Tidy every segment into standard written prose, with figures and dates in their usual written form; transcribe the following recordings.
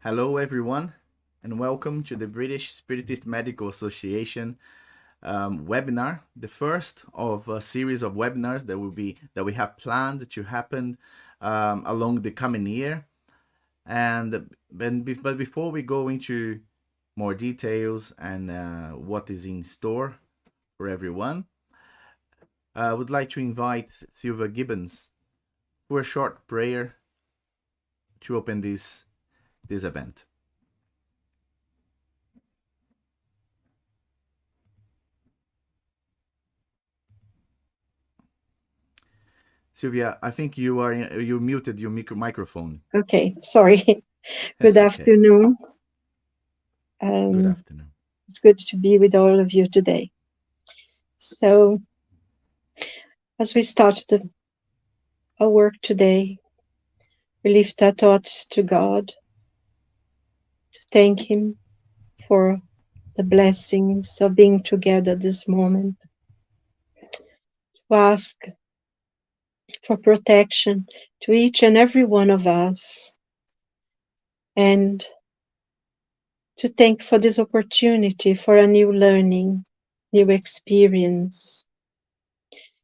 Hello, everyone, and welcome to the British Spiritist Medical Association webinar, the first of a series of webinars that we have planned to happen along the coming year. But before we go into more details and what is in store for everyone, I would like to invite Silva Gibbons for a short prayer to open this event. Sylvia, I think you muted your microphone. Okay, sorry. That's Good okay. afternoon. Good afternoon. It's good to be with all of you today. So, as we start our work today, we lift our thoughts to God to thank Him for the blessings of being together this moment, to ask for protection to each and every one of us, and to thank for this opportunity for a new learning, new experience.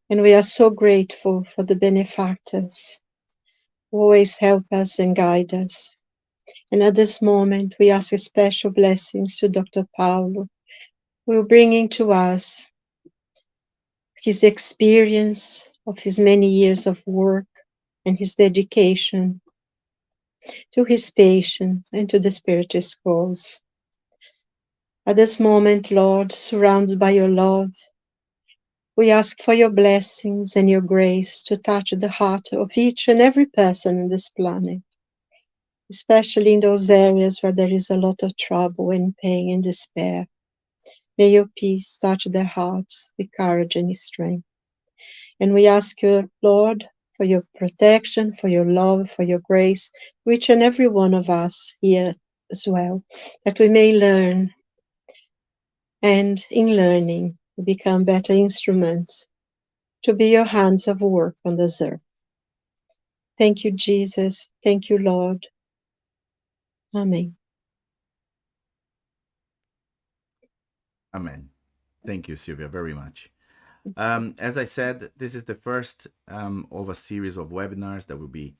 And we are so grateful for the benefactors who always help us and guide us. And at this moment, we ask a special blessings to Dr. Paulo, who will bring into us his experience of his many years of work and his dedication to his patients and to the Spiritist cause. At this moment, Lord, surrounded by your love, we ask for your blessings and your grace to touch the heart of each and every person on this planet, especially in those areas where there is a lot of trouble and pain and despair. May your peace touch their hearts with courage and strength. And we ask you, Lord, for your protection, for your love, for your grace, to each and every one of us here as well, that we may learn, and in learning, we become better instruments to be your hands of work on this earth. Thank you, Jesus. Thank you, Lord. Amen. Amen. Thank you, Sylvia, very much. As I said, this is the first of a series of webinars that we'll be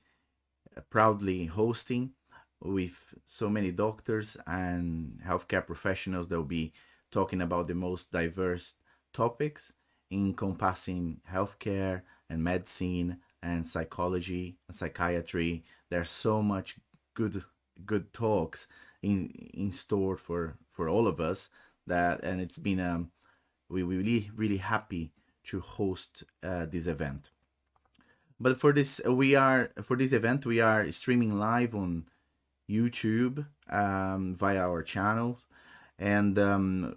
proudly hosting with so many doctors and healthcare professionals that will be talking about the most diverse topics encompassing healthcare and medicine and psychology and psychiatry. There's so much good talks in store for all of us, and it's been we're really happy to host this event. But for this event we are streaming live on YouTube via our channel, and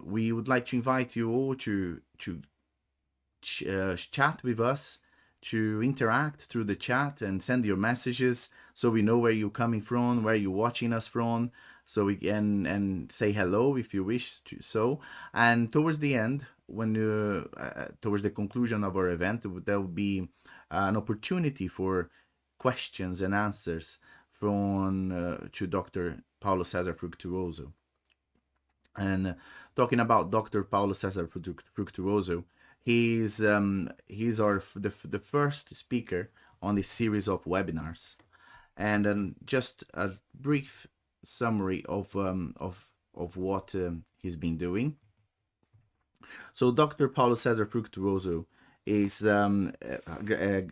we would like to invite you all to chat with us, to interact through the chat and send your messages so we know where you're coming from, where you're watching us from, so we can and say hello if you wish to so. And towards the end, when towards the conclusion of our event, there will be an opportunity for questions and answers from to Dr. Paulo Cesar Frucutuoso. And talking about Dr. Paulo Cesar Fructuoso, he's the first speaker on this series of webinars, and just a brief summary of what he's been doing. So Dr. Paulo Cesar Fructuoso is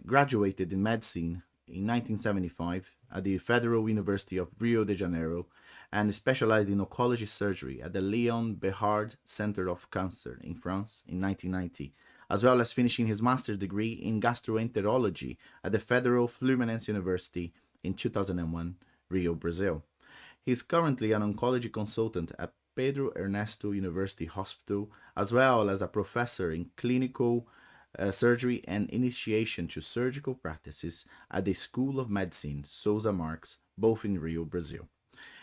graduated in medicine in 1975 at the Federal University of Rio de Janeiro, and specialized in oncology surgery at the Léon Béhard Center of Cancer in France in 1990, as well as finishing his master's degree in gastroenterology at the Federal Fluminense University in 2001, Rio, Brazil. He is currently an oncology consultant at Pedro Ernesto University Hospital, as well as a professor in clinical surgery and initiation to surgical practices at the School of Medicine, Souza Marques, both in Rio, Brazil.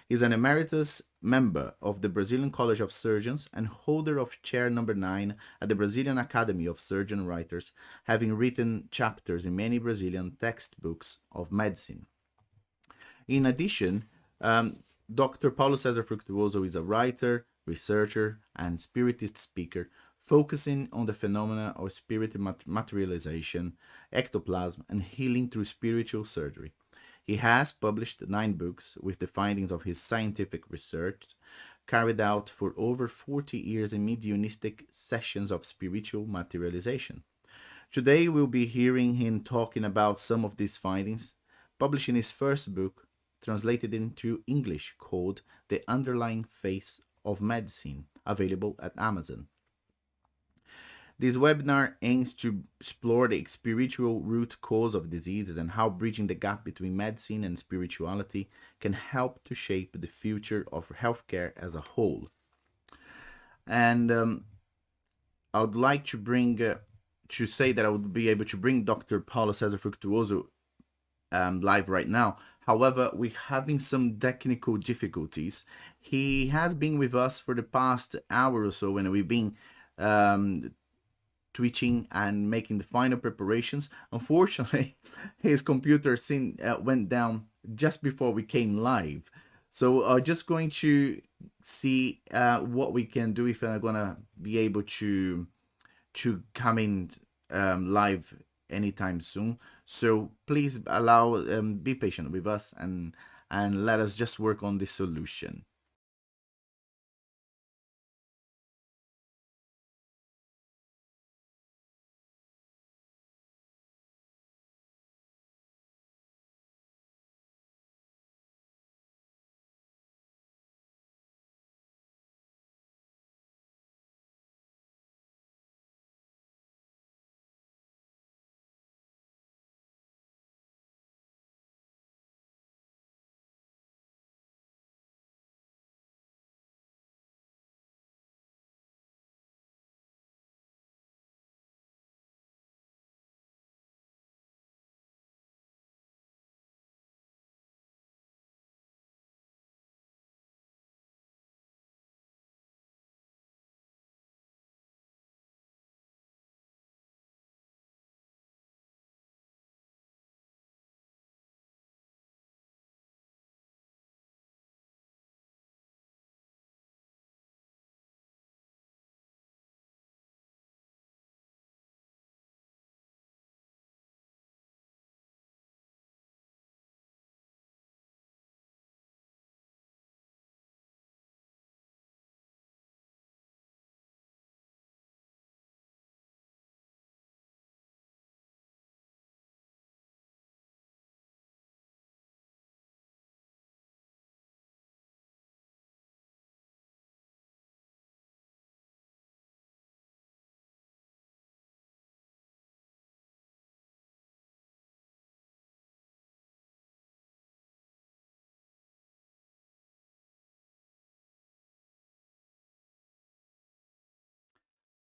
He is an Emeritus Member of the Brazilian College of Surgeons and holder of Chair Number 9 at the Brazilian Academy of Surgeon Writers, having written chapters in many Brazilian textbooks of medicine. In addition, Dr. Paulo Cesar Frucutuoso is a writer, researcher, and spiritist speaker focusing on the phenomena of spirit materialization, ectoplasm, and healing through spiritual surgery. He has published 9 books with the findings of his scientific research carried out for over 40 years in mediumistic sessions of spiritual materialization. Today we'll be hearing him talking about some of these findings, publishing his first book, translated into English, called The Underlying Face of Medicine, available at Amazon. This webinar aims to explore the spiritual root cause of diseases and how bridging the gap between medicine and spirituality can help to shape the future of healthcare as a whole. And I would like to bring to say that I would be able to bring Dr. Paulo Cesar Frucutuoso live right now. However, we're having some technical difficulties. He has been with us for the past hour or so when we've been twitching and making the final preparations. Unfortunately, his computer went down just before we came live. So just going to see what we can do, if I'm gonna be able to come in live anytime soon. So please be patient with us and let us just work on this solution.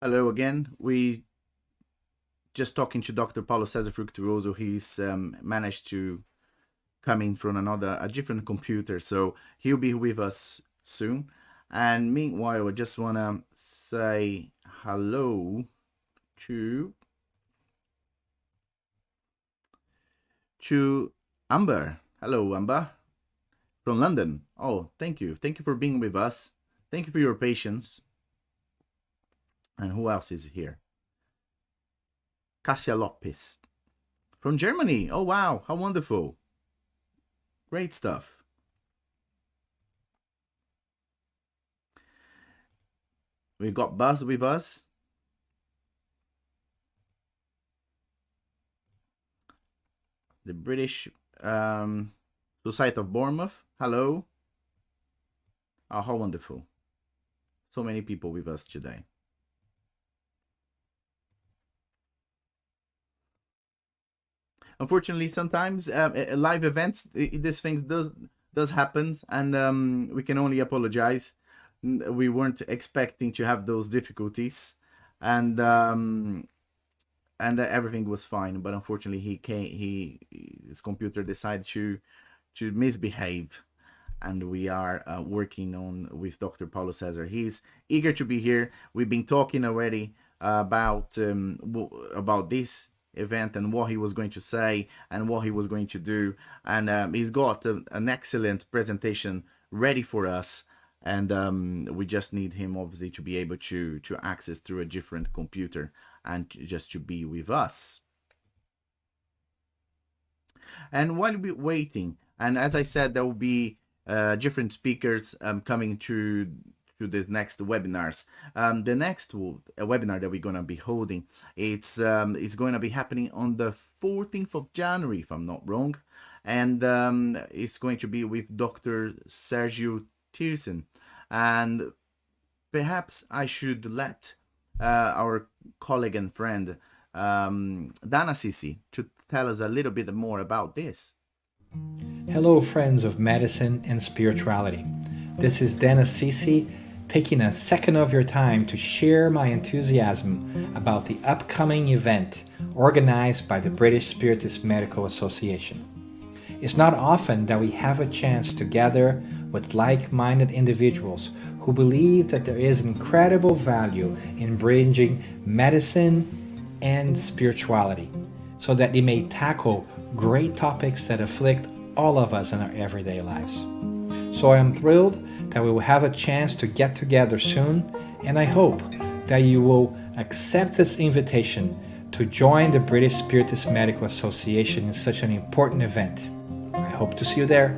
Hello again. We just talking to Dr. Paulo Cesar Frucutuoso. He's managed to come in from a different computer, so he'll be with us soon. And meanwhile, I just want to say hello to Amber. Hello, Amber, from London. Oh, thank you. Thank you for being with us. Thank you for your patience. And who else is here? Cassia Lopez from Germany. Oh, wow. How wonderful. Great stuff. We got Buzz with us. The British Society of Bournemouth. Hello. Oh, how wonderful. So many people with us today. Unfortunately, sometimes live events, these things does happen, and we can only apologize. We weren't expecting to have those difficulties, and everything was fine. But unfortunately, his computer decided to misbehave, and we are working on with Dr. Paulo Cesar. He's eager to be here. We've been talking already about this event and what he was going to say and what he was going to do, and he's got an excellent presentation ready for us, and we just need him obviously to be able to access through a different computer and just to be with us. And while we're waiting, and as I said, there will be different speakers coming to the next webinars. The next webinar that we're going to be holding, it's going to be happening on the 14th of January, if I'm not wrong, and it's going to be with Dr. Sergio Tiersen. And perhaps I should let our colleague and friend Dana Sisi to tell us a little bit more about this. Hello, friends of medicine and spirituality. This is Dana Sisi, taking a second of your time to share my enthusiasm about the upcoming event organized by the British Spiritist Medical Association. It's not often that we have a chance to gather with like-minded individuals who believe that there is incredible value in bridging medicine and spirituality, so that they may tackle great topics that afflict all of us in our everyday lives. So I am thrilled that we will have a chance to get together soon, and I hope that you will accept this invitation to join the British Spiritist Medical Association in such an important event. I hope to see you there.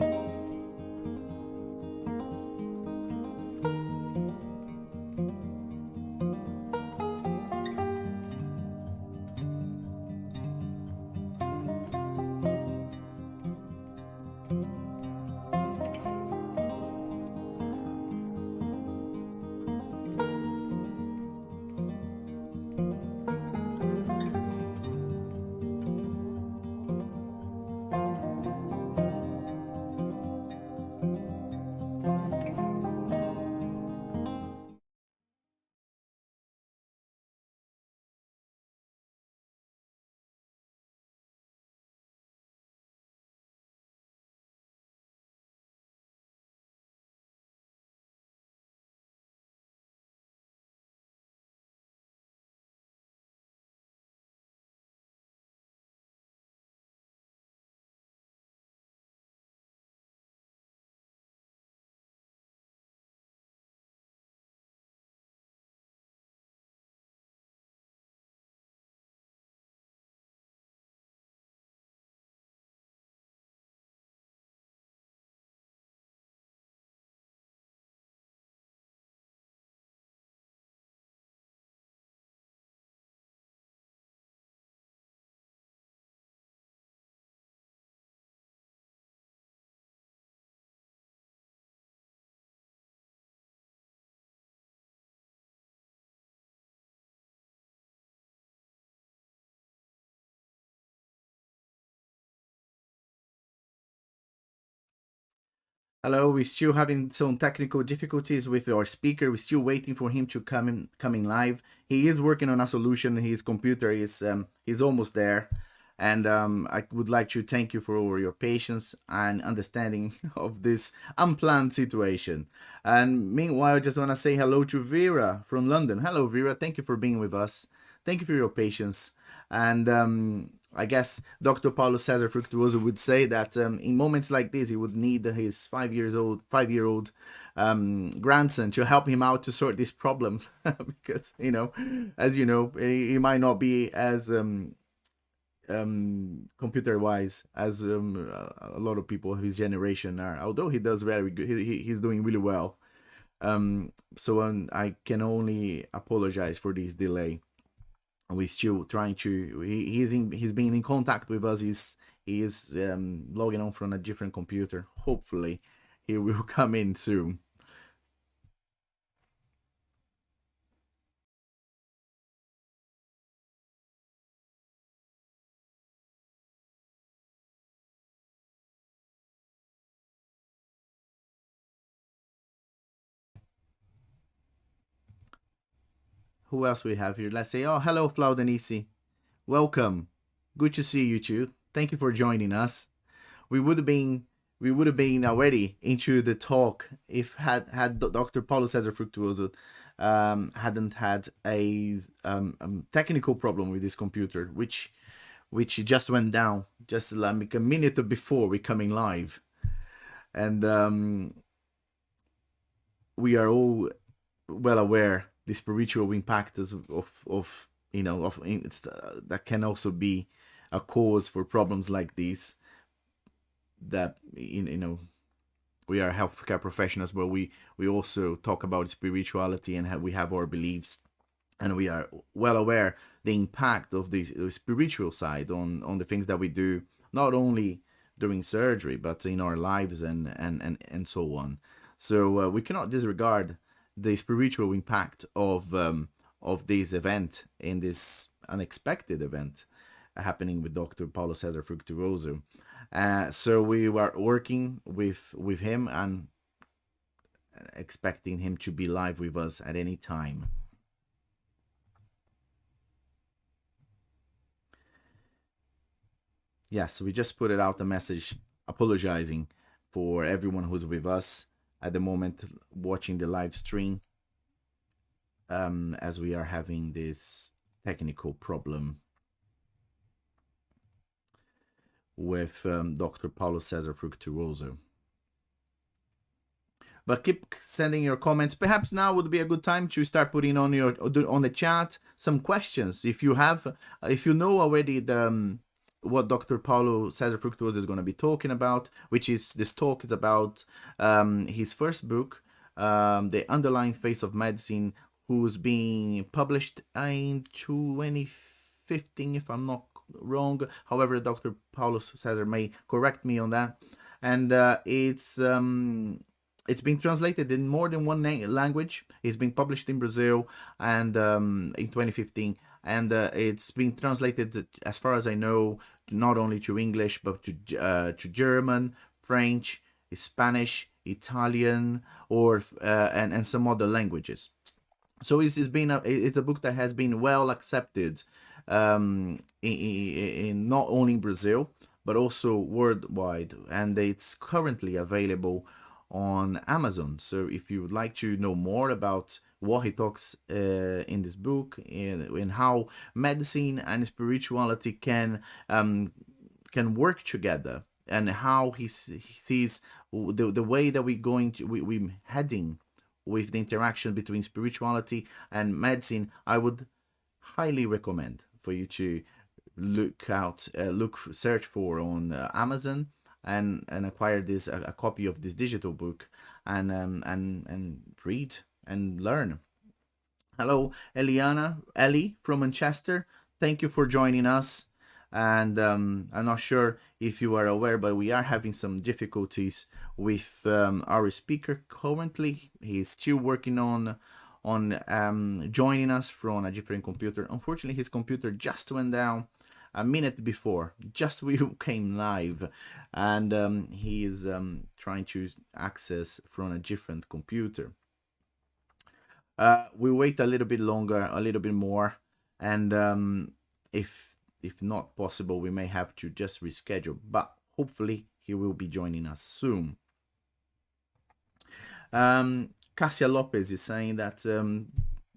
Hello, we're still having some technical difficulties with our speaker. We're still waiting for him to come in live. He is working on a solution. His computer is almost there, and I would like to thank you for all your patience and understanding of this unplanned situation. And meanwhile, I just want to say hello to Vera from London. Hello, Vera. Thank you for being with us. Thank you for your patience. And I guess Dr. Paulo Cesar Frucutuoso would say that in moments like this, he would need his 5-year-old grandson to help him out to sort these problems, because as you know, he might not be as computer-wise as a lot of people of his generation are. Although he does very good, he's doing really well. So I can only apologize for this delay. We're still trying to. He's been in contact with us. He is logging on from a different computer. Hopefully, he will come in soon. Who else we have here? Let's say, oh, hello, Flau Denise. Welcome. Good to see you too. Thank you for joining us. We would have been already into the talk if had Dr. Paulo Cesar Frucutuoso hadn't had a technical problem with his computer, which just went down just like a minute before we coming live, and we are all well aware the spiritual impact of that can also be a cause for problems like these. That we are healthcare professionals, but we also talk about spirituality and we have our beliefs, and we are well aware the impact of the spiritual side on the things that we do, not only during surgery but in our lives and so on. So we cannot disregard the spiritual impact of this event, in this unexpected event happening with Dr. Paulo Cesar Frucutuoso. So we were working with him and expecting him to be live with us at any time. Yes, we just put it out a message apologizing for everyone who's with us at the moment watching the live stream, as we are having this technical problem with Dr. Paulo Cesar Frucutuoso. But keep sending your comments. Perhaps now would be a good time to start putting on the chat some questions. If you know already what Dr. Paulo Cesar Frucutuoso is going to be talking about, which is this talk is about his first book, The Underlying Face of Medicine, who's being published in 2015, if I'm not wrong. However, Dr. Paulo Cesar may correct me on that. And it's been translated in more than one language. It's been published in Brazil and in 2015, and it's been translated, as far as I know, not only to English but to German, French, Spanish, Italian, and some other languages. So it's a book that has been well accepted in not only in Brazil but also worldwide, and it's currently available on Amazon. So if you would like to know more about what he talks in this book, in how medicine and spirituality can work together, and how he sees the way that we're heading with the interaction between spirituality and medicine, I would highly recommend for you to search for on Amazon and acquire a copy of this digital book and read and learn. Hello, Ellie from Manchester. Thank you for joining us. And I'm not sure if you are aware, but we are having some difficulties with our speaker currently. He's still working on joining us from a different computer. Unfortunately, his computer just went down a minute before, just we came live, and he is trying to access from a different computer. We'll wait a little bit longer, a little bit more, and if not possible, we may have to just reschedule, but hopefully he will be joining us soon. Cassia Lopez is saying that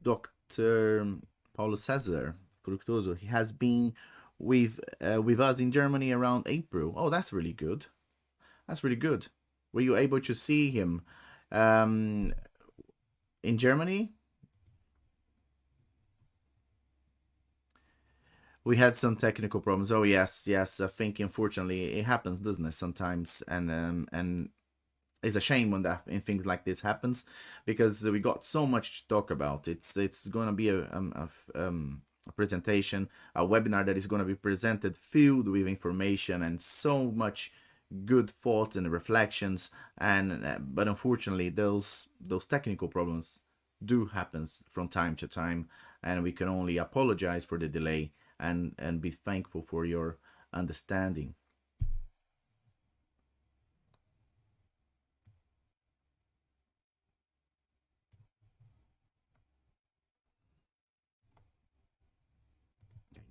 Dr. Paulo Cesar Frucutuoso, he has been with us in Germany around April. Oh, that's really good. That's really good. Were you able to see him in Germany? We had some technical problems. Oh yes. I think unfortunately it happens, doesn't it, sometimes, and it's a shame when things like this happens, because we got so much to talk about. It's going to be a presentation, a webinar that is going to be presented filled with information and so much good thoughts and reflections, but unfortunately those technical problems do happen from time to time, and we can only apologize for the delay and be thankful for your understanding.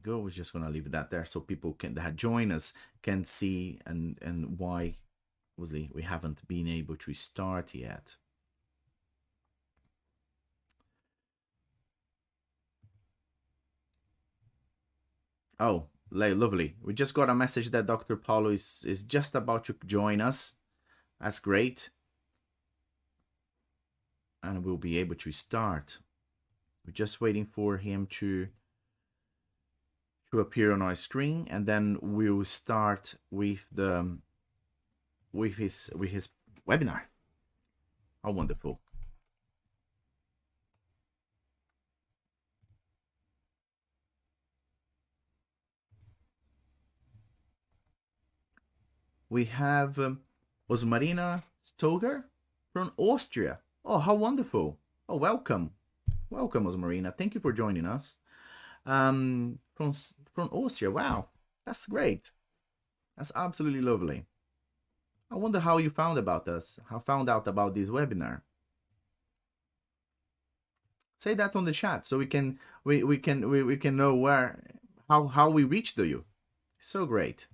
Go. We're just gonna leave that there so people that join us can see and why obviously we haven't been able to start yet. Oh, lovely. We just got a message that Dr. Paulo is just about to join us. That's great. and we'll be able to start. We're just waiting for him to appear on our screen, and then we'll start with his webinar. How wonderful. We have Osmarina Stoger from Austria. Oh, how wonderful. Oh, welcome. Welcome, Osmarina. Thank you for joining us. From Austria. Wow, that's great. That's absolutely lovely. I wonder how you found about us, found out about this webinar. Say that on the chat so we can know where how we reached you. So great.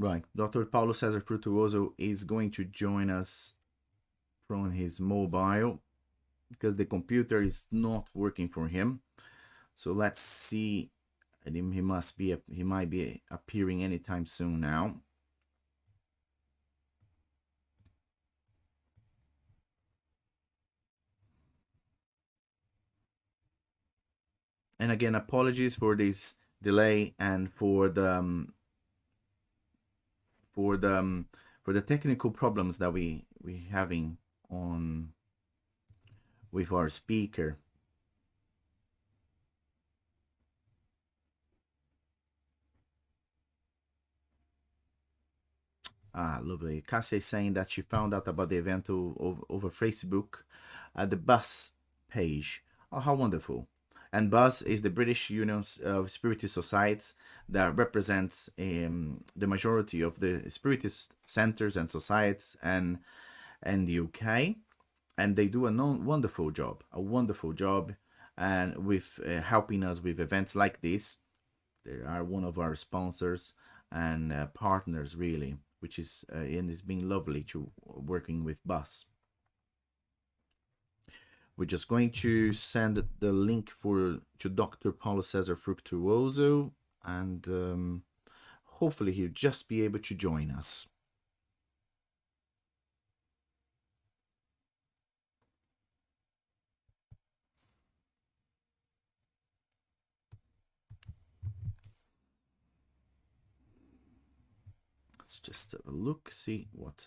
Right, Dr. Paulo Cesar Frucutuoso is going to join us from his mobile because the computer is not working for him. So let's see. He might be appearing anytime soon now. And again, apologies for this delay and for the technical problems that we having on with our speaker. Ah, lovely. Cassia is saying that she found out about the event over Facebook at the BUS page. Oh, how wonderful. And BUS is the British Union of Spiritist Societies that represents the majority of the Spiritist centers and societies and the UK. And they do a wonderful job, and with helping us with events like this. They are one of our sponsors and partners, really, which is and it's been lovely to working with BUS. We're just going to send the link to Dr. Paulo Cesar Frucutuoso, and hopefully he'll just be able to join us. Let's just have a look, see what...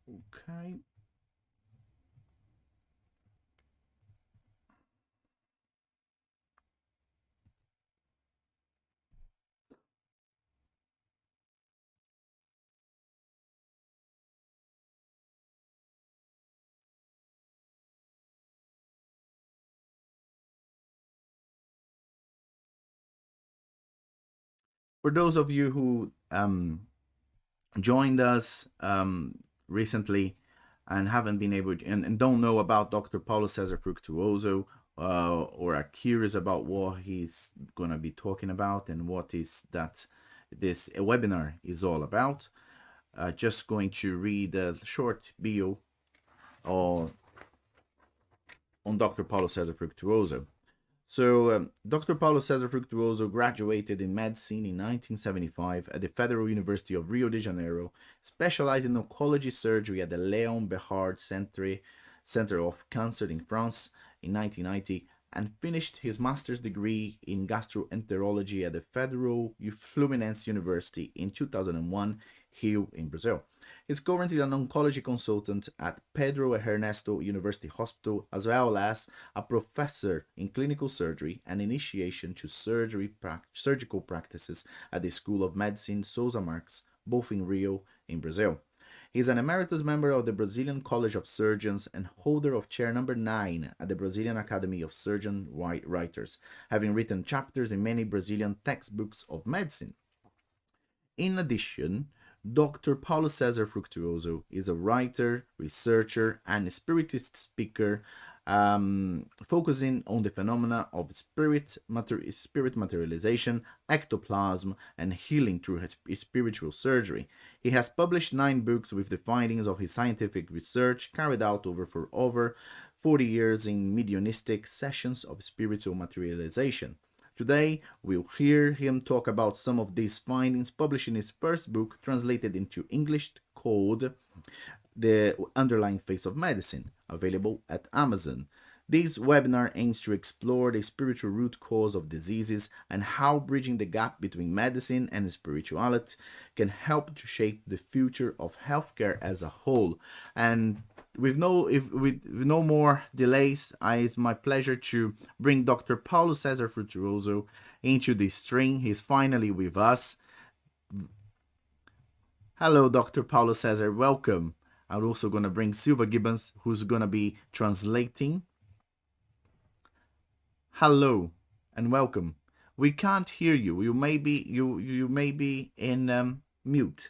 Okay. For those of you who joined us recently and haven't been able to, and don't know about Dr. Paulo Cesar Frucutuoso, or are curious about what he's going to be talking about and what is that this webinar is all about, just going to read a short bio on Dr. Paulo Cesar Frucutuoso. So Dr. Paulo Cesar Frucutuoso graduated in medicine in 1975 at the Federal University of Rio de Janeiro, specialized in oncology surgery at the Léon Bérard Center of Cancer in France in 1990, and finished his master's degree in gastroenterology at the Federal Fluminense University in 2001, Rio in Brazil. He's currently an oncology consultant at Pedro Ernesto University Hospital, as well as a professor in clinical surgery and initiation to surgical practices at the School of Medicine Souza Marques, both in Rio, in Brazil. He is an emeritus member of the Brazilian College of Surgeons and holder of chair number 9 at the Brazilian Academy of Surgeon Writers, having written chapters in many Brazilian textbooks of medicine. In addition, Dr. Paulo Cesar Frucutuoso is a writer, researcher, and spiritist speaker, focusing on the phenomena of spirit materialization, ectoplasm, and healing through his spiritual surgery. He has published 9 books with the findings of his scientific research carried out for over 40 years in mediumistic sessions of spiritual materialization. Today, we'll hear him talk about some of these findings published in his first book, translated into English, called The Underlying Face of Medicine, available at Amazon. This webinar aims to explore the spiritual root cause of diseases and how bridging the gap between medicine and spirituality can help to shape the future of healthcare as a whole. And with no more delays, it's my pleasure to bring Dr. Paulo Cesar Frucutuoso into this stream. He's finally with us. Hello, Dr. Paulo Cesar. Welcome. I'm also going to bring Silva Gibbons, who's going to be translating. Hello and welcome. We can't hear you. You may be in mute.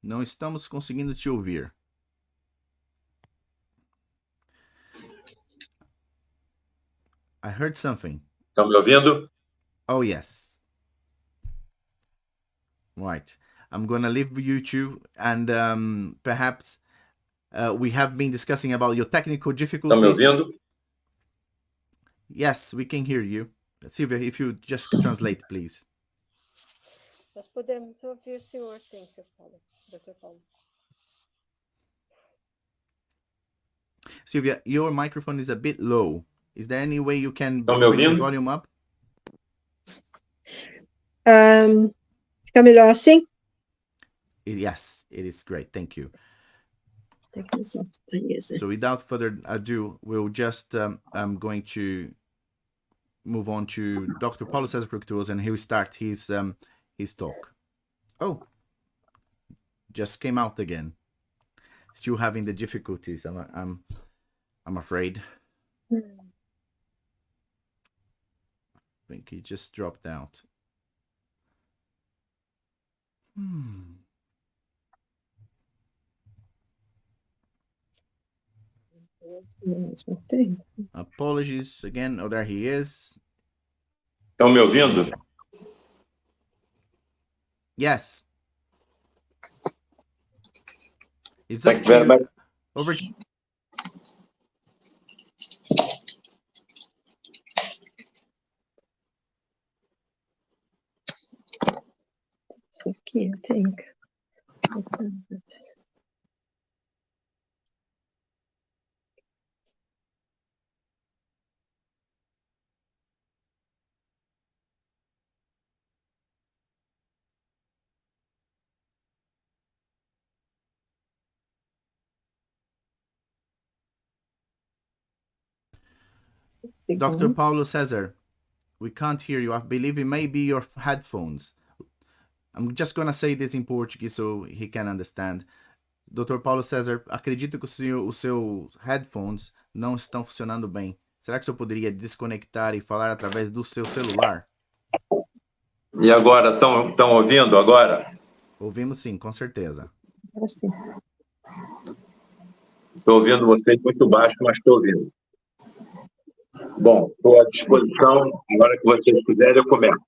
Não estamos conseguindo te ouvir. I heard something. Estão me ouvindo? Oh, yes. Right. I'm going to leave you two, and perhaps we have been discussing about your technical difficulties. Estão me ouvindo? Yes, we can hear you. Silvia, if you just translate, please. Nós podemos ouvir o senhor, sim, Sr. Paulo, Dr. Paulo. Silvia, your microphone is a bit low. Is there any way you can Estão me bring the ouvindo? volume up? Fica melhor assim? Yes, it is great. Thank you. Thank you so much. So without further ado, we'll just, I'm going to move on to Dr. Paulo Cesar Frucutuoso, and he'll start his talk. Oh, just came out again. Still having the difficulties. I'm afraid. I think he just dropped out. Apologies again. Oh, there he is. Estão me ouvindo? Yes. It's Thank up you very to much. you. Over to Okay, I think. Dr. Paulo Cesar, we can't hear you. I believe it may be your headphones. I'm just going to say this in Portuguese so he can understand. Dr. Paulo Cesar, acredito que os seus headphones não estão funcionando bem. Será que o senhor poderia desconectar e falar através do seu celular? E agora, estão ouvindo agora? Ouvimos sim, com certeza. Assim. Estou ouvindo vocês muito baixo, mas estou ouvindo. Bom, estou à disposição. Agora que vocês quiserem, eu começo.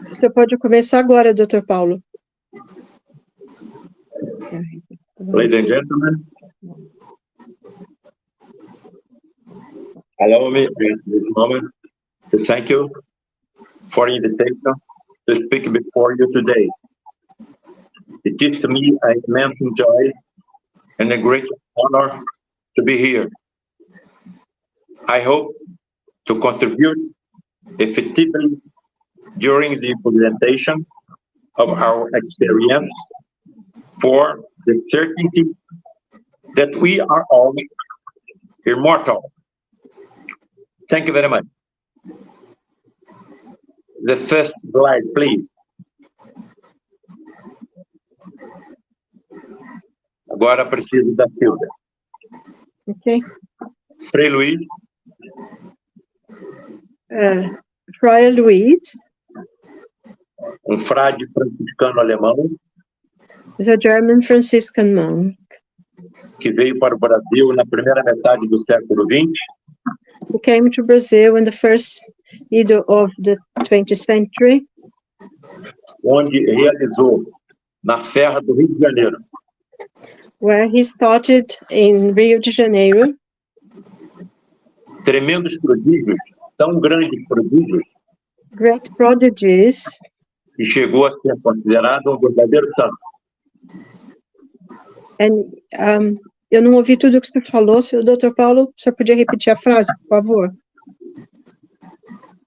Você pode começar agora, Dr. Paulo. Ladies and gentlemen, allow me at this moment to thank you for the invitation to speak before you today. It gives to me an immense joy and a great honor to be here. I hope to contribute effectively during the presentation of our experience for the certainty that we are all immortal. Thank you very much. The first slide, please. Agora preciso da Silvia. Okay. Frei Luis, Frei Luis frade franciscano alemão is a German Franciscan monk que veio para o Brasil na primeira metade do século XX, who came to Brazil in the first middle of the 20th century, onde realizou na Serra do Rio de Janeiro where he started in Rio de Janeiro tremendos prodígios, tão grandes prodígios, great prodigies, que chegou a ser considerado um verdadeiro santo. and eu não ouvi tudo que você falou, seu Dr. Paulo, você podia repetir a frase, por favor?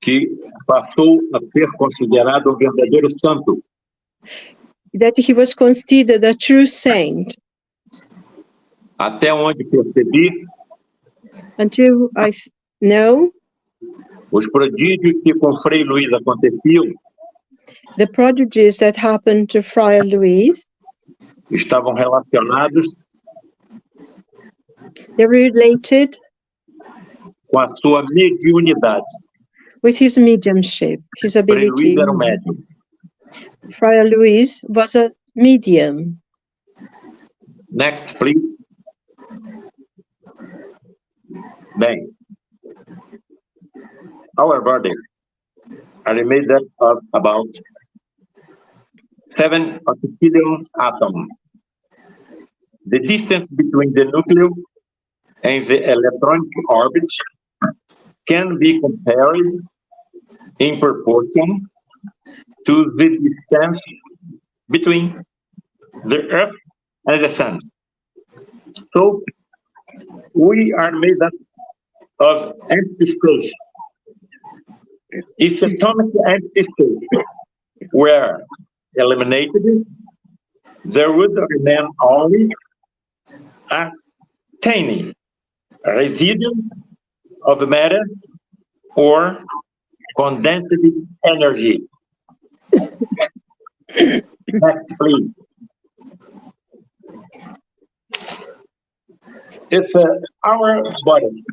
Que passou a ser considerado um verdadeiro santo, That he was considered a true saint, até onde percebi until I know os prodígios que com Frei Luis aconteciam the prodigies that happened to Frei Luis, estavam relacionados they were related com a sua mediunidade. with his mediumship, his Frei ability. Luis era um médium. Frei Luis was a medium. Next, please. Bem, our body are made up of about 7 octillion atoms. The distance between the nucleus and the electronic orbit can be compared in proportion to the distance between the Earth and the Sun. So, we are made up of empty space. If atomic empty space were eliminated, there would remain only a tiny residue of matter or condensed energy. Next, please. If our body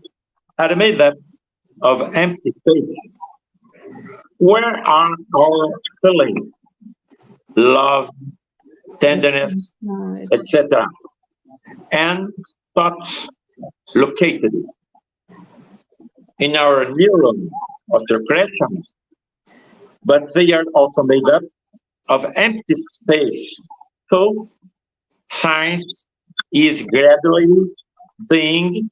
are made up of empty space, where are our feelings, love, tenderness, etc., and thoughts located? In our neuron or secretions, but they are also made up of empty space. So science is gradually being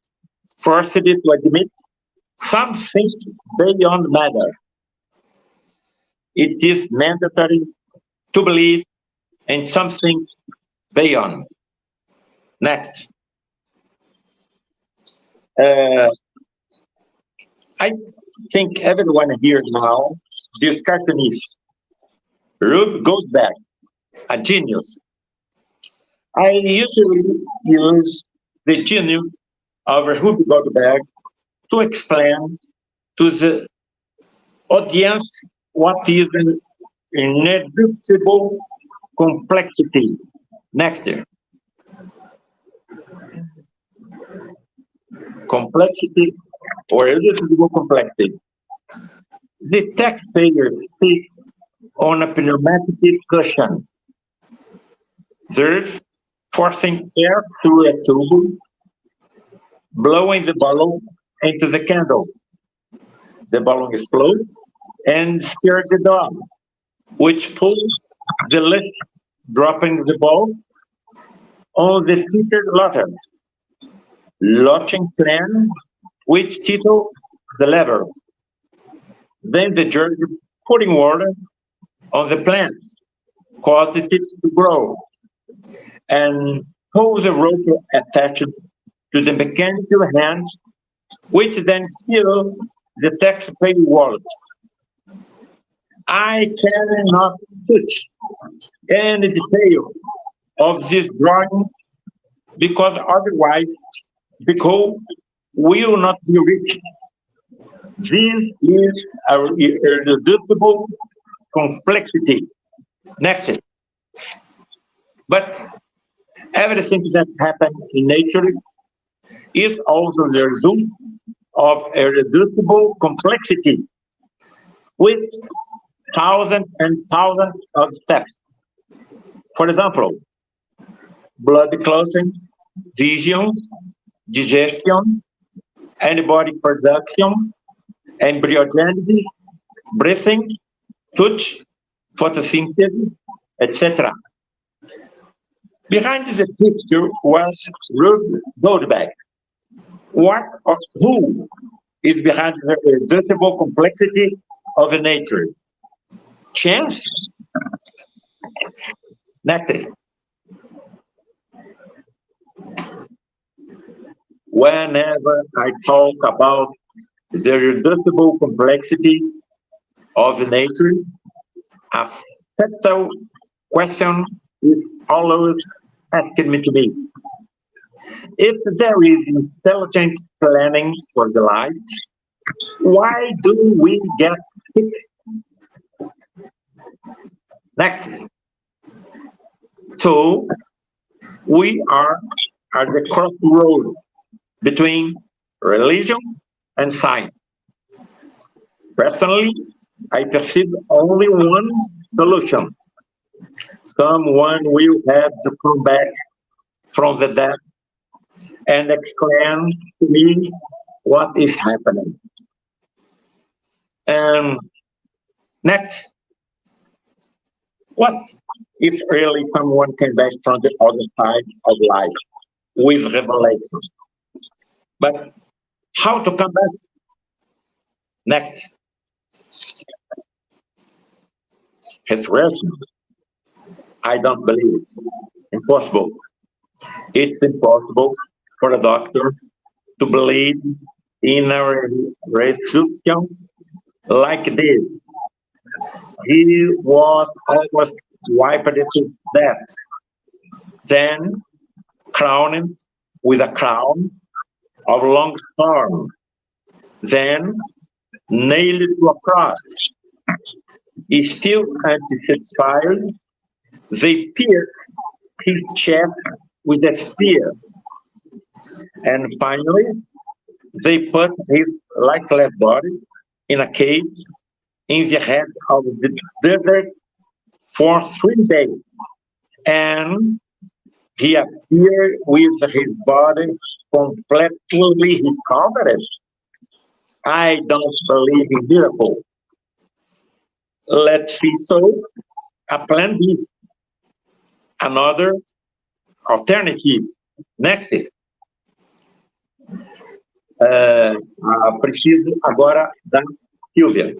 forced to admit something beyond matter. It is mandatory to believe in something beyond. Next. I think everyone here now, this cartoonist, Rube Goldberg, a genius. I usually use the genius of Rube Goldberg to explain to the audience what is an irreducible complexity. Next. Complexity or irreducible complexity. The taxpayers sit on a pneumatic cushion, they're forcing air through a tube, blowing the balloon into the candle. The balloon explodes and scares the dog, which pulls the lid, dropping the ball on the teeter lotter. Launching plan, which title the lever. Then the judge putting water on the plant, cause it to grow, and pulls a rope attached to the mechanical hand, which then seal the taxpayer wallet. I cannot touch any detail of this drawing because otherwise the goal will not be reached. This is a irreducible complexity. Next. But Everything that happens in nature is also the result of a reducible complexity with thousands and thousands of steps. For example, blood clotting, vision, digestion, antibody production, embryogenesis, breathing, touch, photosynthesis, etc. Behind the picture was Rube Goldberg. What or who is behind the irresistible complexity of nature? Chance? Nothing. Whenever I talk about the irreducible complexity of nature, a fatal question is always asking me to be. If there is intelligent planning for the life, why do we get sick? Next. So, we are at the crossroads between religion and science. Personally, I perceive only one solution. Someone will have to come back from the dead and explain to me what is happening. And next, what if really someone came back from the other side of life with revelation? But how to come back? Next, resurrection. I don't believe it. Impossible. It's impossible for a doctor to believe in a resurrection like this. He was almost wiped to death, then crowned with a crown of long thorn, then nailed to a cross. Still unsatisfied, they pierced his chest with a spear, and finally they put his lifeless body in a cage in the head of the desert for 3 days, and he appeared with his body completely recovered. I don't believe in miracles. Let's see, so a plan B, another alternative. Next. Preciso agora da Silvia.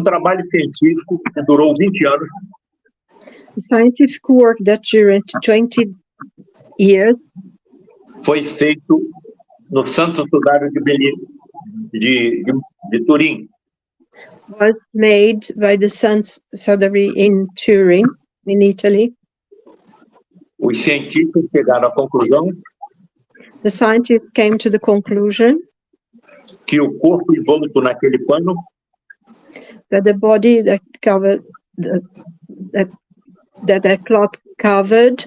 Trabalho científico que durou 20 anos. Scientific work that during 20 years foi feito no Santo Sudário de Turim. Was made by the Santa Sadari in Turin, in Italy. Os cientistas chegaram à conclusão The scientists came to the conclusion que o corpo envolto naquele pano that the body that covered that the cloth covered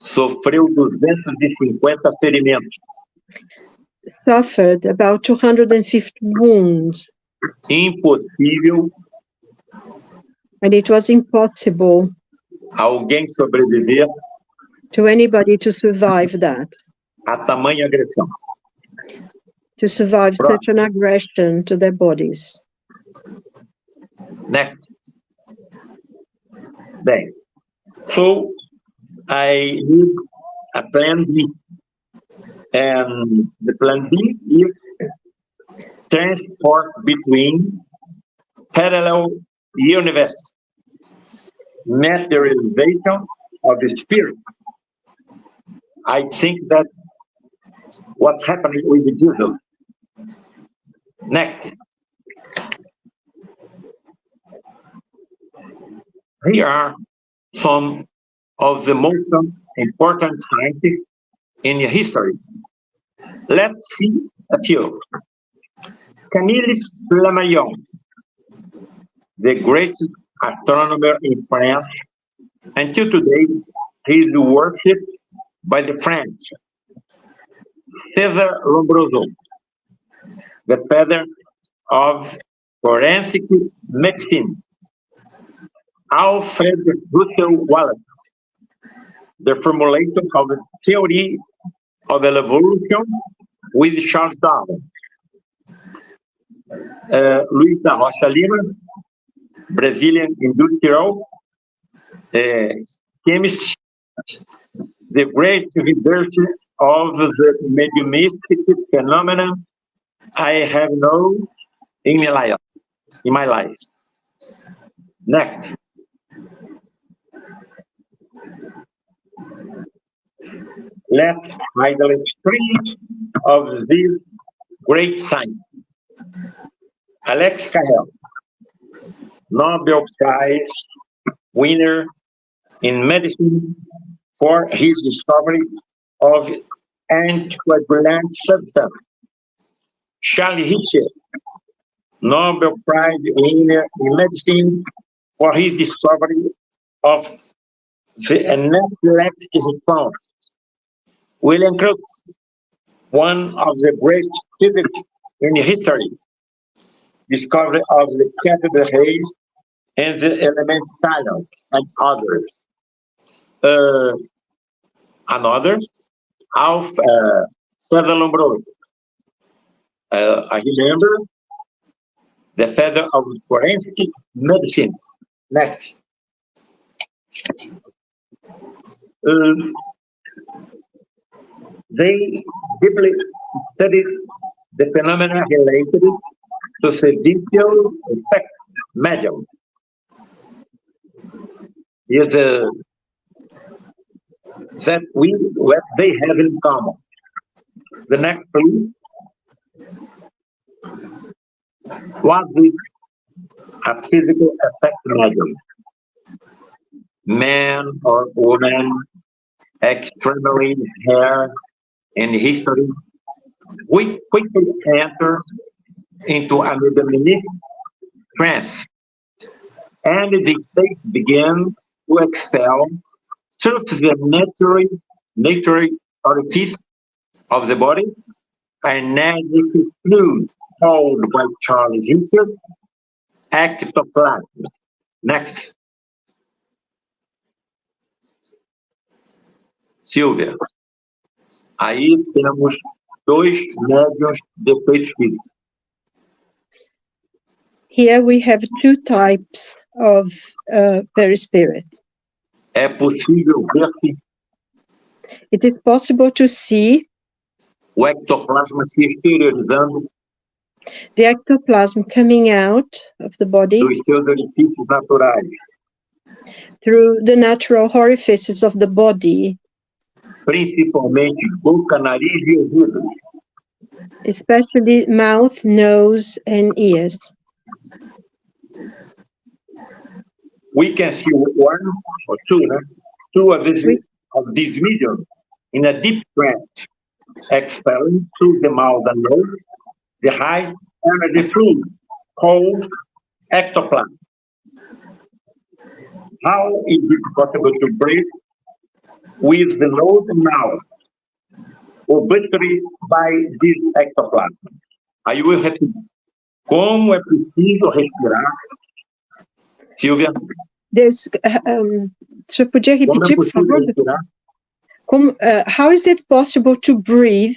sofreu 250 ferimentos. Suffered about 250 wounds. Impossível and it was impossible alguém sobreviver to anybody to survive that, a tamanha agressão. to survive such an aggression to their bodies. Next. Bem, so I need a plan B. And the plan B is transport between parallel universes, materialization of the spirit. I think that what's happening with Jesus. Next. Here are some of the most important scientists in history. Let's see a few. Camille Flammarion, the greatest astronomer in France, until today he is worshipped by the French. Cesar Lombroso, the father of forensic medicine. Alfred Russel Wallace, the formulator of the theory of evolution with Charles Darwin. Luis da Rocha Lima, Brazilian industrial chemist, the great researcher of the mediumistic phenomena I have known in my life. Next. Let's highlight three of these great scientists. Alex Carrel, Nobel Prize winner in medicine for his discovery of anticoagulant substance. Charles Richter, Nobel Prize winner in medicine for his discovery of the anaphylactic response. William Crookes, one of the great physicists in history, discovery of the cathode rays and the element silence, and others. Another, Cesar Lombroso. I remember the father of forensic medicine. Next. They deeply studied the phenomena related to sedentary effect medium. Is that what they have in common. The next, please. What is a physical effect medium? Man or woman, extremely hair in history, we quickly enter into a mediumistic trance, and the state begin to expel through the natural orifice of the body an energetic fluid called by Charles Richter ectoplasm. Next. Silvia. Aí temos dois médiuns de efeitos físicos. Here we have two types of perispirit. É possível ver-se It is possible to see o ectoplasma se exteriorizando the ectoplasm coming out of the body dos seus orifícios naturais, through the natural orifices of the body, principalmente boca, nariz e ouvidos. especially mouth, nose, and ears. We can see one or two of these mediums in a deep trance, expelling through the mouth and nose the high energy fluid called ectoplasm. How is it possible to breathe with the nose and mouth, obviously by this ectoplasm? Aí eu repito, como é preciso respirar? Silvia? Você podia repetir, por favor? Respirar? How is it possible to breathe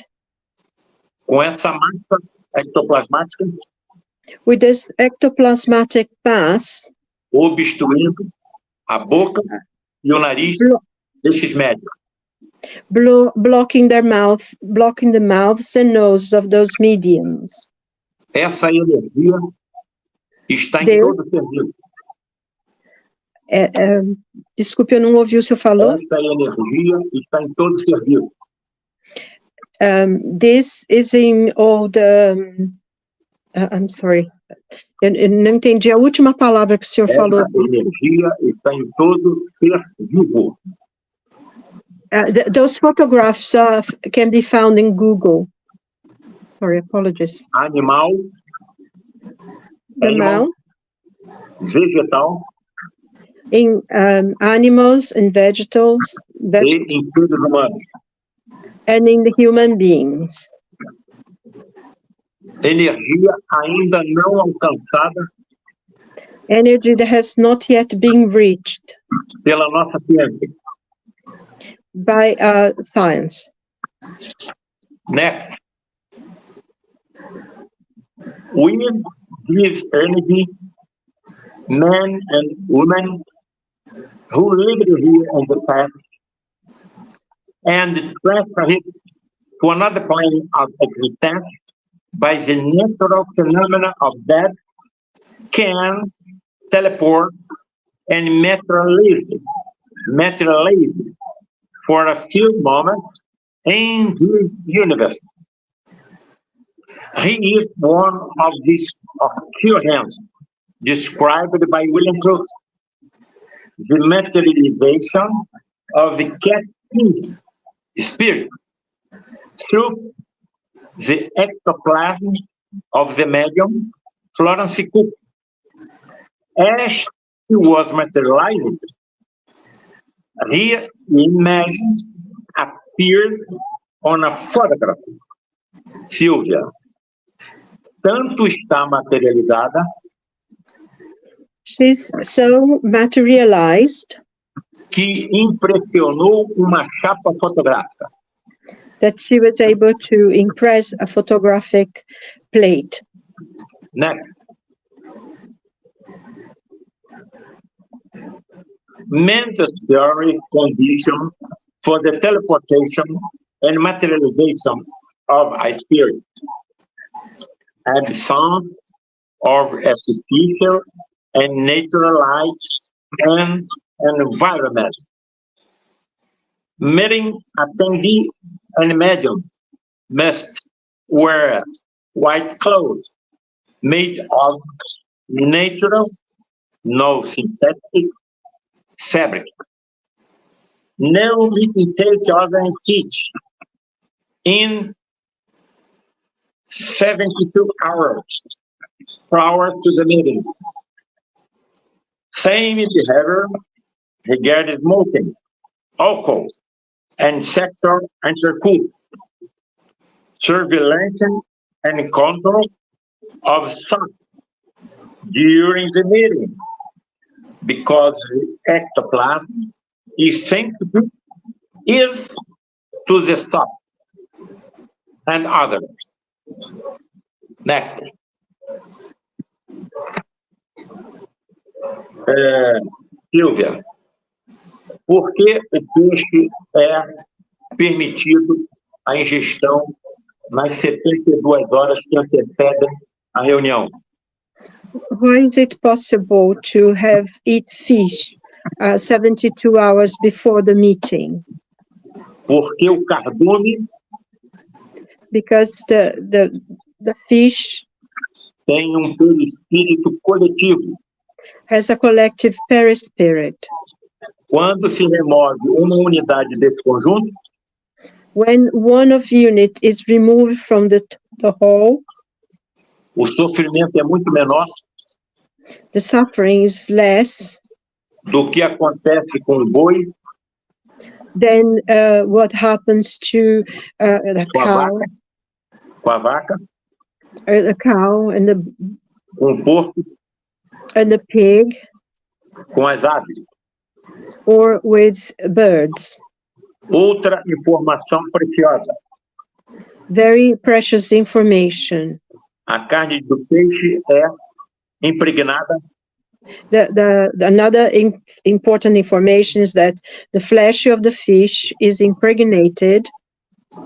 Com essa massa ectoplasmática with this ectoplasmatic mass obstruindo a boca e o nariz desses médicos? blocking the mouths and noses of those mediums? Essa energia está em todo o ser vivo. Desculpe, eu não ouvi o senhor falou. Essa energia está em todo o ser vivo. This is in all the... I'm sorry. Eu não entendi a última palavra que o senhor falou. Essa energia está em todo o ser vivo. Those photographs can be found in Google. Sorry, apologies. Animal, vegetal, in animals and vegetables, That, e em seres humanos. and in the human beings. Energia ainda não alcançada Energy that has not yet been reached pela nossa ciência. by science. Next. We give energy, men and women who lived here in the past, and transfer it to another plane of existence by the natural phenomena of death, can teleport and materialize for a few moments in this universe. He is one of these occurrences described by William Crookes, the materialization of the cat spirit through the ectoplasm of the medium Florence Cook. As she was materialized, her image appeared on a photograph. Silvia, tanto está materializada She's so materialized que impressionou uma chapa fotográfica. that she was able to impress a photographic plate. Next. Mandatory condition for the teleportation and materialization of a spirit. Absence of artificial and natural light and environment. Meeting attendee and medium must wear white clothes made of natural, no synthetic fabric. No meeting take other and teach in 72 hours prior to the meeting. Same behavior regarding smoking, alcohol, and sexual intercourse. Surveillance and control of some during the meeting, because the ectoplasm is sensitive is to the sun and others. Next. Silvia, por que o peixe é permitido a ingestão nas 72 horas que antecedem a reunião? Why is it possible to eat fish 72 hours before the meeting? Porque o cardume Because the fish tem perispírito coletivo. has a collective perispirit. Quando se remove uma unidade desse conjunto, When one of unit is removed from the whole, o sofrimento é muito menor the suffering is less do que acontece com o boi, than what happens to the com a vaca, the cow and com o porco, the pig, com as aves. or with birds. Outra informação preciosa. Very precious information. A carne do peixe é impregnada Another important information is that the flesh of the fish is impregnated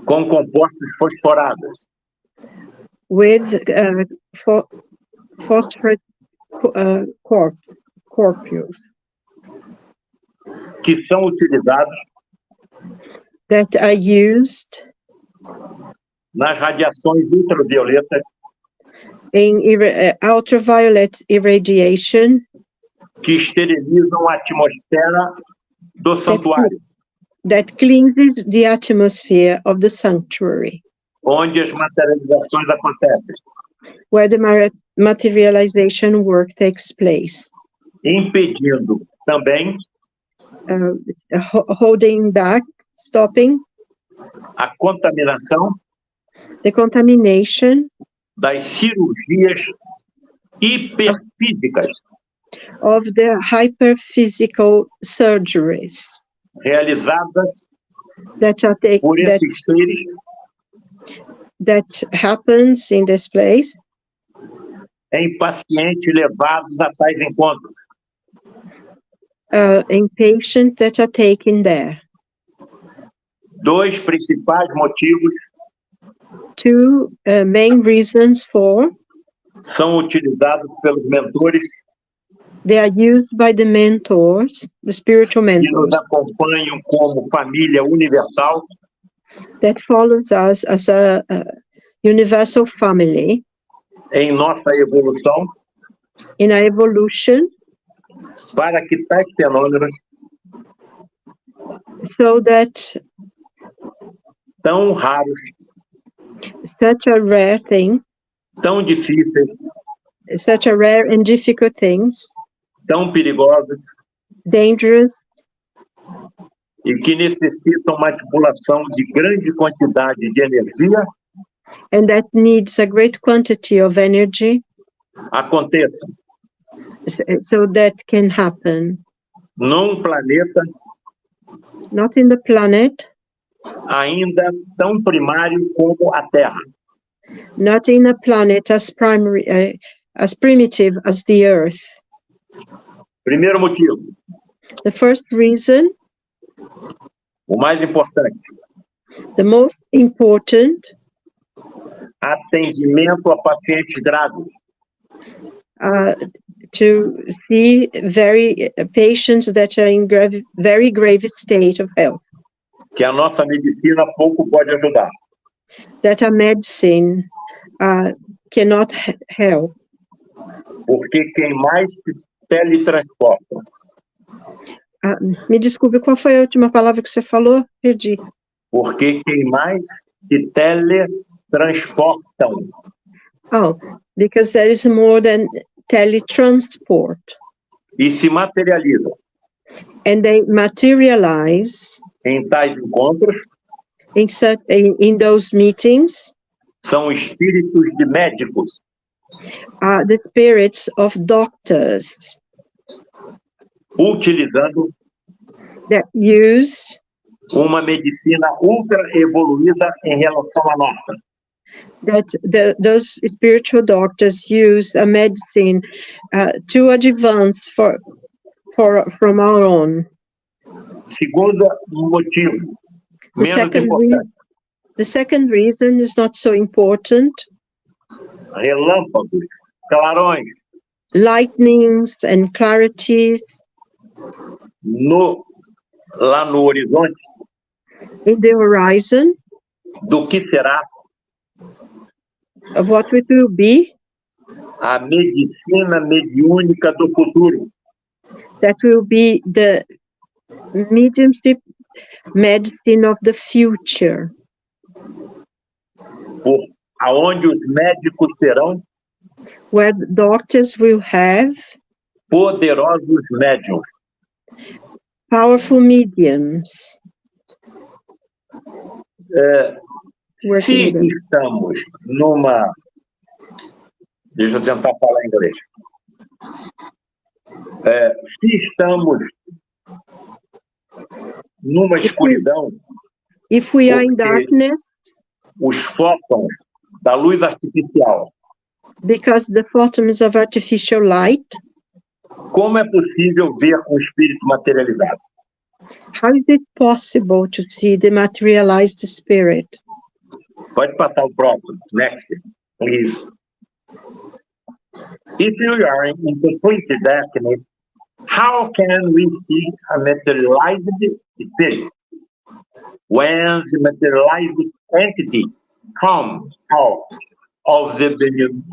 com compostos fosforados, with phosphorus corpuscles que são utilizados that are used nas radiações ultravioletas in ultraviolet irradiation que esterilizam a atmosfera do santuário, that cleanses the atmosphere of the sanctuary, onde as materializações acontecem, where the materialization work takes place, impedindo também holding back, stopping a contaminação the contamination das cirurgias hiperfísicas of the hyperphysical surgeries realizadas that por esses seres that happens in this place em pacientes levados a tais encontros. in patients that are taken there. Dois principais motivos Two main reasons for são utilizados pelos mentores they are used by the mentors, the spiritual que nos mentors acompanham como família universal that follows us as a universal family em nossa evolução in our evolution, para que tais fenômenos so that tão raros, such a rare thing, tão difíceis, such a rare and difficult things, tão perigosos dangerous, e que necessitam manipulação de grande quantidade de energia and that needs a great quantity of energy aconteçam so that can happen. num planeta Not in the planet, ainda tão primário como a Terra. not in a planet as primary, as primitive as the Earth. Primeiro motivo, The first reason, o mais importante, the most important, atendimento a pacientes graves, to see patients that are in very grave state of health, que a nossa medicina pouco pode ajudar. that a medicine cannot help. Porque quem mais se teletransporta Me desculpe, qual foi a última palavra que você falou? Perdi. porque quem mais se teletransportam Oh, because there is more than teletransport. e se materializam And they materialize em tais encontros in those meetings, são espíritos de médicos the spirits of doctors utilizando that use uma medicina ultra evoluída em relação à nossa. that those spiritual doctors use a medicine to advance from our own. Segundo motivo, The menos second, importante, the second reason is not so important. relâmpagos, clarões, Lightnings and clarities lá no horizonte in the horizon do que será of what it will be, a medicina mediúnica do futuro. that will be the mediumship medicine of the future, Por aonde os médicos terão where doctors will have poderosos médiums. powerful mediums working Se with them. estamos numa... Deixa eu tentar falar em inglês. Se estamos numa escuridão, If we are in porque darkness, os fótons da luz artificial, because the photons of artificial light, como é possível ver um espírito materializado? how is it possible to see the materialized spirit? Pode passar o próximo. Next, please. If you are in complete darkness, how can we see a materialized spirit? When the materialized entity comes out of the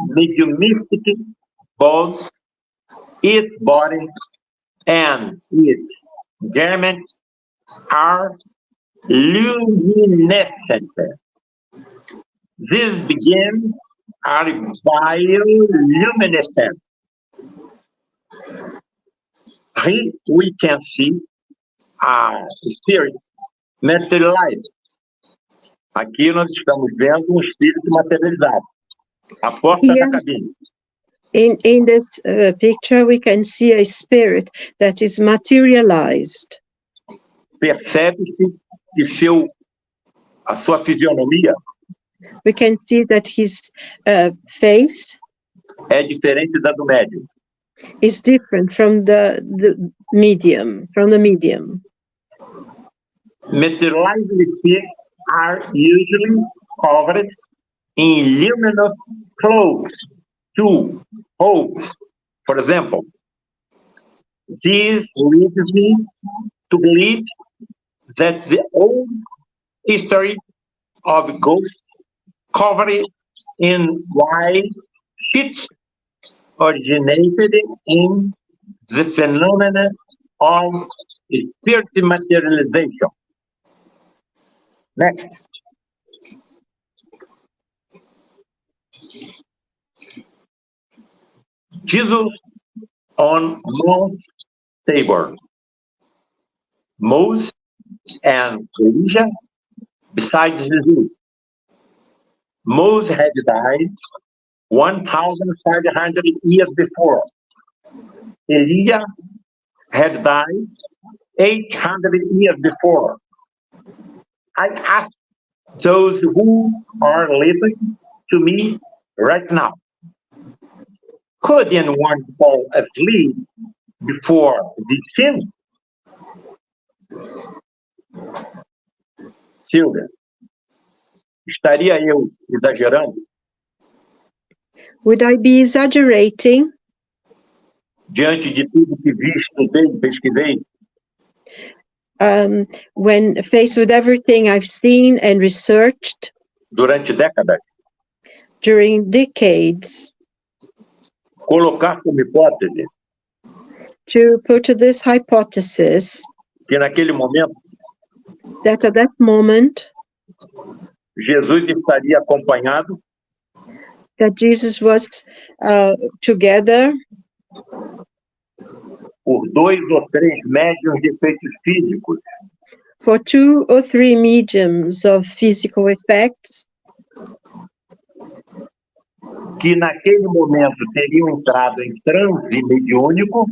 mediumistic body, its body and its garments are luminescent. These begin are bioluminescent. Here we can see a spirit materialized. Aqui nós estamos vendo um espírito materializado. A porta Here, da cabine. in this picture, we can see a spirit that is materialized. Percebe-se que a sua fisionomia We can see that his face é diferente da do médium. is different from the medium. Materialized spirits are usually covered in luminous clothes, to hopes. For example, this leads me to believe that the old history of ghosts covered in white sheets originated in the phenomenon of spirit materialization. Next. Jesus on Mount Tabor. Moses and Elijah beside Jesus. Moses had died 1,500 years before. Elijah had died 800 years before. I ask those who are listening to me right now, could anyone fall asleep before the sin? Silvia, estaria eu exagerando? Would I be exaggerating Diante de tudo que vi, estudei, pesquisei, when faced with everything I've seen and researched durante décadas, during decades, colocar como hipótese to put this hypothesis que naquele momento that at that moment Jesus estaria acompanhado that Jesus was together por 2 ou 3 médiuns de efeitos físicos for 2 or 3 mediums of physical effects que naquele momento teriam entrado em transe mediúnico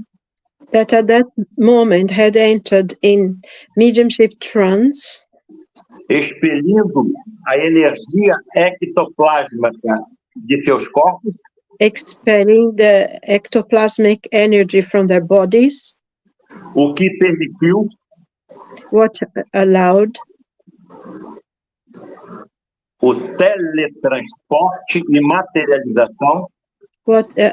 that at that moment had entered in mediumship trance, expelindo a energia ectoplásmica de seus corpos expelling the ectoplasmic energy from their bodies, o que permitiu what allowed o teletransporte e materialização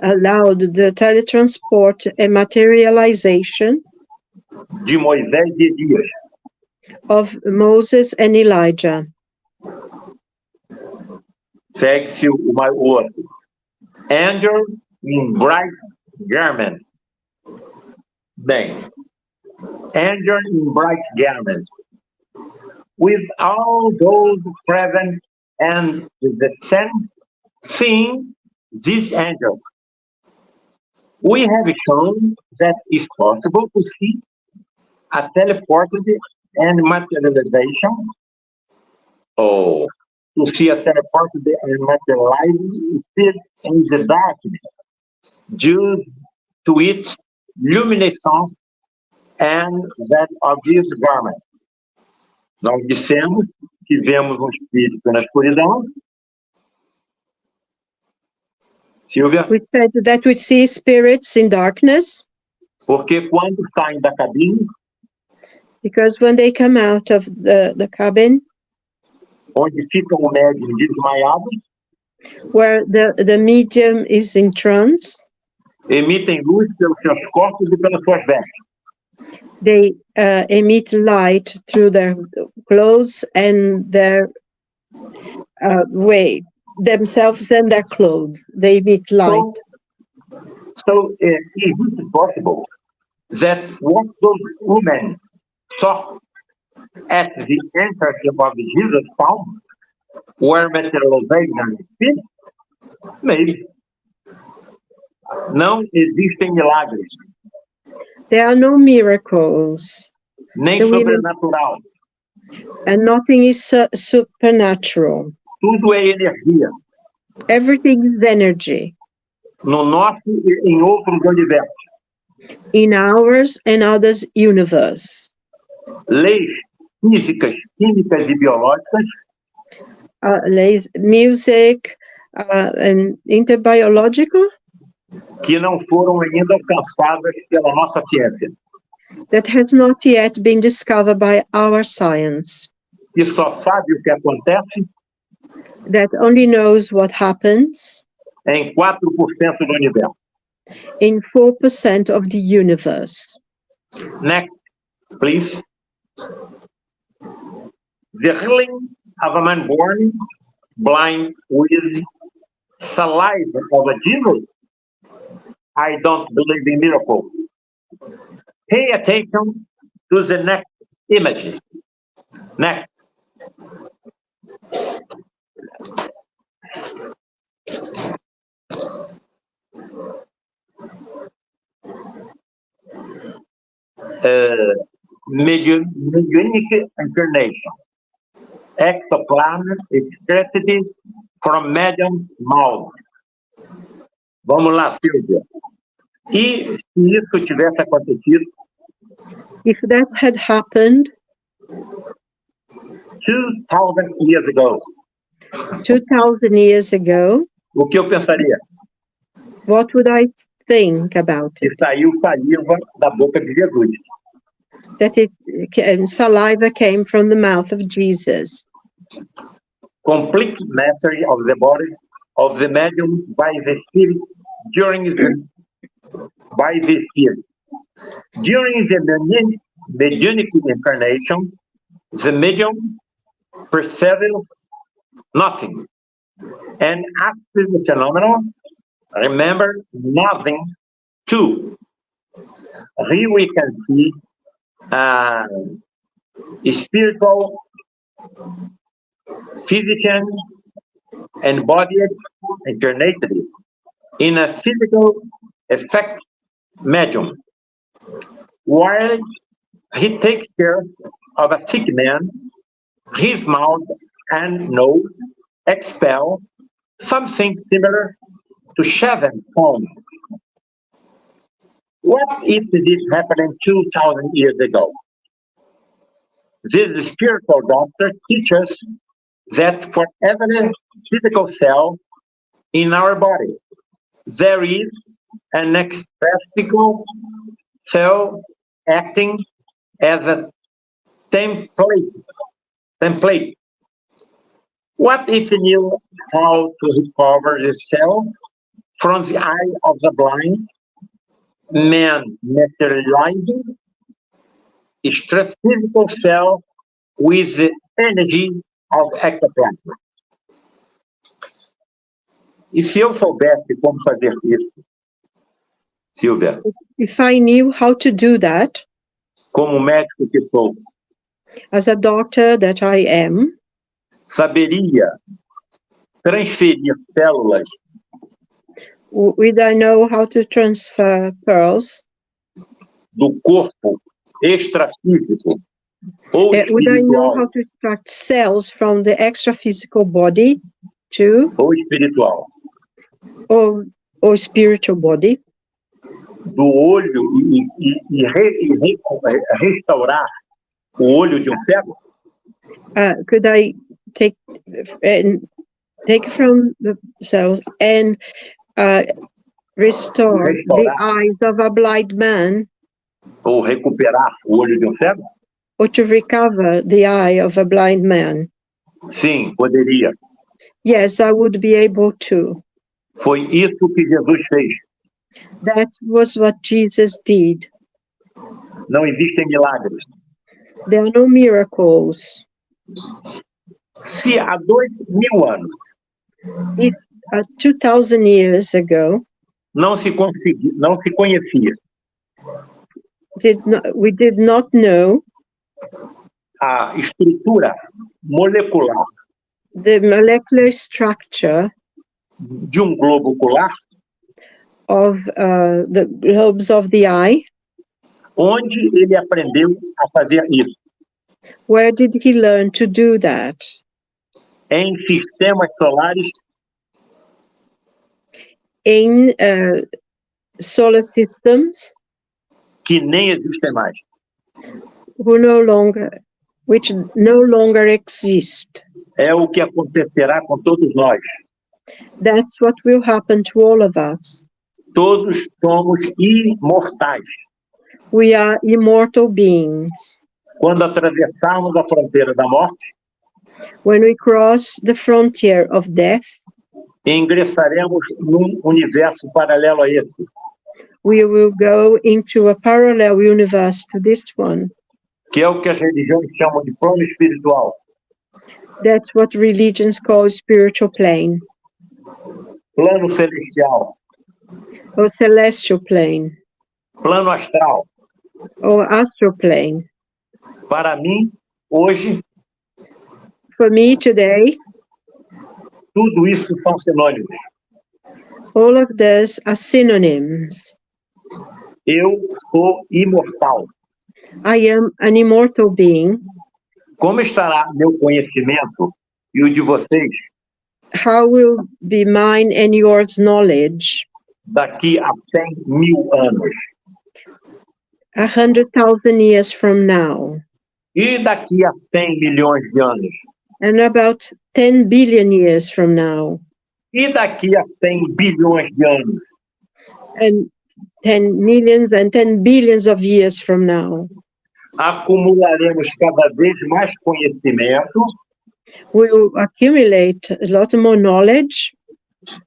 allowed the teletransport and materialization de Moisés e Elias. of Moses and Elijah. Segue-se o outro. Angel in bright garments. Bem, angel in bright garments. With all those present and the same seeing this angel. We have shown that it's possible to see a teleported and materialization, or to see a teleported and materialized spirit in the darkness due to its luminescence and that of this garment. Nós dissemos que vemos um espírito na escuridão. Silvia? We said that we see spirits in darkness Porque quando saem da cabine, because when they come out of the cabin onde fica o médium desmaiado, where the medium is in trance, emitem luz pelos seus corpos e pelas suas vestes. they emit light through their clothes and their way, themselves and their clothes. They emit light. So is it possible that what those women saw at the entrance of Jesus' tomb were materialization spirits? Maybe. Não existem milagres. There are no miracles. nem the women, sobrenatural. and nothing is supernatural. Tudo é energia. Everything is energy No nosso e em outros universos. in ours and others' universe. Leis físicas, químicas e biológicas Music and interbiological que não foram ainda alcançadas pela nossa ciência. that has not yet been discovered by our science, E só sabe o que acontece that only knows what happens em 4% do universo. in 4% of the universe. Next, please. The healing of a man born blind with saliva of a genius. I don't believe in miracles. Pay attention to the next image. Next. Mediumistic incarnation. Ectoplasm excreted from medium's mouth. Vamos lá, Silvia. E se isso tivesse acontecido, If that had happened 2,000 years ago, 2,000 years ago, o que eu pensaria? what would I think about Que it? saiu saliva da boca de Jesus. That saliva came from the mouth of Jesus. Complete mastery of the body of the medium by the spirit during the spirit. During the mediunic incarnation, the medium perceives nothing, and after the phenomenon, remember nothing too. Here we can see spiritual, physical, embodied incarnated in a physical effect medium, while he takes care of a sick man, his mouth and nose expel something similar to shaving foam. What if this happened 2,000 years ago? This spiritual doctor teaches that for every physical cell in our body, there is an expressible cell acting as a template. What if you knew how to recover the cell from the eye of the blind man, materializing physical cell with the energy of ectoplasm? E se eu soubesse como fazer isso, Silvia, If I knew how to do that, como médico que sou, as a doctor that I am, saberia transferir células would I know how to transfer pearls? do corpo extrafísico ou Would I know how espiritual, to extract cells from the extra-physical body too, ou espiritual, or spiritual body? do olho e restaurar o olho de cego? Could I take from the cells and restore the eyes of a blind man, Ou recuperar o olho de cego? or to recover the eye of a blind man? Sim, poderia. Yes, I would be able to. Foi isso que Jesus fez. That was what Jesus did. Não existem milagres. There are no miracles. Se há 2.000 anos If 2,000 years ago, não se conhecia we did not know a estrutura molecular the molecular structure de globo ocular, of the globes of the eye, Onde ele aprendeu a fazer isso? Where did he learn to do that? Em sistemas solares In solar systems que nem existem mais. which no longer exist. É o que acontecerá com todos nós. That's what will happen to all of us. Todos somos imortais. We are immortal beings. Quando atravessarmos a fronteira da morte, When we cross the frontier of death, ingressaremos num universo paralelo a esse. we will go into a parallel universe to this one. Que é o que as religiões chamam de plano espiritual. That's what religions call spiritual plane Plano celestial, or celestial plane plano astral. or astral plane. Para mim, hoje, For me today, tudo isso são sinônimos. all of these are synonyms. Eu sou imortal. I am an immortal being. Como estará meu conhecimento e o de vocês How will be mine and yours knowledge daqui a 100.000 anos? 100,000 years from now, E daqui a 100 milhões de anos? and about 10 billion years from now, E daqui a 100 bilhões de anos? and 10 millions and 10 billions of years from now? Acumularemos cada vez mais conhecimento We'll accumulate a lot more knowledge,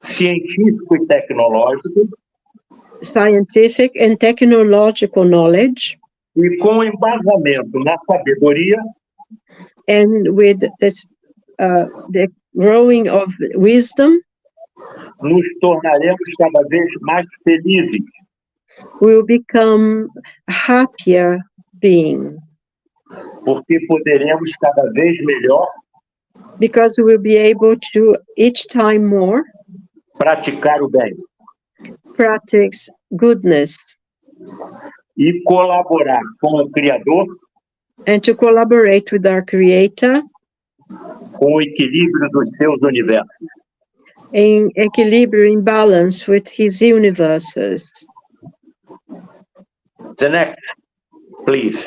científico e tecnológico, scientific and technological knowledge, e com embasamento na sabedoria, and with this, the growing of wisdom, nos tornaremos cada vez mais felizes, we'll become happier beings, porque poderemos cada vez melhor because we will be able to each time more praticar o bem practice goodness e colaborar com o Criador, and to collaborate with our Creator com o equilíbrio dos seus universos. in equilibrium, balance with His universes. The next, please.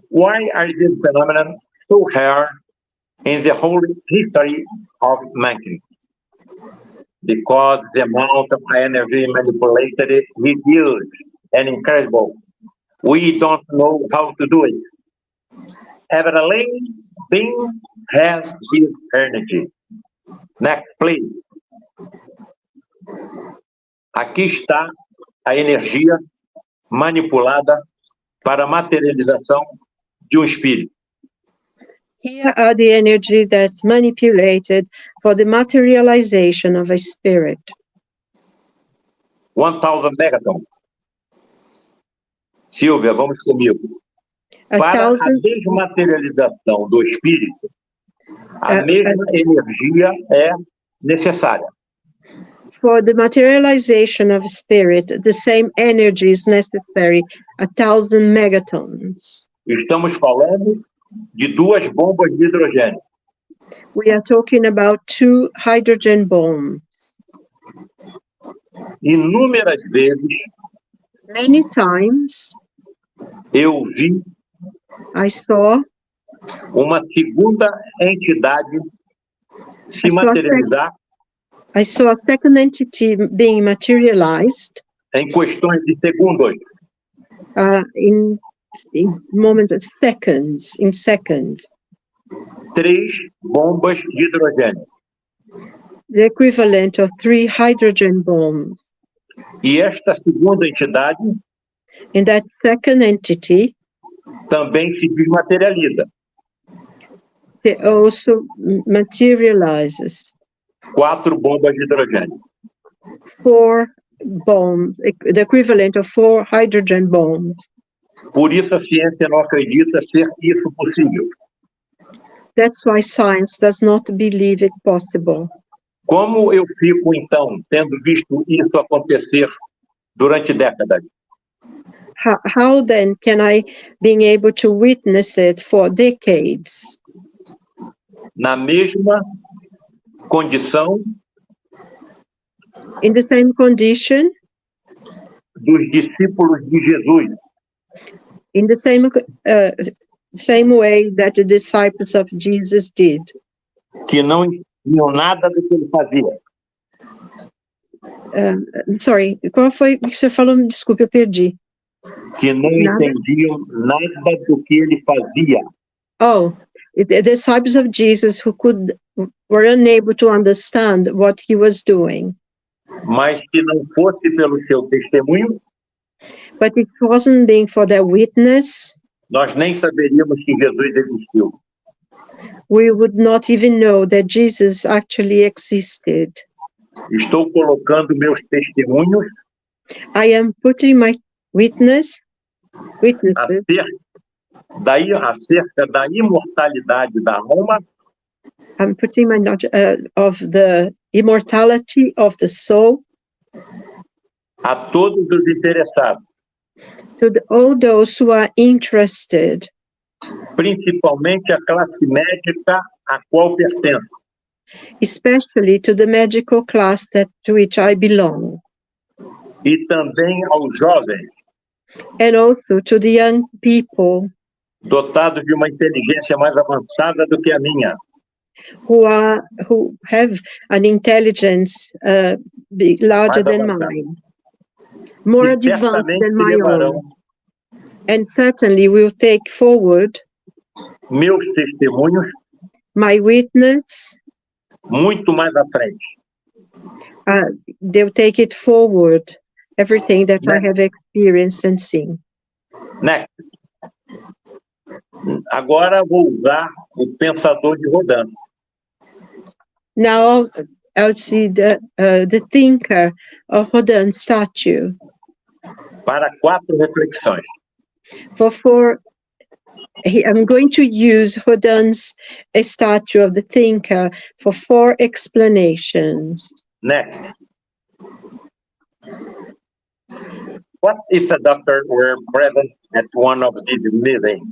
Why are these phenomena so rare in the whole history of mankind? Because the amount of energy manipulated is huge and incredible. We don't know how to do it. Every living being has this energy. Next, please. Aqui está a energia manipulada para a materialização de espírito. Here are the energy that's manipulated for the materialization of a spirit. 1,000 megatons. Silvia, vamos comigo. Para a 1,000 desmaterialização do espírito, a mesma energia é necessária. For the materialization of spirit, the same energy is necessary, 1,000 megatons. Estamos falando de 2 bombas de hidrogênio. We are talking about 2 hydrogen bombs. Inúmeras vezes Many times eu vi I saw uma segunda entidade se materializar I saw a second entity being materialized em questões de segundos. in moment of seconds, in seconds. 3 bombas de hidrogênio. The equivalent of 3 hydrogen bombs. E esta segunda entidade And that second entity também se desmaterializa. it also materializes 4 bombas de hidrogênio. 4 bombs, the equivalent of 4 hydrogen bombs. Por isso a ciência não acredita ser isso possível. That's why science does not believe it possible. Como eu fico, então, tendo visto isso acontecer durante décadas? How then can I being able to witness it for decades? Na mesma condição In the same condition, dos discípulos de Jesus, in the same way that the disciples of Jesus did. que não entendiam nada do que ele fazia. Sorry, qual foi que você falou? Desculpe, eu perdi. Que não Nada. entendiam nada do que ele fazia. Oh, the disciples of Jesus who were unable to understand what he was doing. Mas se não fosse pelo seu testemunho, But it wasn't being for their witness, nós nem saberíamos que Jesus existiu. we would not even know that Jesus actually existed. Estou colocando meus testemunhos I am putting my witnesses acerca da imortalidade da alma I'm putting my knowledge of the immortality of the soul a todos os interessados, to all those who are interested, principalmente a classe médica a qual pertenço, especially to the medical class to which I belong, e também aos jovens, and also to the young people dotados de uma inteligência mais avançada do que a minha, who have an intelligence larger than mine, more que advanced certamente than my levarão own, and certainly will take forward meus testemunhos my witness. muito mais à frente. They'll take it forward, everything that I have experienced and seen. Next. Agora vou usar o pensador de Rodin. Now I'll see the thinker of Rodin statue Para 4 reflexões. I'm going to use Rodin's a statue of the thinker for 4 explanations. Next. What if a doctor were present at one of these meetings?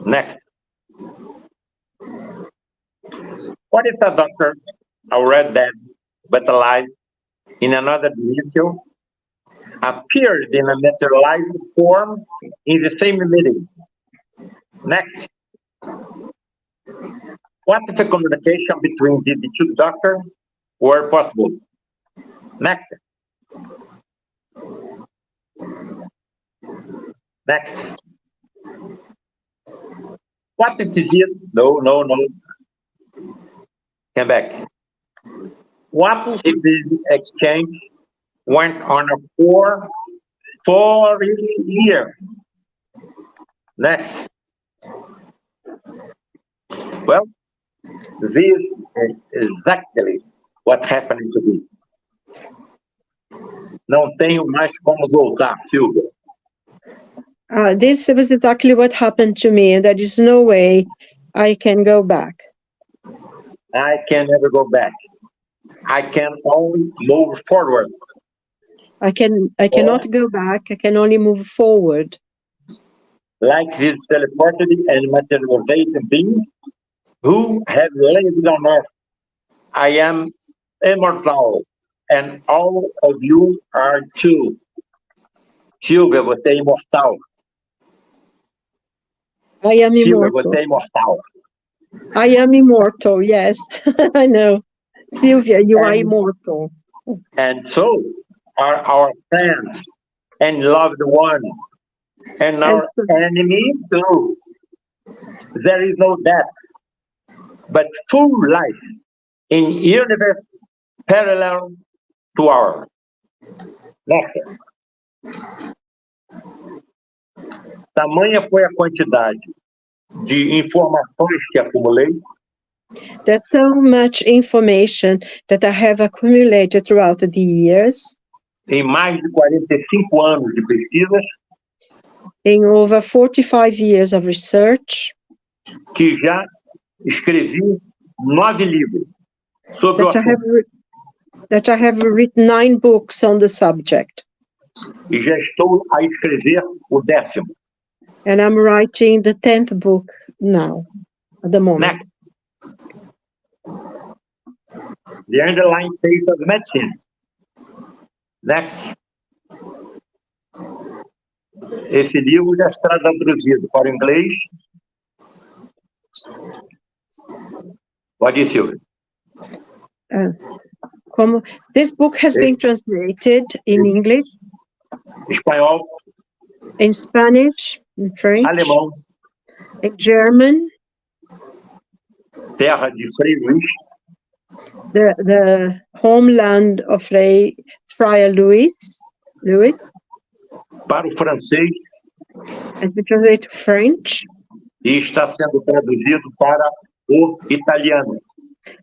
Next. What if a doctor already dead but alive in another dimension appeared in a materialized form in the same meeting? Next. What if a communication between the 2 doctors were possible? Next. Next. What if it is? No. Come back. What if the exchange went on for 4 years? Next. Well, this is exactly what happened to me. Não tenho mais como voltar, Silvia. This was exactly what happened to me, and there is no way I can go back. I can never go back. I can only move forward. I cannot go back. I can only move forward. Like these teleported and materialized beings who have lived on earth. I am immortal, and all of you are too. Silvia, você é imortal. I am Silvia, immortal. você é imortal. I am immortal, yes. I know. Sylvia, you are immortal. And so are our friends and loved ones, and our enemies too. There is no death, but full life in universe parallel to ours. Next. Tamanha foi a quantidade de informações que acumulei There's so much information that I have accumulated throughout the years, em mais de 45 anos de pesquisas, in over 45 years of research, que já escrevi 9 livros sobre o assunto. that I have written 9 books on the subject. E já estou a escrever o 10º. And I'm writing the 10th book now, at the moment. Next. The underlying state of medicine. Next. Esse livro já está traduzido para o inglês. Pode ir, Silvia. This book has been translated in English, Espanhol, in Spanish, in French, alemão, in German, terra de Frei Luis, the homeland of Frei Luis, para o francês and we translate to French, e está sendo traduzido para o italiano.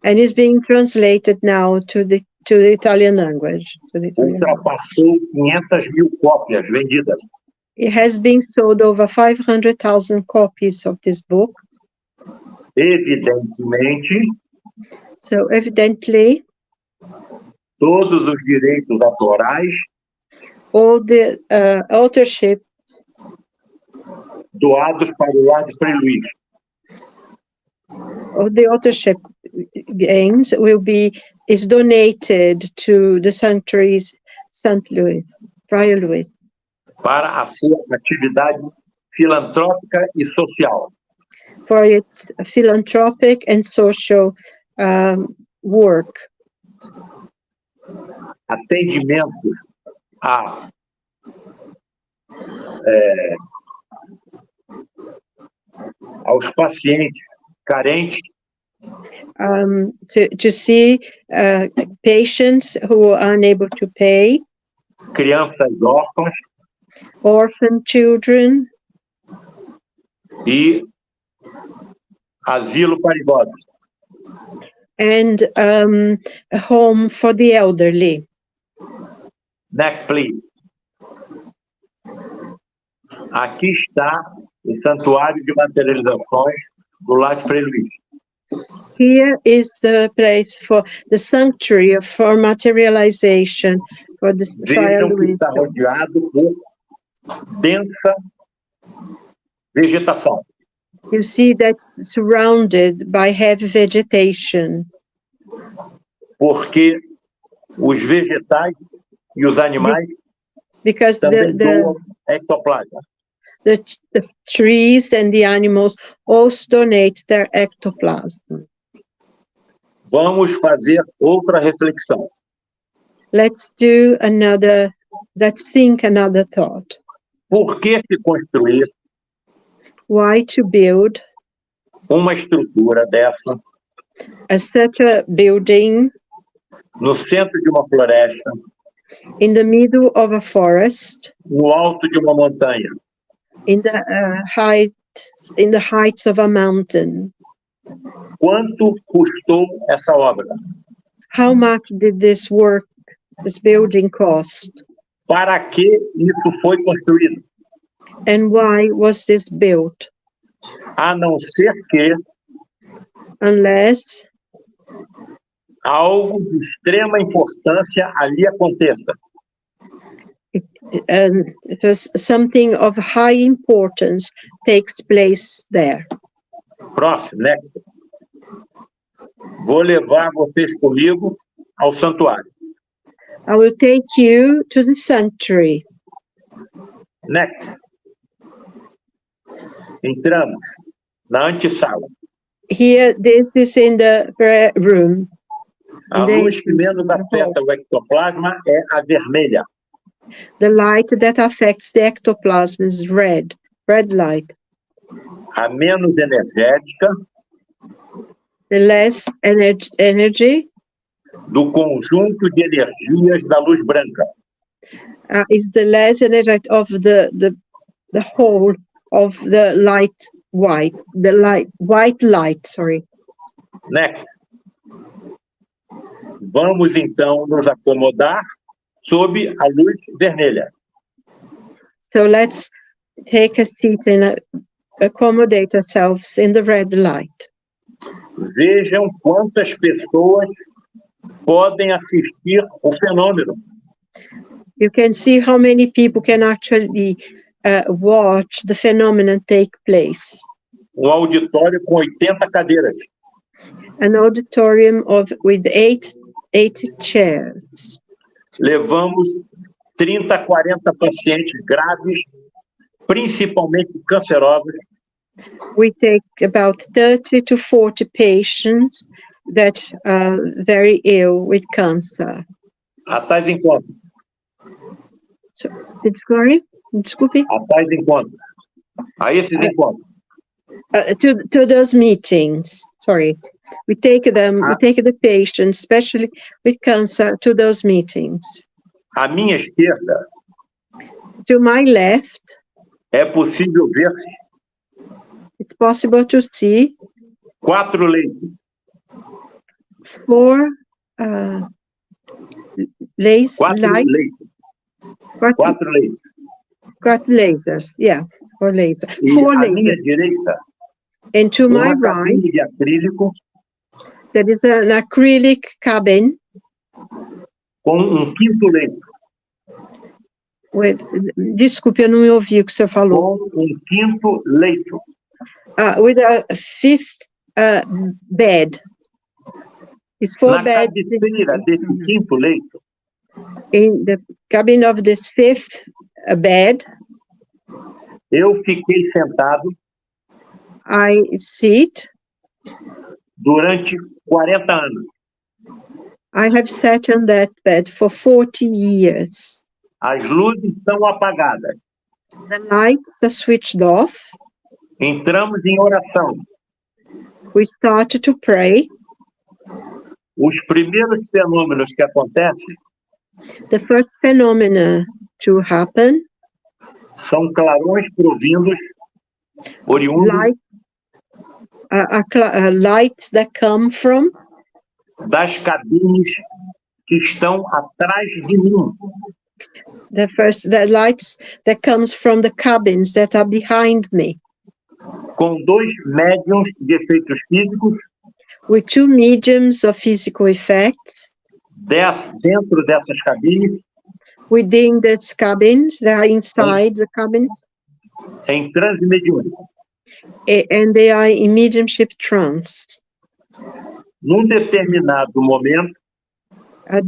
and is being translated now to the Italian language. Ultrapassou 500.000 cópias vendidas. It has been sold over 500,000 copies of this book. Evidentemente, So evidently, todos os direitos autorais all the authorship doados para o lar de Frei Luis. of the authorship gains is donated to the sanctuaries St. Louis, Frei Luis, Para a sua atividade filantrópica e social. for its philanthropic and social work. Atendimento aos pacientes carentes, To see patients who are unable to pay, crianças órfãs orphan children, e asilo para idosos. and a home for the elderly. Next, please. Aqui está o Santuário de Materializações do lar de Frei Luis. Here is the place for the sanctuary for materialization for the Frei Vejam que Luis. está rodeado por densa vegetação. You see that surrounded by heavy vegetation, Porque os vegetais e os animais because também doam ectoplasma. the trees and the animals also donate their ectoplasm. Vamos fazer outra reflexão. Let's think another thought. Por que se construir Why to build uma estrutura dessa such a building no centro de uma floresta, in the middle of a forest, no alto de uma montanha? in the heights of a mountain? Quanto custou essa obra? How much did this building cost? Para que isso foi construído? And why was this built? A não ser que Unless algo de extrema importância ali aconteça. it was something of high importance takes place there. Próximo, next. Vou levar vocês comigo ao santuário. I will take you to the sanctuary. Next. Entramos na antessala. Here, this is in the prayer room. A luz que menos afeta o ectoplasma é a vermelha. The light that affects the ectoplasm is red light. A menos energética The less energy do conjunto de energias da luz branca. is the less energy of the whole of the white light, sorry. Next. Vamos então nos acomodar sob a luz vermelha. So let's take a seat and accommodate ourselves in the red light. Vejam quantas pessoas podem assistir o fenômeno. You can see how many people can actually watch the phenomenon take place. Auditório com 80 cadeiras. An auditorium with 80 chairs. Levamos 30, 40 pacientes graves, principalmente cancerosos, We take about 30 to 40 patients that are very ill with cancer. a tais encontros. So, desculpe. A tais encontros. A esses encontros. To those meetings. Sorry. We take the patients, especially with cancer, to those meetings. À minha esquerda, To my left, é possível ver it's possible to see 4 leitos. 4 lasers. 4 leitos. Got lasers, yeah, or laser. E 4 à minha lasers. direita, And to my uma right, cabine de acrílico there is an acrylic cabin com um 5º leito. with. Desculpe, eu não me ouvi o que o senhor falou. Com um 5º leito. With a 5th bed. It's 4 Na beds cabeceira desse 5º leito, in the cabin of this 5th bed. eu fiquei sentado I sit. durante 40 anos. I have sat on that bed for 40 years. As luzes estão apagadas. The lights are switched off. Entramos em oração. We started to pray. Os primeiros fenômenos que acontecem The first phenomena to happen, são clarões provindos, oriundos lights that come from das cabines que estão atrás de mim. the lights that comes from the cabins that are behind me, Com 2 médiums de efeitos físicos with 2 mediums of physical effects dentro dessas cabines, within these cabins. They are inside the cabins, em transe mediúnico. and they are in mediumship trance. Num determinado momento, At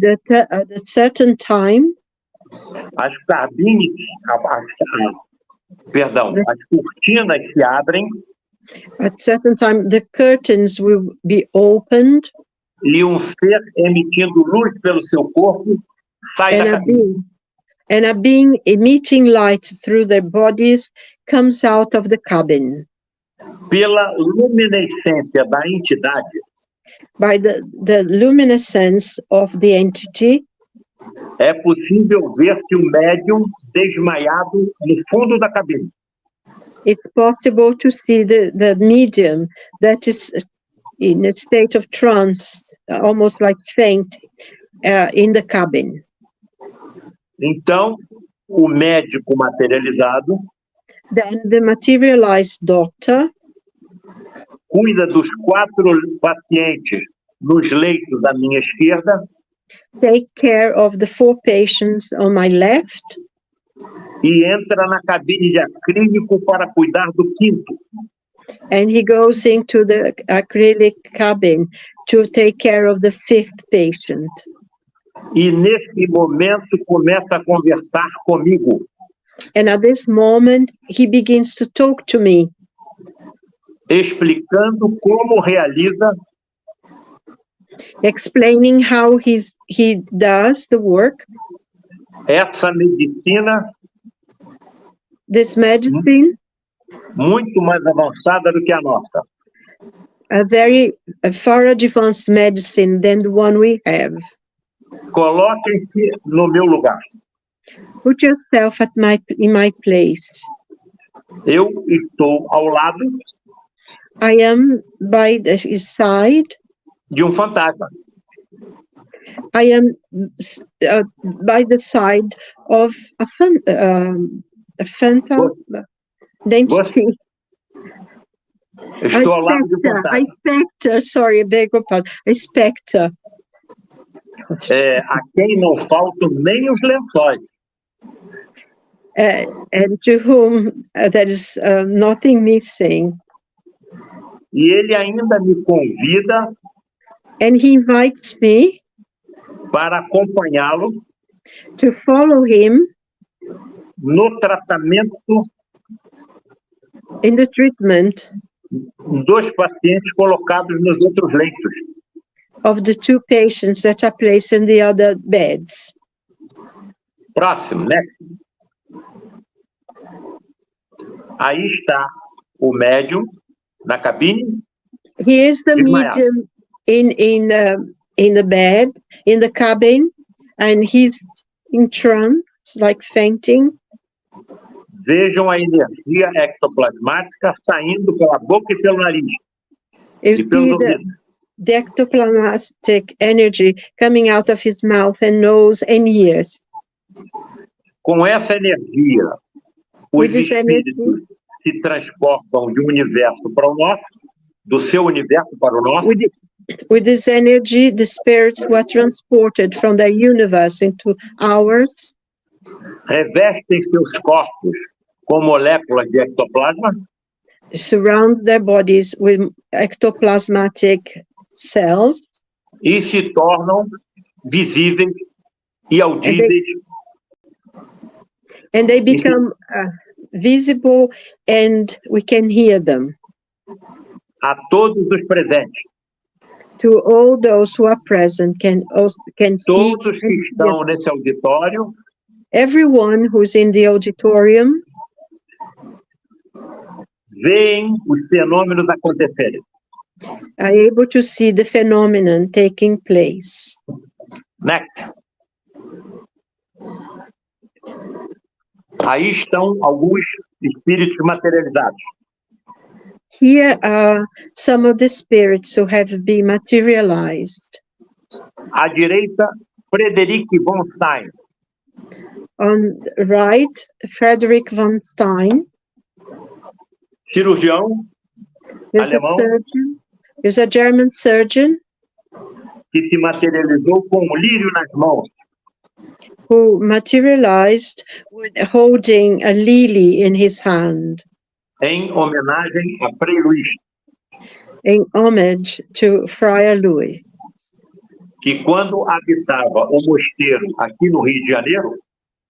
a certain time, as cabines, as cortinas se abrem at certain time, the curtains will be opened, e um ser emitindo luz pelo seu corpo sai da cabine. and a being emitting light through their bodies comes out of the cabin. Pela luminescência da entidade, By the luminescence of the entity, é possível ver-se o médium desmaiado no fundo da cabine. it's possible to see the medium that is in a state of trance, almost like faint, in the cabin. Então, o médico materializado Then the materialized doctor cuida dos 4 pacientes nos leitos à minha esquerda take care of the 4 patients on my left, e entra na cabine de acrílico para cuidar do 5º. and he goes into the acrylic cabin to take care of the 5th patient. E nesse momento começa a conversar comigo. And at this moment, he begins to talk to me, Explicando como realiza explaining how he does the work, essa medicina this medicine, muito mais avançada do que a nossa. a far advanced medicine than the one we have. Coloquem-se no meu lugar. Put yourself in my place. Eu estou ao lado I am by his side. de um fantasma. I am by the side of a phantom entity. Estou ao lado de um A fantasma. specter, sorry, beg your pardon. A specter. A quem não faltam nem os lençóis. and to whom there is nothing missing. E ele ainda me convida And he invites me para acompanhá-lo to follow him no tratamento in the treatment dos pacientes colocados nos outros leitos. of the two patients that are placed in the other beds. Próximo, né? Aí está o médium na cabine, He is the desmaiado. medium in the bed, in the cabin, and he's in trance, like fainting. Vejam a energia ectoplasmática saindo pela boca e pelo nariz. You E see pelos ouvidos. the ectoplasmatic energy coming out of his mouth and nose and ears. Com essa energia, os With this espíritos se transportam de um universo para o nosso, do seu universo para o nosso, With this energy, the spirits were transported from the universe into ours, revestem seus corpos com moléculas de ectoplasma surround their bodies with ectoplasmatic cells, e se tornam visíveis e audíveis and they become visible, and we can hear them a todos os presentes. to all those who are present, can see Todos que and hear. estão nesse auditório Everyone who's in the auditorium veem os fenômenos acontecerem. are able to see the phenomenon taking place. Next. Aí estão alguns espíritos materializados. Here are some of the spirits who have been materialized. À direita, Frederik Von Stein, On the right, Frederik Von Stein cirurgião is a alemão surgeon, is a German surgeon que se materializou com um lírio nas mãos. who materialized with holding a lily in his hand Em homenagem a Frei Luis, in homage to Frei Luis, que quando habitava o mosteiro aqui no Rio de Janeiro,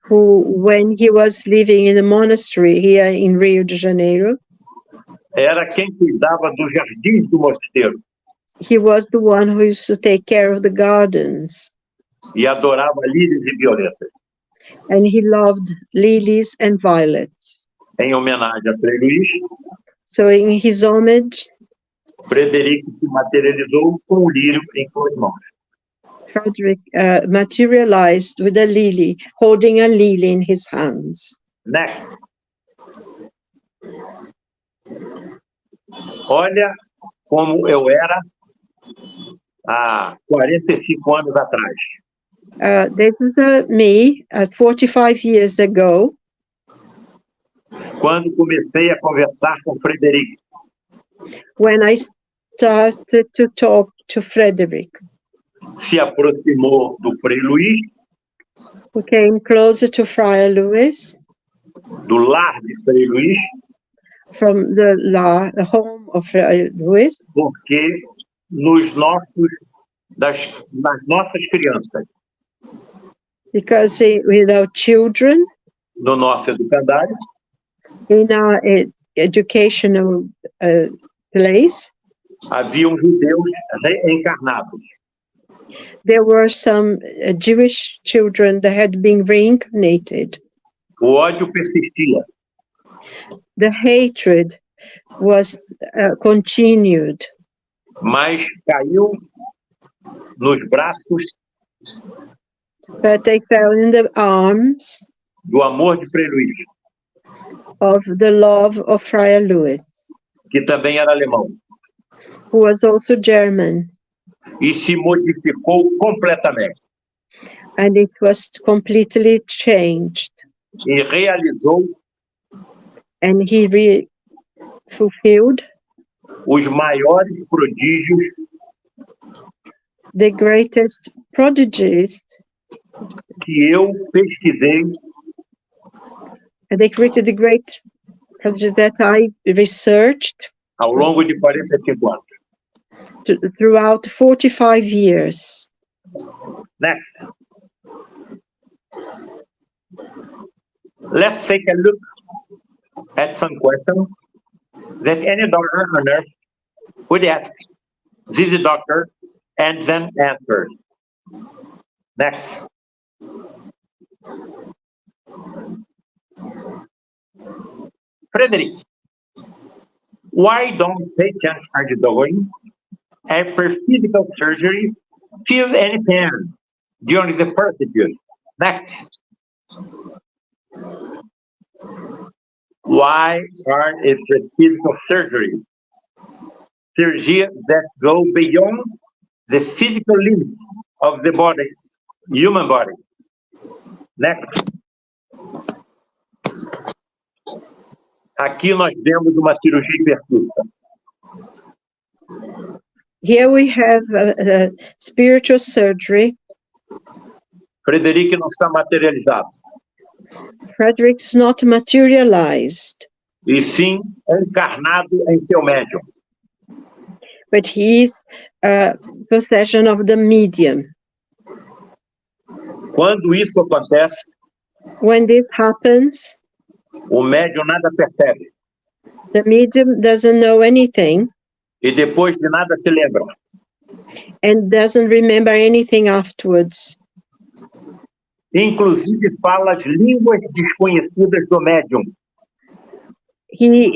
who, when he was living in a monastery here in Rio de Janeiro, era quem cuidava dos jardins do mosteiro he was the one who used to take care of the gardens, e adorava lírios e violetas. and he loved lilies and violets. Em homenagem a Frei Luis, So in his homage, Frederik se materializou com o lírio em suas mãos. Frederik materialized with a lily, holding a lily in his hands. Next. Olha como eu era há 45 anos atrás. This is me at 45 years ago, Quando comecei a conversar com Frederik. when I started to talk to Frederik, Se aproximou do Frei Luis, who came closer to Friar Luis do lar de Frei Luis, from the home of Friar Luis, porque nas nossas crianças, because with our children no nosso educandário, in our educational place, haviam judeus reencarnados. there were some Jewish children that had been reincarnated. O ódio persistia. The hatred was continued, Mas caiu nos braços but they fell in the arms do amor de Frei Luis, of the love of Friar Luis, que também era alemão, who was also German, e se modificou completamente and it was completely changed, e realizou and he fulfilled os maiores prodígios the greatest prodigies que eu pesquisei they created a great project that I researched ao longo de 45 anos. throughout 45 years. Next. Let's take a look at some questions that any doctor on earth would ask this doctor and then answer. Next. Frederik, why don't patients undergoing after physical surgery feel any pain during the procedure? Next. Why are it the physical surgery that go beyond the physical limits of the body, human body? Next. Aqui nós vemos uma cirurgia hipercuta. Here we have a spiritual surgery. Frederik não está materializado, Frederik's not materialized, e sim encarnado em seu médium. but he's a possession of the medium. Quando isso acontece, When this happens, o médium nada percebe, the medium doesn't know anything e depois de nada se lembra. and doesn't remember anything afterwards. Inclusive fala as línguas desconhecidas do médium. He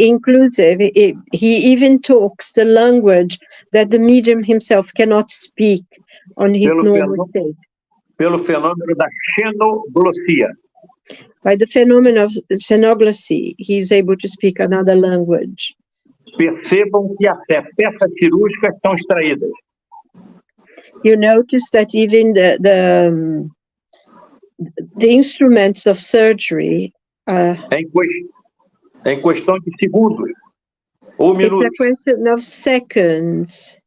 even talks the language that the medium himself cannot speak on his normal state. Pelo fenômeno da xenoglossia. By the phenomenon of xenoglossy, he is able to speak another language. Percebam que até peças cirúrgicas são extraídas. You notice that even the instruments of surgery, Em questão de segundos ou it's a minutos. question of seconds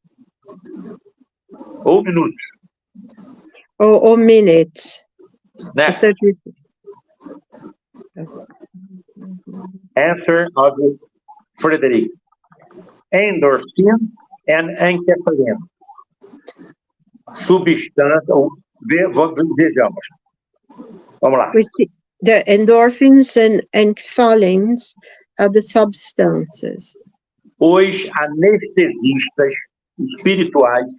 Ou minutos. or minutes. The Next. surgery. Answer of Frederik. Endorphin and encefalina. Substância. Vejamos. Vamos lá. We see the endorphins and enkephalins are the substances. Os anestesistas espirituais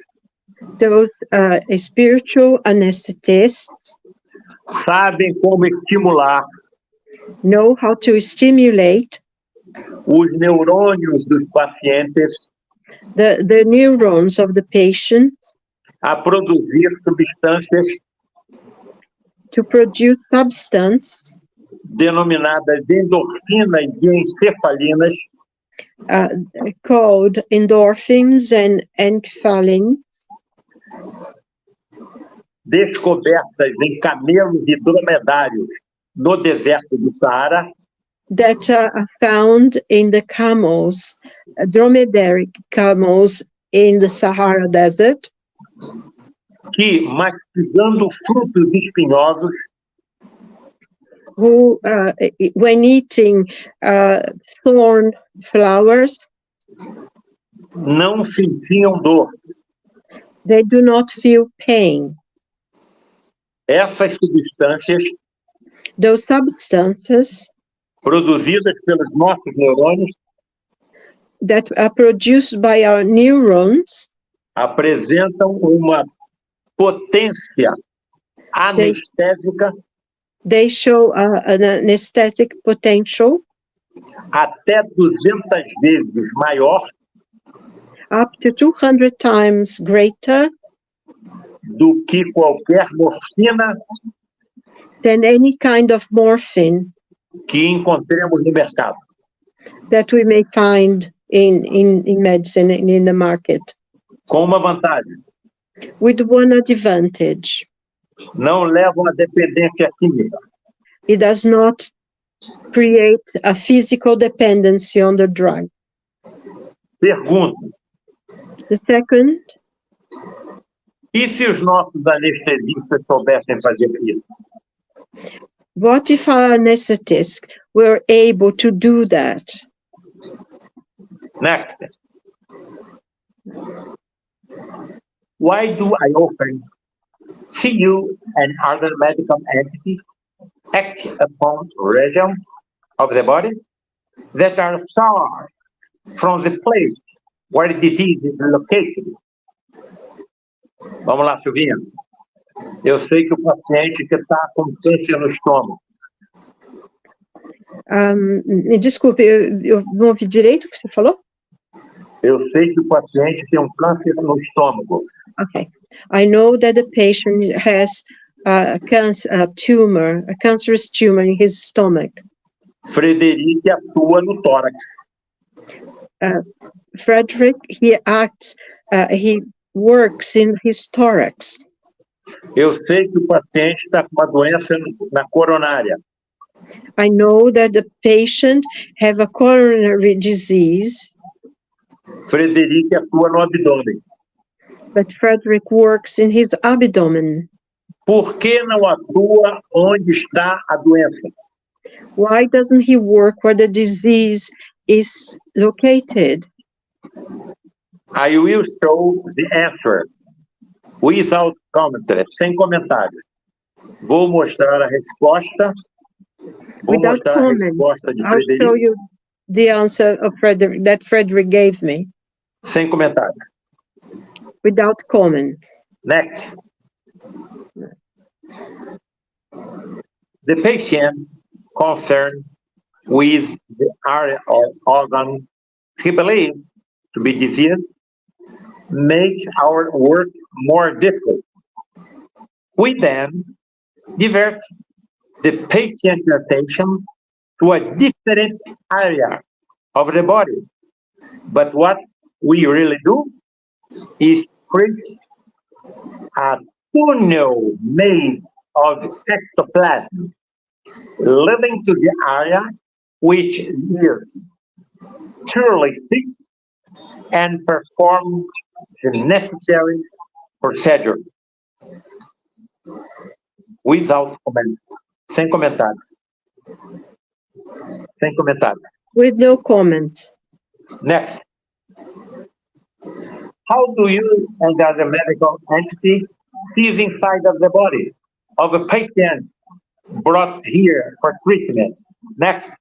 Those spiritual anesthetists sabem como estimular know how to stimulate os neurônios dos pacientes the neurons of the patient a produzir substâncias to produce substance denominadas endorfinas e encefalinas called endorphins and enkephalins, descobertas em camelos e dromedários no deserto do Saara, that are found in the camels, dromedary camels in the Sahara Desert, que, mastigando frutos espinhosos, who, when eating thorn flowers, não sentiam dor. they do not feel pain. Essas substâncias, Those substances produzidas pelos nossos neurônios, that are produced by our neurons, apresentam uma potência anestésica they show an anesthetic potential até 200 vezes maior up to 200 times greater do que qualquer morfina than any kind of morphine que encontremos no mercado. that we may find in medicine and in the market, Com uma vantagem, with one advantage. não levam a dependência química. It does not create a physical dependency on the drug. Pergunto, The second, e se os nossos anestesistas soubessem fazer isso? What if our anesthetist were able to do that? Next. Why do I often see you and other medical entities act upon regions of the body that are far from the place where the disease is located? Vamos lá, Silvinha. Eu sei que o paciente que está com câncer no estômago. Me desculpe, eu não ouvi direito o que você falou? Eu sei que o paciente tem um câncer no estômago. Okay. I know that the patient has a tumor, a cancerous tumor in his stomach. Frederik atua no tórax. Frederik, he works in his thorax. Eu sei que o paciente está com uma doença na coronária. I know that the patient have a coronary disease. Frederik atua no abdômen. But Frederik works in his abdomen. Por que não atua onde está a doença? Why doesn't he work where the disease is located? I will show the answer without commentary, sem comentários. Vou mostrar a resposta. Vou Without mostrar comment, a resposta de I'll show Frederik you the answer of that Frederik gave me. sem comentário. Without comment. Next. The patient concerned with the area or organ he believes to be diseased makes our work more difficult. We then divert the patient's attention to a different area of the body. But what we really do is create a tunnel made of ectoplasm leading to the area which is truly sick and perform the necessary procedure without comment. Sem comentário. Sem comentário. With no comment. Next. How do you and the other medical entity see the inside of the body of a patient brought here for treatment? Next.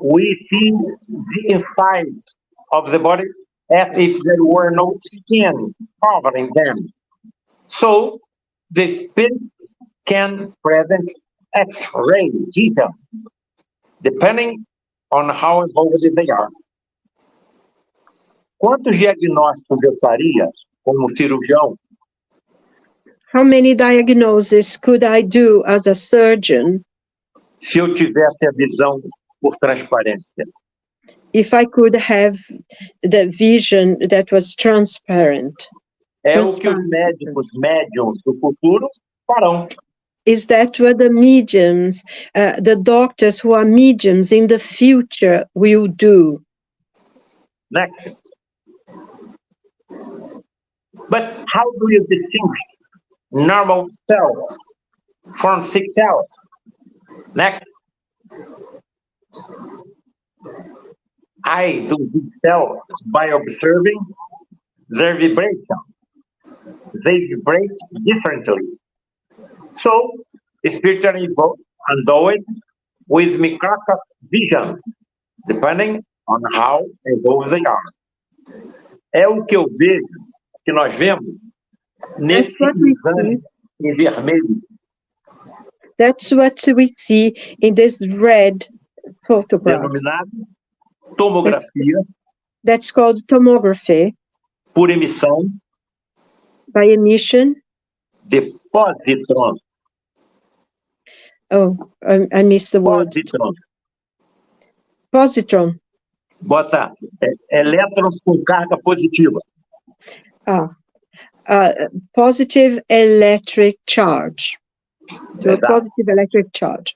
We see the inside of the body as if there were no skin covering them. So the spirit can present X-ray vision, depending on how involved they are. Quantos diagnósticos eu faria como cirurgião How many diagnoses could I do as a surgeon se eu tivesse a visão por transparência? if I could have the vision that was transparent? É o que os médicos médiums do futuro farão. Is that what the mediums, the doctors who are mediums in the future will do? Next. But how do you distinguish normal cells from sick cells? Next. I do these cells by observing their vibration. They vibrate differently. So, spiritually endowed with microscopic vision, depending on how evolved they are. É o que eu vejo, que nós vemos, nesse exame em vermelho. That's what we see in this red photograph. Denominado tomografia That's called tomography por emissão by emission. de positrons. Oh, I missed the word. Positrons. Positron. Bota elétrons com carga positiva. Positive electric charge. So Exato. positive electric charge.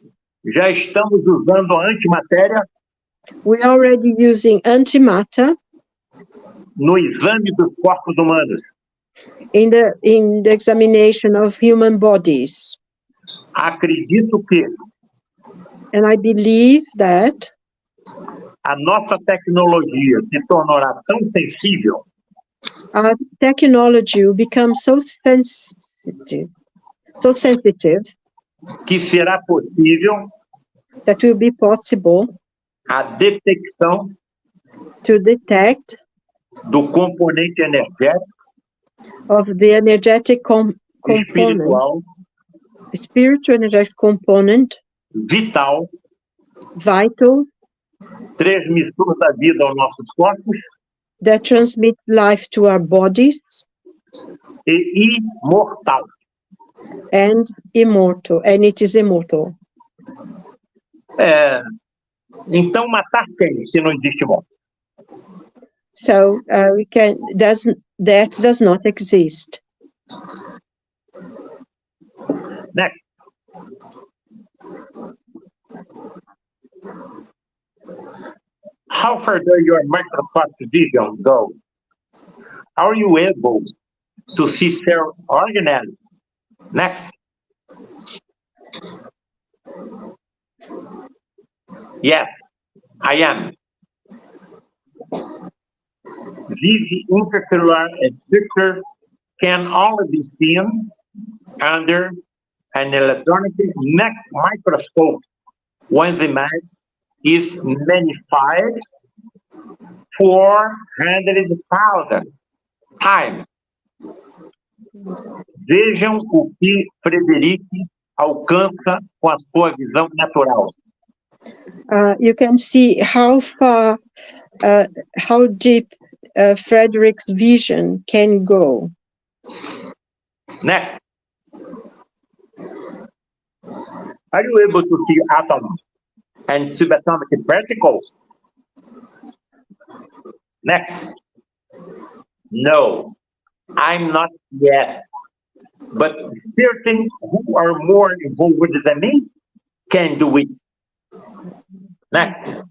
Já estamos usando a antimatéria We're already using antimatter no exame dos corpos humanos. in the examination of human bodies. Acredito que And I believe that a nossa tecnologia se tornará tão sensível our technology will become so sensitive que será possível that will be possible a detecção to detect do componente energético, of the energetic component, espiritual, spiritual energetic component, vital, vital, transmissor da vida aos nossos corpos that transmits life to our bodies, e imortal. and immortal, and it is immortal. Então, matar quem se não existe morte? So death does not exist. Next. How far does your microscopic vision go? Are you able to see cell organisms? Next. Yes, I am. These intercellular structures can only be seen under an electronic microscope when the image is magnified 400,000 times. Vejam o que Frederik alcança com a sua visão natural. You can see how deep Frederik's vision can go. Next. Are you able to see atoms and subatomic particles? Next. No, I'm not yet. But certain who are more involved than me can do it. Next.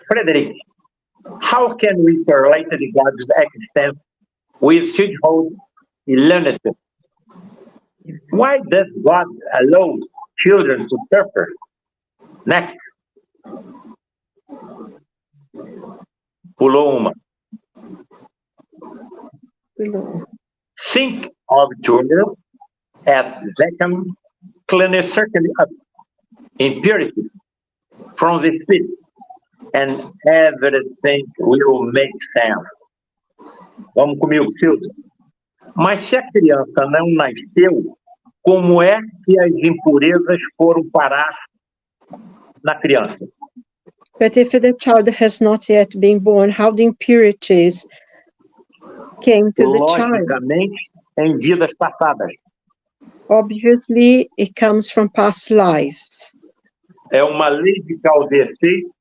Frederik, how can we correlate the God's existence with childhood illness? Why does God allow children to suffer? Next. Pulou uma. Think of children as vacuum cleaner circling up impurity from the spirit, and everything will make sense. Vamos comigo, Souza. Mas se a criança não nasceu, como é que as impurezas foram parar na criança? But if the child has not yet been born, how the impurities came to the child? Logicamente, em vidas passadas. Obviously, it comes from past lives. É uma lei de causa e efeito.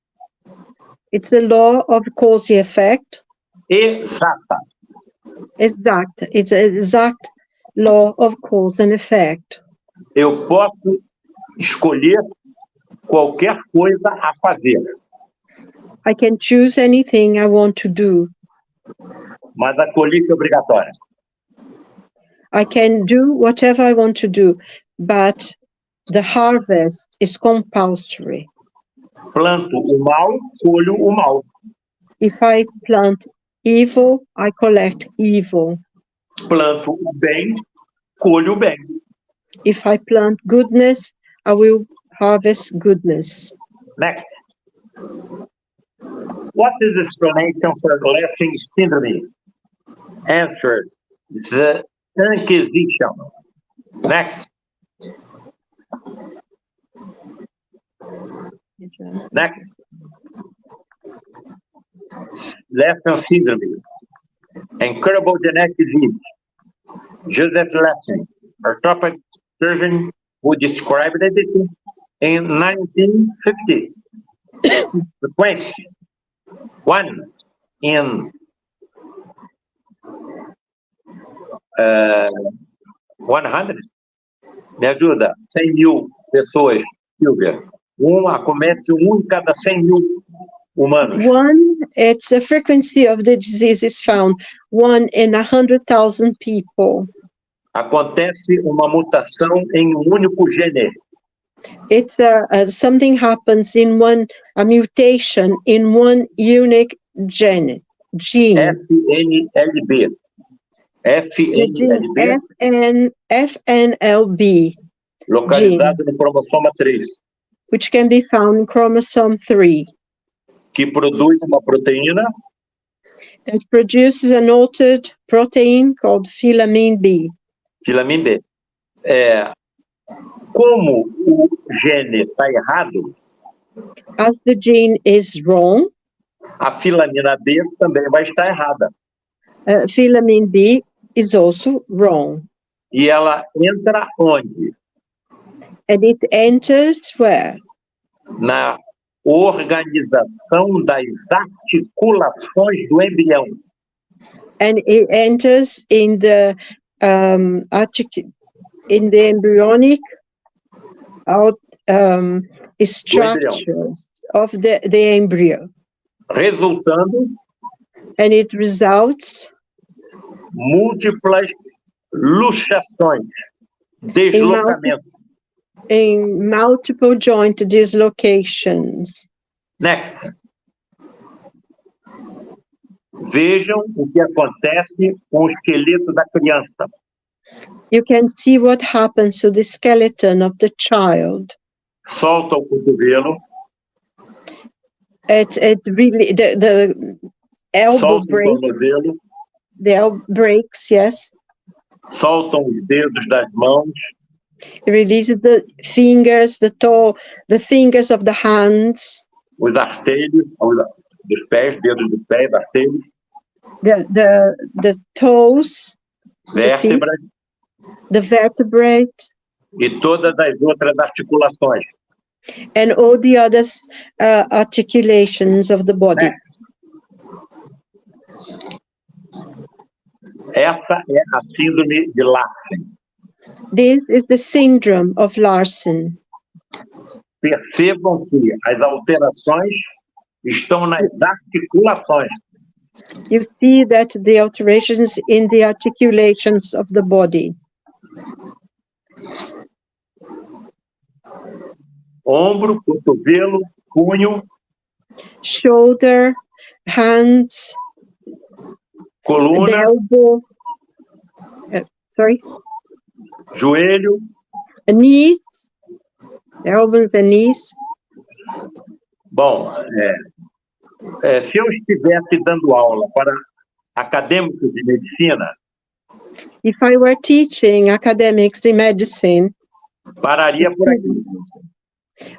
It's a law of cause and effect. Exata. Exact. It's an exact law of cause and effect. Eu posso escolher qualquer coisa a fazer. I can choose anything I want to do. Mas a colheita é obrigatória. I can do whatever I want to do, but the harvest is compulsory. Planto o mal, colho o mal. If I plant evil, I collect evil. Planto o bem, colho o bem. If I plant goodness, I will harvest goodness. Next. What is the explanation for Lessing syndrome? Answer: the Inquisition. Next. Next. Lessing syndrome. Incurable genetic disease. Joseph Lessing, orthopedic surgeon who described it in 1950. Sequence 1 in 100. Me ajuda, 100.000 pessoas, Silvia. Acomete em cada 100 mil humanos. It's the frequency of the disease is found 1 in 100,000 people. Acontece uma mutação em um único gene. It's something happens in a mutation in one unique gene. FNLB. FNLB, localizado no cromossoma 3. which can be found in chromosome 3. Que produz uma proteína that produces an altered protein called filamin B. Filamin B. Como o gene está errado, as the gene is wrong, a filamina B também vai estar errada. Filamin B is also wrong. E ela entra onde? And it enters where? Na organização das articulações do embrião. And it enters in the embryonic structures of the embryo. Resultando and it results múltiplas luxações, deslocamentos. In multiple joint dislocations. Next. Vejam o que acontece com o esqueleto da criança. You can see what happens to the skeleton of the child. Solta o cotovelo. It really the elbow breaks. The elbow breaks, yes. Soltam os dedos das mãos. It releases the fingers, the fingers of the hands. Os artelhos, dos pés, dedos dos pés, artelhos. The toes. Vértebras. The vertebrae. E todas as outras articulações. And all the other articulations of the body. Essa é a síndrome de Larsen. This is the syndrome of Larsen. Percebam que as alterações estão nas articulações. You see that the alterations in the articulations of the body. Ombro, cotovelo, punho. Shoulder, hands. Coluna. Elbow. Sorry. Joelho. Knees. Elbows and knees. Bom, se eu estivesse dando aula para acadêmicos de medicina, if I were teaching academics in medicine, pararia por aqui.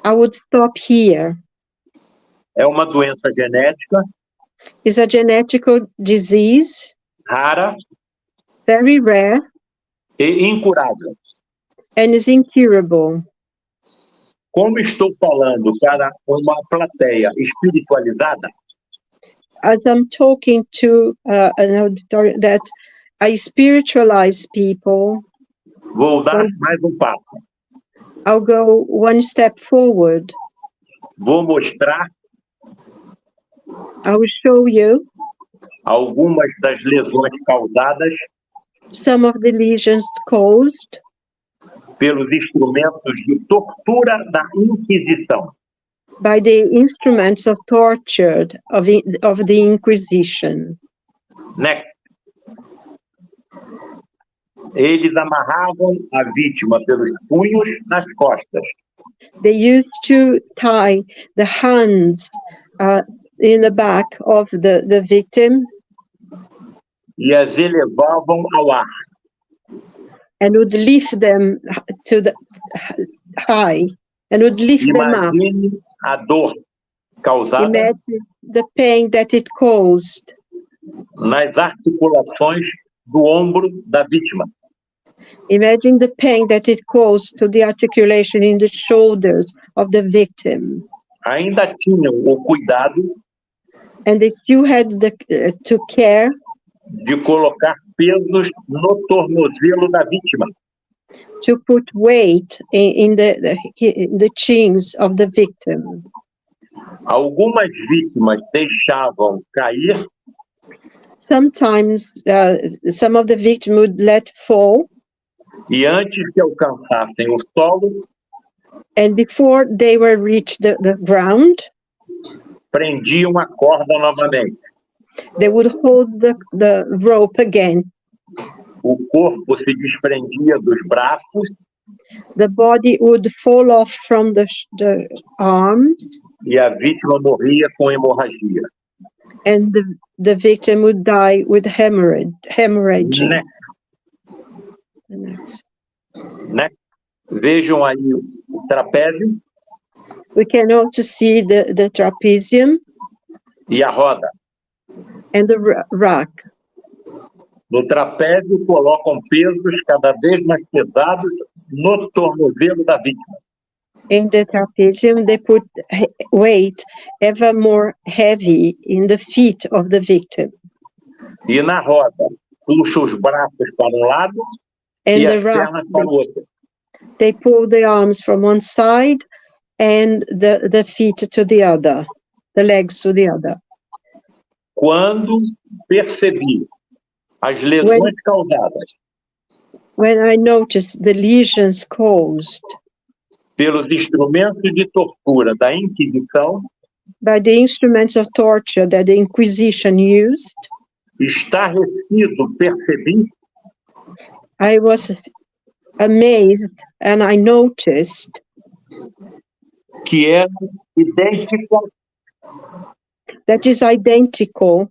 I would stop here. É uma doença genética. It's a genetic disease. Rara. Very rare. E incurável. And is incurable. Como estou falando para uma plateia espiritualizada, as I'm talking to an auditorium that I spiritualize people, vou dar mais um passo. I'll go one step forward. Vou mostrar I will show you algumas das lesões causadas some of the lesions caused pelos instrumentos de tortura da Inquisição. By the instruments of torture of the Inquisition. Next. Eles amarravam a vítima pelos punhos nas costas. They used to tie the hands in the back of the victim. E as elevavam ao ar. And would lift them to the high, and would lift them up. Imagine a dor causada. Imagine the pain that it caused. Nas articulações do ombro da vítima. Imagine the pain that it caused to the articulation in the shoulders of the victim. Ainda tinham o cuidado. And they still had to care. De colocar pesos no tornozelo da vítima. to put weight in the chins of the victim. Algumas vítimas deixavam cair Sometimes some of the victim would let fall, e antes que alcançassem o solo, and before they were reached the ground, prendiam a corda novamente. they would hold the rope again. O corpo se desprendia dos braços The body would fall off from the arms, e a vítima morria com hemorragia. and the victim would die with hemorrhaging. Next. Né? Vejam aí o trapézio We can also see the trapezium e a roda. and the rack. No trapézio, colocam pesos cada vez mais pesados no tornozelo da vítima. In the trapezium, they put weight ever more heavy in the feet of the victim. E na roda, puxa os braços para um lado And e the as rack, pernas para o outro. they pull the arms from one side and the feet to the other, the legs to the other. Quando percebi as lesões causadas When I noticed the lesions caused pelos instrumentos de tortura da Inquisição, by the instruments of torture that the Inquisition used, estarrecido percebi I was amazed and I noticed que eram idênticas that is identical,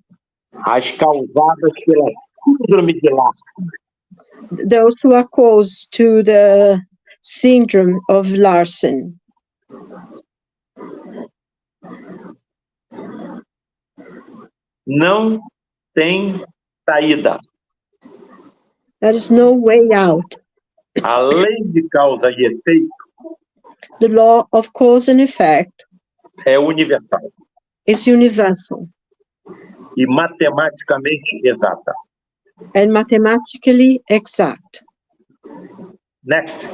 às causadas pela síndrome de Larsen. those who are caused to the syndrome of Larsen. Não tem saída. There is no way out. A lei de causa e efeito The law of cause and effect é universal is universal e matematicamente exata. and mathematically exact. Next.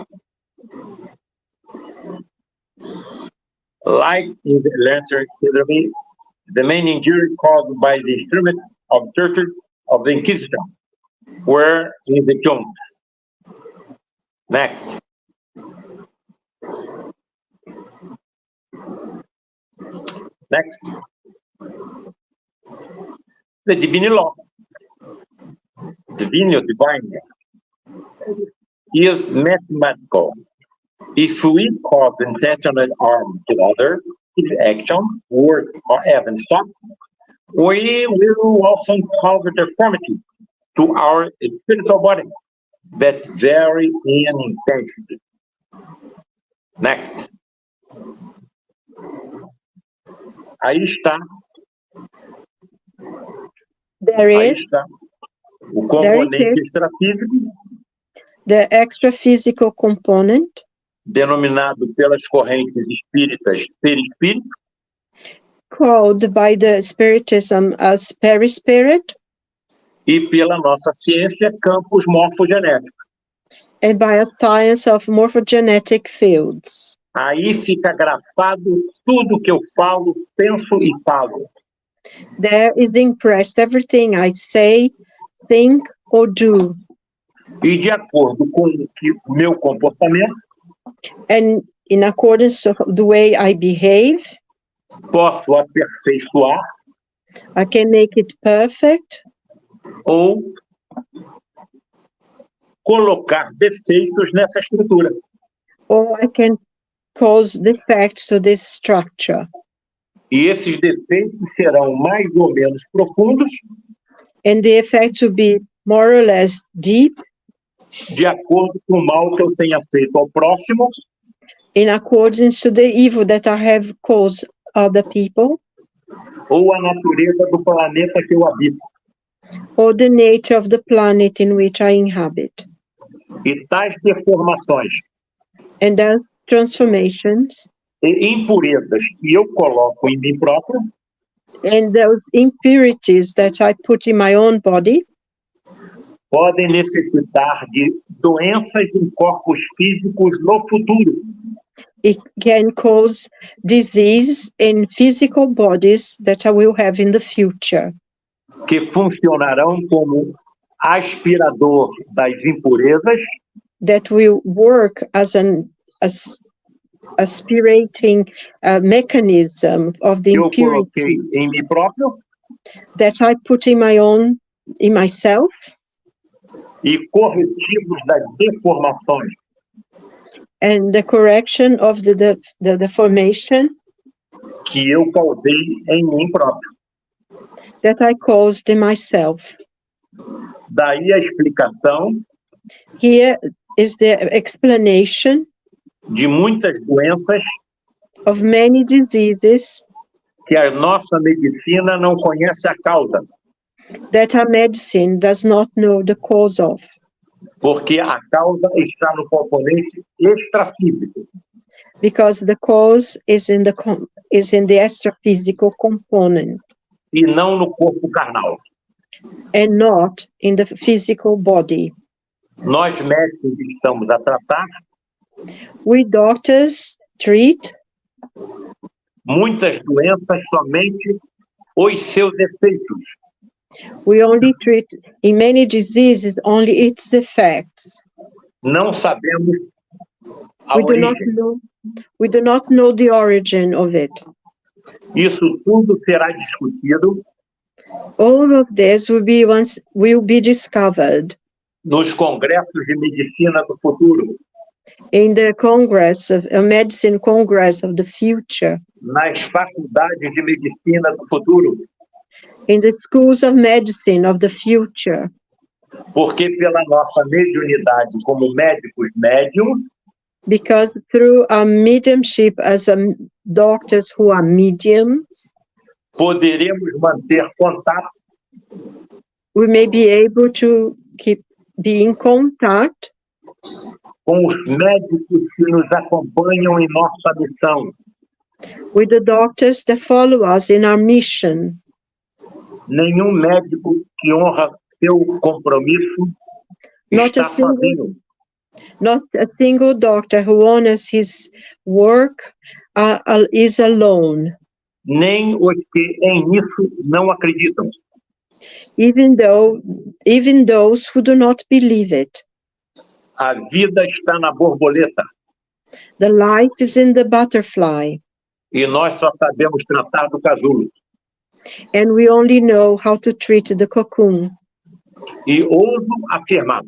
Like in the Lancer syndrome, the main injury caused by the instrument of torture of the Inquisition were in the joint. Next. Next. The divine law, divine or divine, is mathematical. If we cause intentional harm to others, his action, word, or even thought, we will often cause deformity to our spiritual body that vary in intensity. Next. Aí está. There Aí is está o componente extrafísico, the extra-physical component, denominado pelas correntes espíritas perispírito, called by the Spiritism as perispirit, e pela nossa ciência, campos morfogenéticos. and by a science of morphogenetic fields. Aí fica grafado tudo que eu falo, penso e falo. There is impressed everything I say, think, or do. E de acordo com o meu comportamento, And in accordance to the way I behave, posso aperfeiçoar I can make it perfect ou colocar defeitos nessa estrutura. or I can cause defects to this structure. E esses defeitos serão mais ou menos profundos, And the effect will be more or less deep de acordo com o mal que eu tenha feito ao próximo, in accordance to the evil that I have caused other people ou a natureza do planeta que eu habito. or the nature of the planet in which I inhabit. E tais deformações And those transformations e impurezas que eu coloco em mim próprio and those impurities that I put in my own body podem necessitar de doenças em corpos físicos no futuro, It can cause disease in physical bodies that I will have in the future, que funcionarão como aspirador das impurezas that will work as an aspirating mechanism of the que eu coloquei impurities em mim próprio that I put in myself, e corretivos das deformações and the correction of the deformation que eu causei em mim próprio. that I caused in myself. Daí a explicação Here is the explanation de muitas doenças of many diseases que a nossa medicina não conhece a causa, that our medicine does not know the cause of, porque a causa está no componente extrafísico. because the cause is in the extra-physical component E não no corpo carnal. and not in the physical body. Nós médicos estamos a tratar We doctors treat muitas doenças somente os seus efeitos, we only treat in many diseases only its effects. não sabemos a We do not know the origin of it. Isso tudo será discutido All of this will be discovered nos congressos de medicina do futuro, in the Medicine Congress of the future, nas faculdades de medicina do futuro, in the schools of medicine of the future, porque pela nossa mediunidade como médicos médiums, because through our mediumship as doctors who are mediums, poderemos manter contato we may be able to be in contact com os médicos que nos acompanham em nossa missão. with the doctors that follow us in our mission. Nenhum médico que honra seu compromisso Not está a single- sozinho. Not a single doctor who honors his work is alone, Nem os que em isso não acreditam. even those who do not believe it. A vida está na borboleta The life is in the butterfly, e nós só sabemos tratar do casulo. and we only know how to treat the cocoon. E ouso afirmar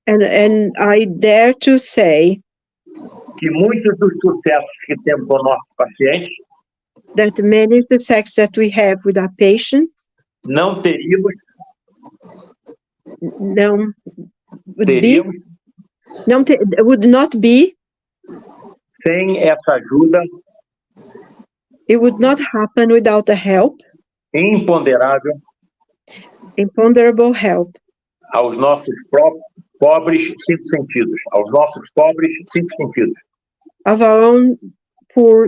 And I dare to say que muitos dos sucessos que temos com nossos pacientes that many of the sex that we have with our patients não teríamos would not be, sem essa ajuda it would not happen without the help, imponderável imponderable help aos nossos pobres cinco sentidos, aos nossos pobres cinco sentidos. of our own poor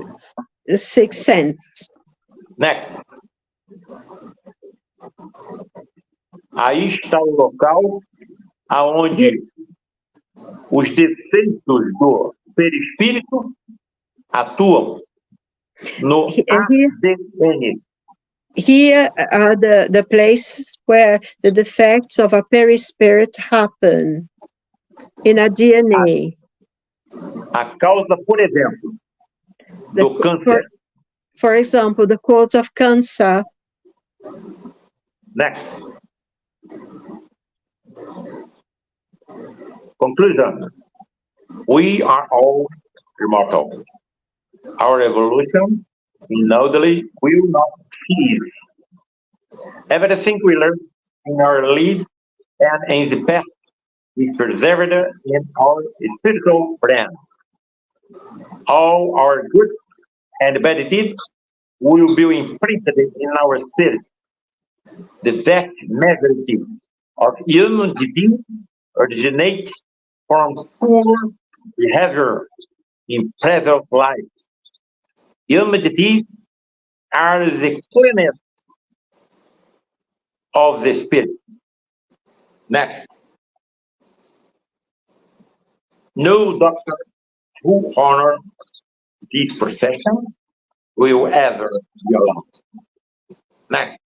sixth sense. Next. Aí está o local aonde os defeitos do perispírito atuam no ADN. Here are the places where the defects of a perispirit happen in a DNA. A causa, por exemplo, do câncer. For example, the cause of cancer. Next. Conclusion. We are all immortal. Our evolution undoubtedly will not cease. Everything we learn in our lives and in the past is preserved in our spiritual brain. All our good and bad deeds will be imprinted in our spirit. The vast majority of human disease originate from poor behavior in present life. Human disease are the cleanness of the spirit. Next. No doctor who honors this profession will ever be alone. Next.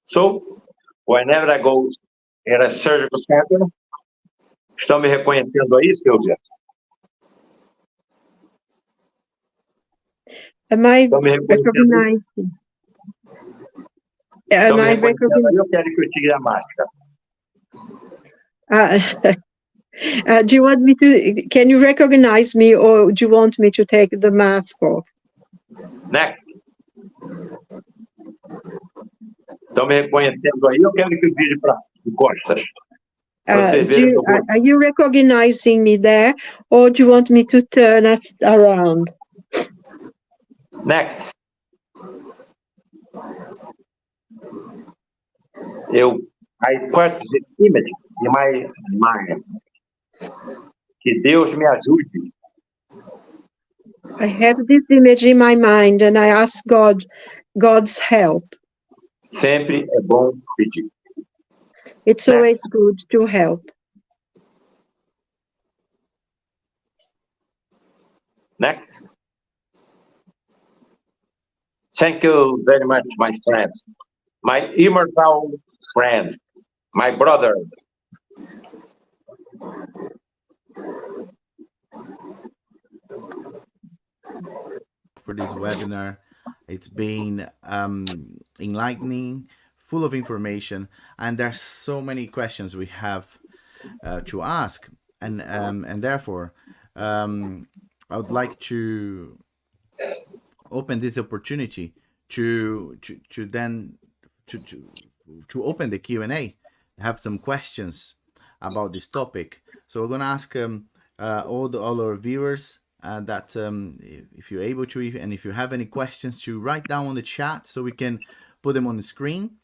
So, whenever I go in a surgical center, estão me reconhecendo aí, Silvia? Am I Estão me reconhecendo? recognizing? Estão Am me I reconhecendo aí? recognizing? Eu quero que eu tire a máscara. Do you want me to? Can you recognize me, or do you want me to take the mask off? Next. Estão me reconhecendo aí? Eu quero que eu vire para de costas. Vocês verem meu rosto. Are you recognizing me there, or do you want me to turn it around? Next. I put the image in my mind. Que Deus me ajude. I have this image in my mind, and I ask God's help. Sempre é bom pedir. It's always good to help. Next. Thank you very much, my friends. My immortal friends, my brother. For this webinar. It's been enlightening, full of information, and there's so many questions we have to ask, and therefore I would like to open this opportunity to open the Q&A, have some questions about this topic. So we're gonna ask all our viewers that if you're able to, and if you have any questions, to write down on the chat so we can put them on the screen.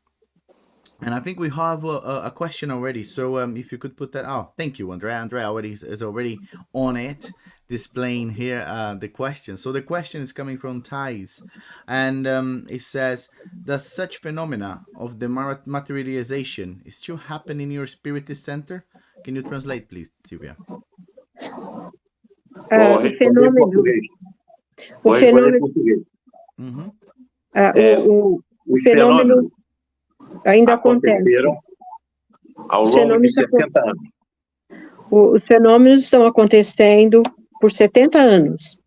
And I think we have a question already. So if you could put that, oh, thank you, Andrea. Andrea already is already on it, displaying here the question. So the question is coming from Thais, and it says, does such phenomena of the materialization still happen in your Spiritist center? Can you translate, please, Silvia? Vou responder em português. Vou responder em português. O fenômeno ainda aconteceram ao longo de 70 anos. Os fenômenos estão acontecendo por 70 anos.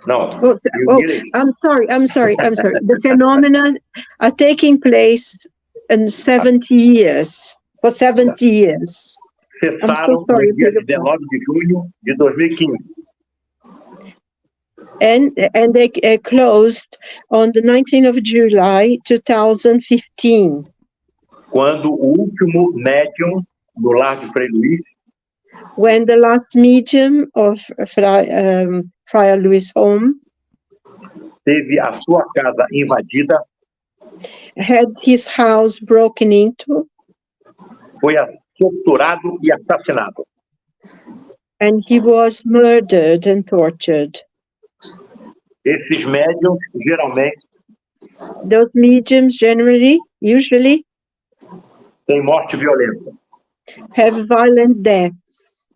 No, I'm sorry. The phenomena are taking place in 70 years. For 70 years. Cessaram no dia 19 de junho de 2015. And they closed on the 19th of July 2015. Quando o último médium do lar de Frei Luis, when the last medium of Frei Luis home teve a sua casa invadida, had his house broken into, foi torturado e assassinado. And he was murdered and tortured. Esses médiums, geralmente, those mediums usually têm morte violenta. Have violent deaths.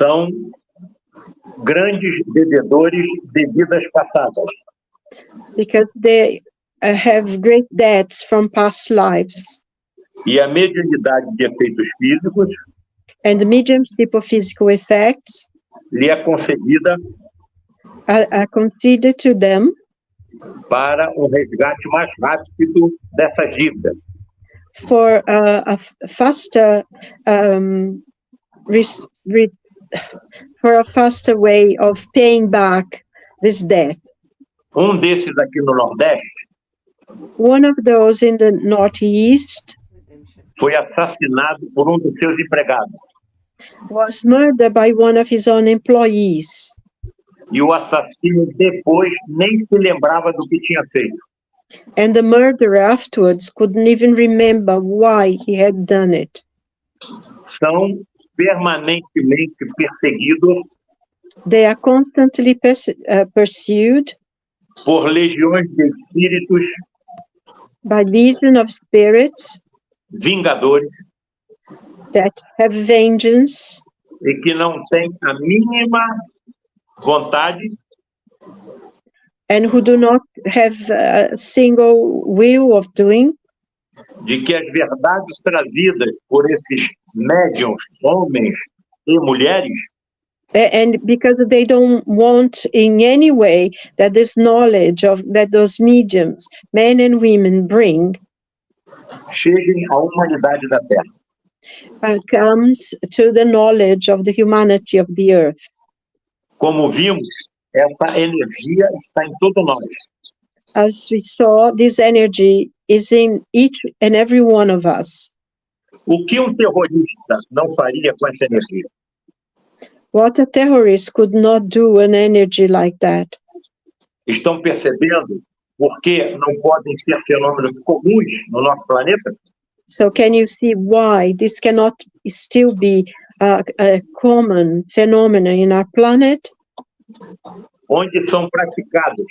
São grandes devedores de vidas passadas. Because they have great debts from past lives. E a mediunidade de efeitos físicos, and the mediumship of physical effects, lhe é concedida, are conceded to them, para resgate mais rápido dessas dívidas. For a faster for a faster way of paying back this debt. Desses aqui no Nordeste, one of those in the Northeast, foi assassinado por dos seus empregados. Was murdered by one of his own employees. E o assassino depois nem se lembrava do que tinha feito. And the murderer afterwards couldn't even remember why he had done it. São permanentemente perseguidos. They are constantly pursued. por legiões de espíritos by legion of spirits vingadores that have vengeance e que não têm a mínima vontade and who do not have a single will of doing, de que as verdades trazidas por esses médiuns, homens e mulheres, and because they don't want in any way that this knowledge of that those mediums, men and women, bring cheguem à humanidade da Terra. Comes to the knowledge of the humanity of the earth. Como vimos, essa energia está em todos nós. As we saw, this energy is in each and every one of us. O que um terrorista não faria com essa energia? What a terrorist could not do an energy like that. Estão percebendo por que não podem ser fenômenos comuns no nosso planeta? So can you see why this cannot still be a common phenomenon in our planet, Onde são praticados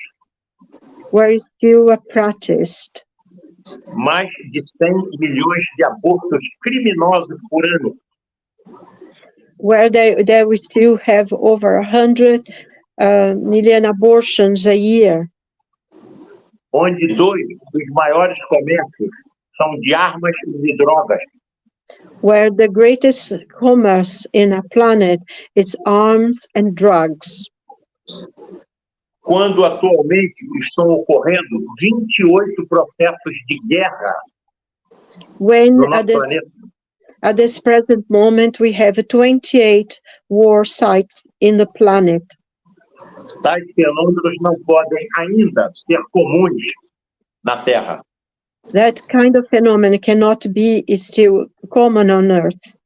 where it's still practiced mais de 100 milhões de abortos criminosos por ano, where they we still have over 100 million abortions a year, onde dois dos maiores comércios são de armas e de drogas, where the greatest commerce in our planet is arms and drugs, quando atualmente estão ocorrendo 28 processos de guerra when no nosso planeta. at this present moment we have 28 war sites in the planet. Tais fenômenos não podem ainda ser comuns na Terra. That kind of phenomenon cannot be still common on Earth.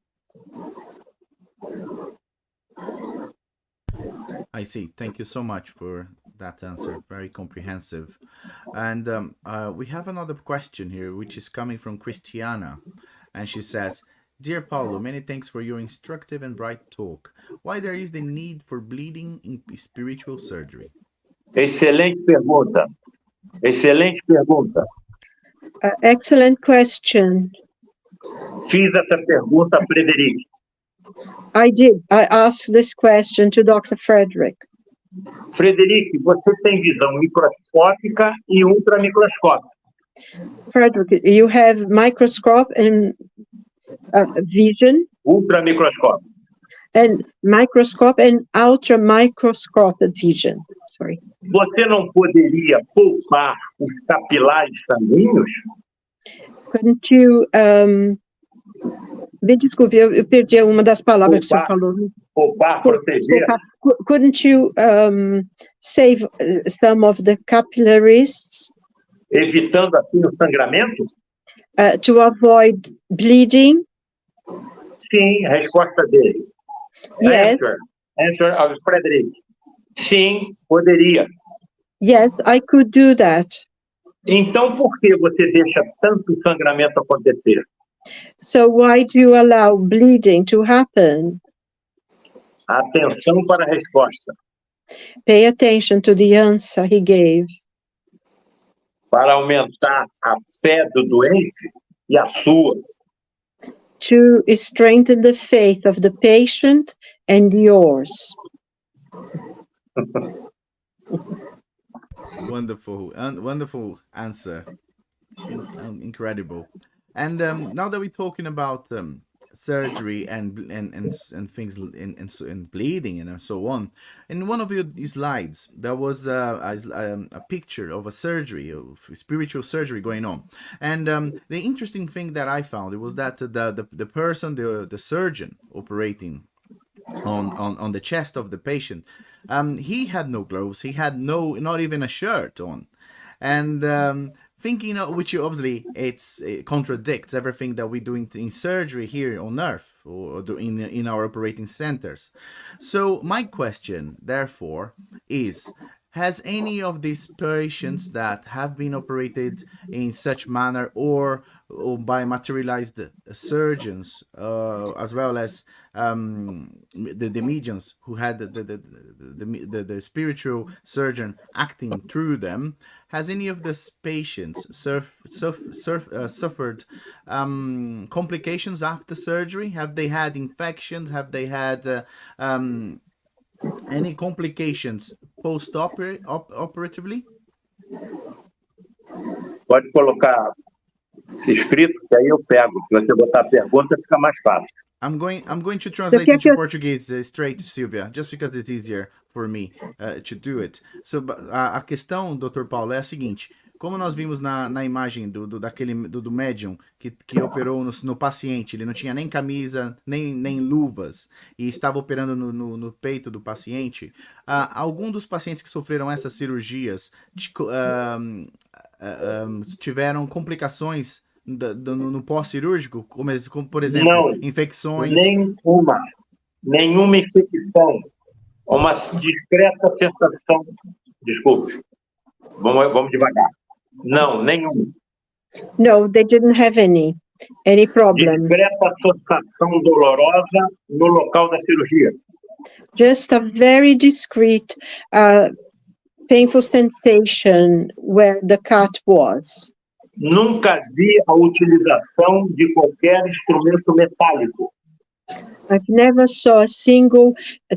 I see. Thank you so much for that answer. Very comprehensive. And we have another question here, which is coming from Christiana. And she says, Dear Paulo, many thanks for your instructive and bright talk. Why there is the need for bleeding in spiritual surgery? Excelente pergunta. Excelente pergunta. Excellent question. Fiz essa pergunta a Frederik. I did. I asked this question to Dr. Frederik. Frederik, você tem visão microscópica e ultramicroscópica. Frederik, you have microscope and vision, Ultramicroscópica. and microscope and ultra microscope vision. Sorry. Você não poderia poupar os capilares sanguíneos? Couldn't you me desculpe, eu perdi uma das palavras que o senhor falou. Poupar, proteger? Couldn't you save some of the capillaries Evitando assim o sangramento? to avoid bleeding? Sim, a resposta dele. Yes. Answer of Frederik. Sim, poderia. Yes, I could do that. Então, por que você deixa tanto sangramento acontecer? So why do you allow bleeding to happen? Atenção para a resposta. Pay attention to the answer he gave. Para aumentar a fé do doente e a sua. To strengthen the faith of the patient and yours. Wonderful, wonderful answer. Incredible. And now that we're talking about surgery and things and bleeding and so on, in one of your slides there was a picture of a surgery, of spiritual surgery going on, and the interesting thing that I found, it was that the person, the surgeon operating on the chest of the patient, he had no gloves, he had not even a shirt on, and thinking, which obviously it contradicts everything that we're doing in surgery here on Earth or in our operating centers. So my question, therefore, is: has any of these patients that have been operated in such manner, or by materialized surgeons, as well as the mediums who had the spiritual surgeon acting through them. Has any of these patients suffered complications after surgery? Have they had infections? Have they had any complications post-operatively? Pode colocar escrito, que aí eu pego. Se você botar a pergunta, fica mais fácil. I'm going to translate into Portuguese straight to Sylvia, just because it's easier for me to do it. So, a questão, Dr. Paulo, é a seguinte: como nós vimos na imagem do médium que operou no paciente, ele não tinha nem camisa, nem luvas, e estava operando no peito do paciente. Algum dos pacientes que sofreram essas cirurgias tiveram complicações no pós-cirúrgico, como por exemplo, não, infecções? Nenhuma infecção, uma discreta sensação, desculpe, vamos devagar, não, nenhum. No, they didn't have any problem. Discreta sensação dolorosa no local da cirurgia. Just a very discreet, painful sensation where the cut was. Nunca vi a utilização de qualquer instrumento metálico. I've never saw a single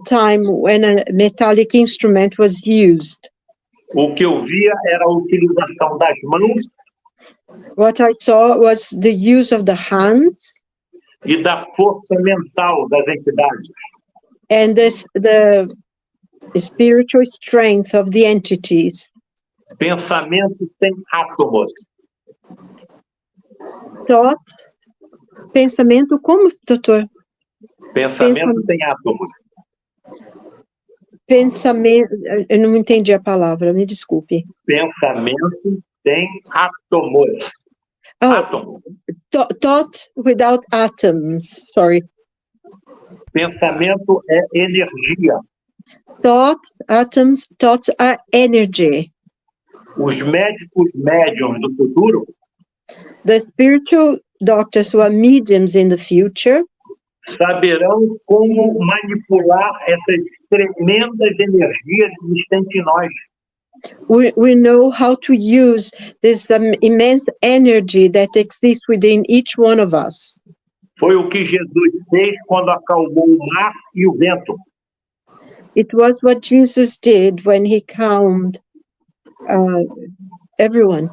time when a metallic instrument was used. O que eu via era a utilização das mãos. What I saw was the use of the hands. E da força mental das entidades. And the spiritual strength of the entities. Pensamento sem átomos. Thought, pensamento como, doutor? Pensamento sem átomos. Pensamento, eu não entendi a palavra, me desculpe. Pensamento sem átomos. Oh, átomo. Thought without atoms, sorry. Pensamento é energia. Thoughts are energy. Os médicos médiums do futuro, the spiritual doctors who are mediums in the future, saberão como manipular essas tremendas energias existentes em nós. We know how to use this immense energy that exists within each one of us. Foi o que Jesus fez quando acalmou o mar e o vento. It was what Jesus did when he calmed everyone.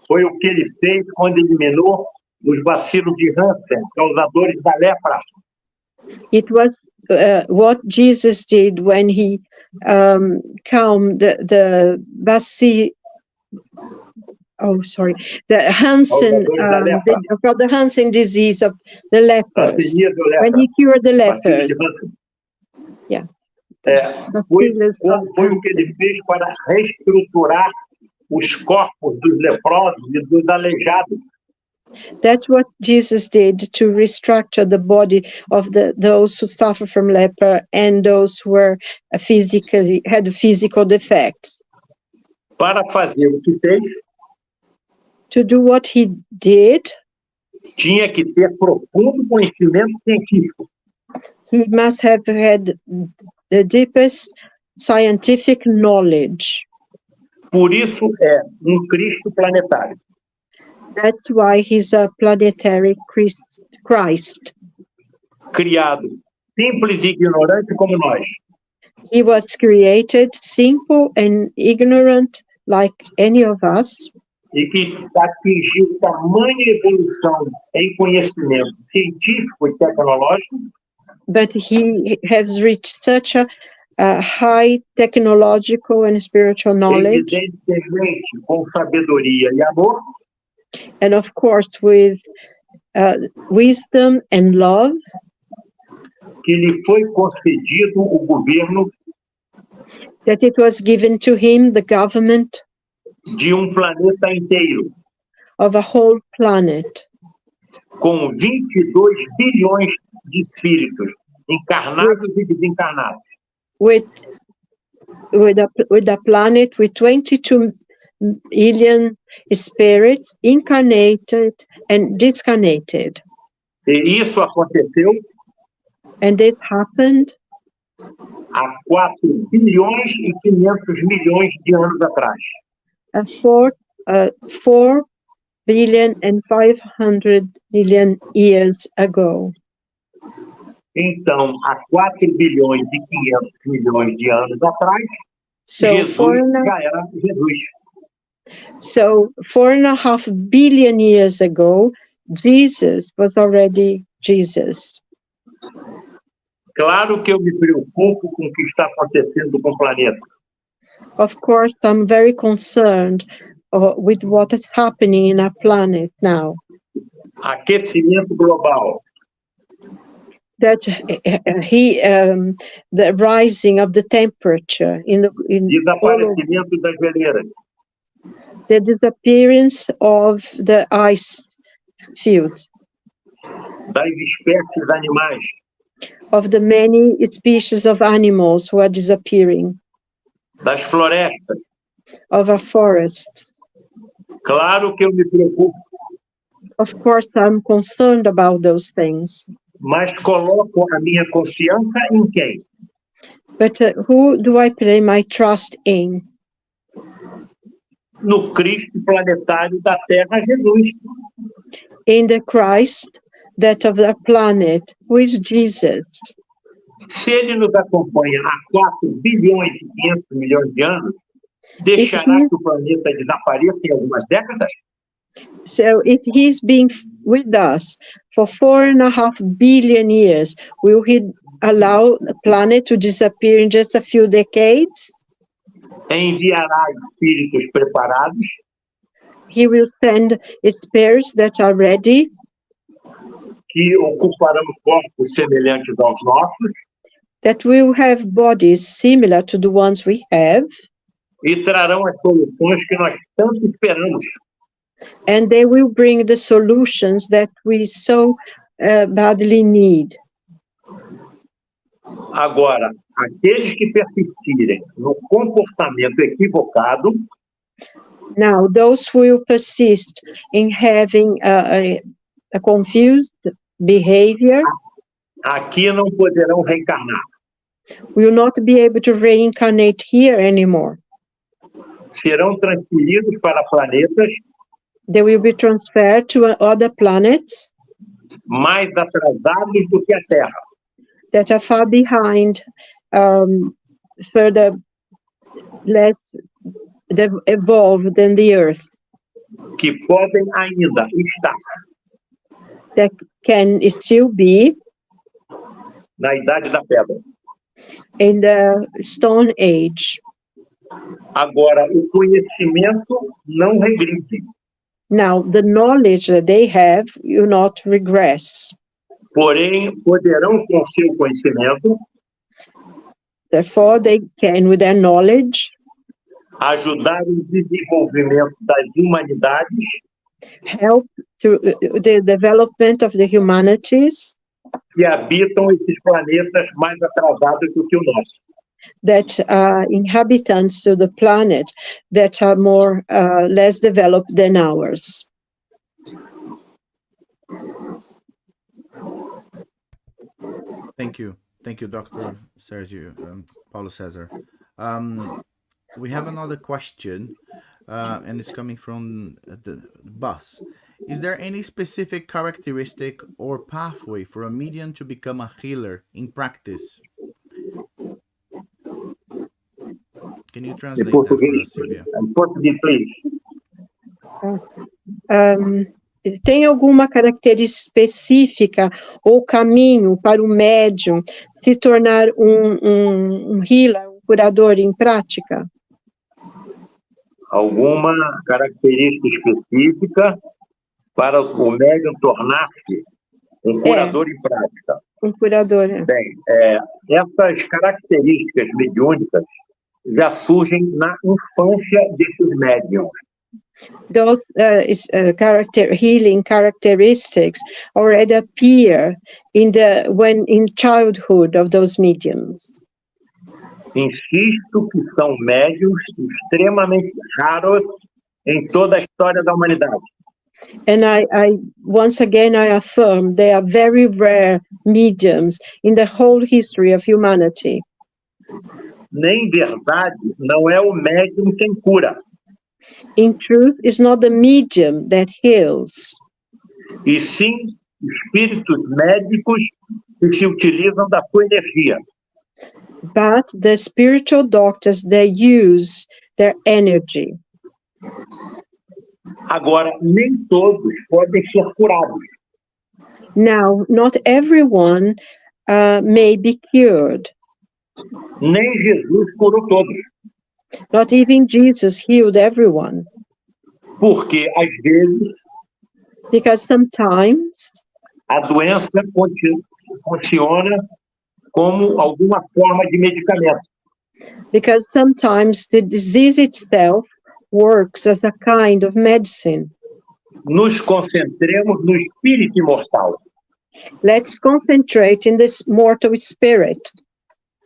Foi o que ele fez quando eliminou os bacilos de Hansen, causadores da lepra. It was what Jesus did when he calmed the Hansen, the Hansen disease of the lepers, when he cured the lepers. Yes. Foi o que ele fez para reestruturar os corpos dos leprosos e dos aleijados. That's what Jesus did to restructure the body of those who suffer from leper and those who were had physical defects. Para fazer o que fez, to do what he did, tinha que ter profundo conhecimento científico. He must have had the deepest scientific knowledge. Por isso é Cristo planetário. That's why he's a planetary Christ. Criado simples e ignorante como nós. He was created simple and ignorant like any of us. E que atingiu tamanha evolução em conhecimento científico e tecnológico. But he has reached such a high technological and spiritual knowledge. Evidentemente, com sabedoria e amor. And of course, with wisdom and love. Que lhe foi concedido o governo. That it was given to him the government. De planeta inteiro. Of a whole planet. Com 22 bilhões de espíritos, encarnados e desencarnados. With a planet with 22 billion spirits, incarnated and discarnated. E isso aconteceu And this happened há 4 bilhões e 500 milhões de anos atrás. 4 billion and 500 million years ago. Então, há 4 bilhões e 500 milhões de anos atrás, So Jesus já era Jesus. So 4.5 billion years ago, Jesus was already Jesus. Claro que eu me preocupo com o que está acontecendo com o planeta. Of course, I'm very concerned with what is happening in our planet now. Aquecimento global, That the rising of the temperature in all over, desaparecimento das geleiras, the disappearance of the ice fields, das espécies animais, of the many species of animals who are disappearing, das florestas. of our forests. Claro que eu me preocupo, Of course, I'm concerned about those things. mas coloco a minha confiança em quem? But who do I place my trust in? No Cristo planetário da Terra, Jesus. In the Christ, that of the planet, who is Jesus. Se ele nos acompanha há 4 bilhões e 500 milhões de anos, deixará que o planeta desapareça em algumas décadas? So if he's been with us for 4.5 billion years, will he allow the planet to disappear in just a few decades? Enviará espíritos preparados He will send spirits that are ready, que ocuparão corpos semelhantes aos nossos that will have bodies similar to the ones we have, e trarão as soluções que nós tanto esperamos. and they will bring the solutions that we so badly need. Agora, aqueles que persistirem no comportamento equivocado Now, those who will persist in having a confused behavior aqui não poderão reencarnar. will not be able to reincarnate here anymore. Serão transferidos para planetas They will be transferred to other planets mais atrasados do que a Terra, that are far behind, further less evolved than the Earth, que podem ainda estar that can still be na Idade da Pedra. in the Stone Age. Agora, o conhecimento não regride, Now, the knowledge that they have will not regress. porém poderão, com seu conhecimento, Therefore, they can, with their knowledge, ajudar o desenvolvimento das humanidades help to the development of the humanities que habitam esses planetas mais atrasados do que o nosso. that are inhabitants to the planet that are more less developed than ours. Thank you, Dr. Sergio, Paulo Cesar. We have another question, and it's coming from the bus. Is there any specific characteristic or pathway for a medium to become a healer in practice? Can you translate that for us, Silvia? Português, please. Tem alguma característica específica ou caminho para o médium se tornar um healer, um curador em prática? Alguma característica específica para o médium tornar-se um curador em prática? Um curador, é. Bem, essas características mediúnicas já surgem na infância desses médiums. Those healing characteristics already appear in childhood of those mediums. Insisto que são médiums extremamente raros em toda a história da humanidade. And I once again, I affirm they are very rare mediums in the whole history of humanity. Nem verdade, não é o médium quem cura, In truth, it's not the medium that heals, e sim espíritos médicos que se utilizam da sua energia. but the spiritual doctors, they use their energy. Agora, nem todos podem ser curados. Now, not everyone may be cured. Nem Jesus curou todos, Not even Jesus healed everyone, porque às vezes because sometimes a doença funciona como alguma forma de medicamento. the disease itself works as a kind of medicine. Nos concentremos no espírito imortal Let's concentrate in this mortal spirit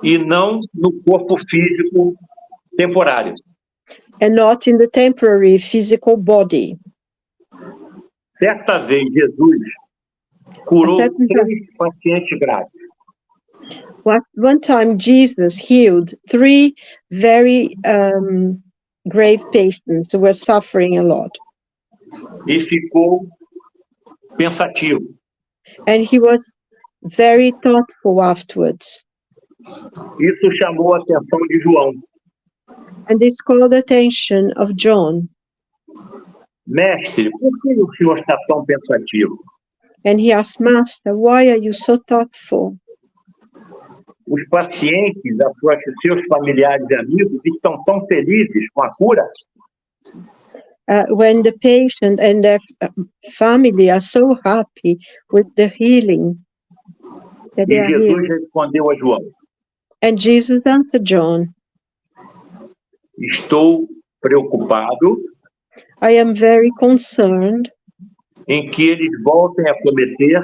e não no corpo físico temporário. and not in the temporary physical body. Certa vez, Jesus curou Certa- 3 pacientes graves. One time, Jesus healed 3 very grave patients who were suffering a lot. E ficou pensativo. And he was very thoughtful afterwards. Isso chamou a atenção de João. And this called the attention of John. Mestre, por que o senhor está tão pensativo? And he asked, Master, why are you so thoughtful? Os pacientes, seus familiares e amigos estão tão felizes com a cura When the patient and their family are so happy with the healing that e they are Jesus healed. respondeu a João: And Jesus answered John, estou preocupado I am very concerned em que eles voltem a cometer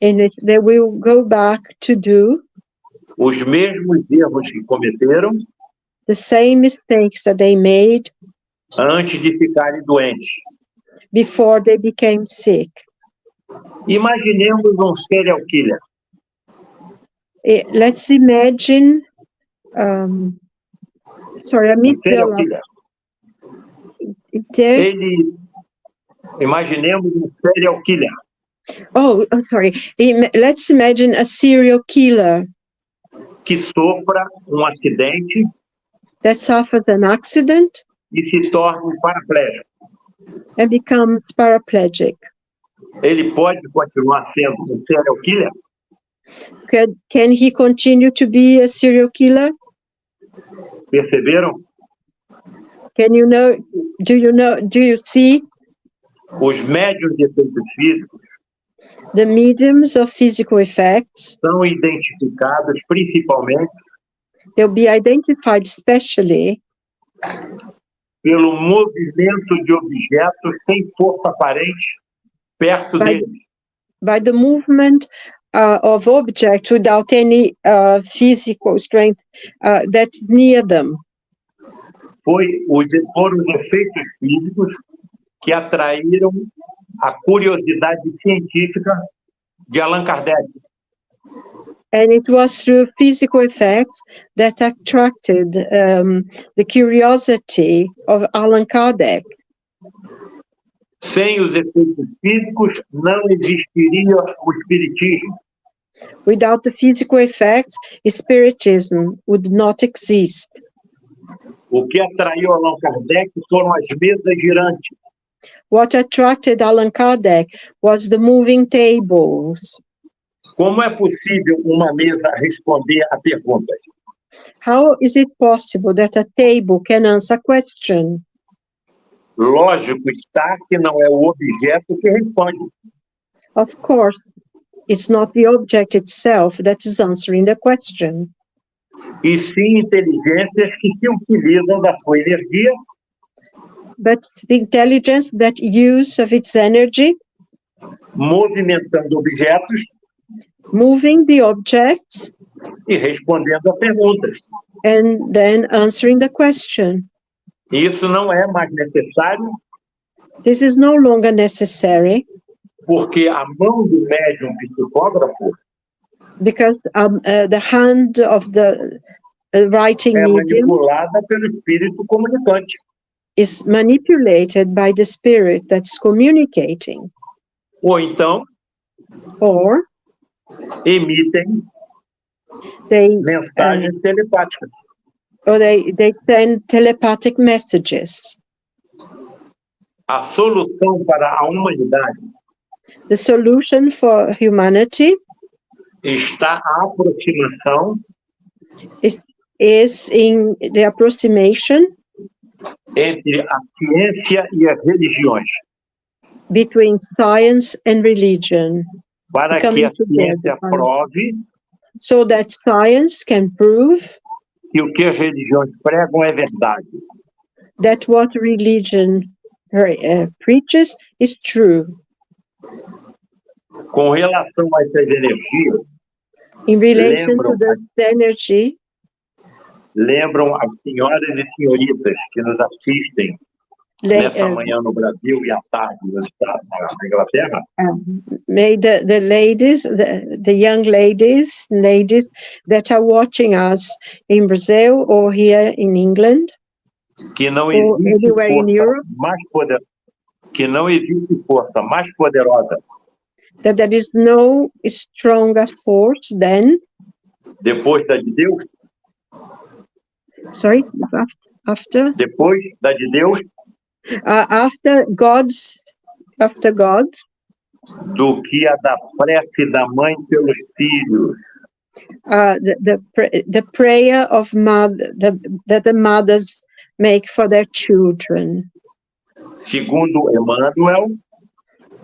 in it they will go back to do os mesmos erros que cometeram the same mistakes that they made antes de ficarem doentes. before they became sick. Imaginemos serial killer. Let's imagine, sorry, I missed the Serial last. killer. Imaginemos serial killer Sorry. Let's imagine a serial killer que sofra acidente that suffers an accident e se torne paraplégico. and becomes paraplegic. Ele pode continuar sendo serial killer? Can he continue to be a serial killer? Perceberam? Do you see Os médiuns de efeitos físicos the mediums of physical effects? são identificados principalmente They'll be identified especially pelo movimento de objetos sem força aparente perto deles. by the movement of objects without any physical strength that's near them. Foram os efeitos físicos que atraíram a curiosidade científica de Allan Kardec. And it was through physical effects that attracted the curiosity of Allan Kardec. Sem os efeitos físicos, não existiria o espiritismo. Without the physical effects, Spiritism would not exist. O que atraiu Allan Kardec foram as mesas girantes. What attracted Allan Kardec was the moving tables. Como é possível uma mesa responder a perguntas? How is it possible that a table can answer a question? Lógico está que não é o objeto que responde. Of course, it's not the object itself that is answering the question, E sim inteligências que se utilizam da sua energia but the intelligence that use of its energy, movimentando objetos moving the objects, e respondendo a perguntas. and then answering the question. Isso não é mais necessário, This is no longer necessary porque a mão do médium psicógrafo because the hand of the writing é medium manipulada pelo espírito comunicante. is manipulated by the spirit that's communicating, Ou então, or emitem they mensagens telepáticas. or they send telepathic messages. A solução para a humanidade The solution for humanity está a aproximação is in the approximation entre a ciência e as religiões, between science and religion, para que a ciência prove so that science can prove que o que as religiões pregam é verdade. that what religion preaches is true. Com relação a essas energias, In relation to this energy, lembram as senhoras e senhoritas que nos assistem nessa manhã no Brasil e à tarde na Inglaterra? may the ladies, the young ladies that are watching us in Brazil or here in England, Que não or existe anywhere in Europe, que não existe força mais poderosa that there is no stronger force than, depois da de Deus, sorry, after depois da de Deus, after God, do que a da prece da mãe pelos filhos. the prayer of mother that the mothers make for their children. Segundo Emmanuel,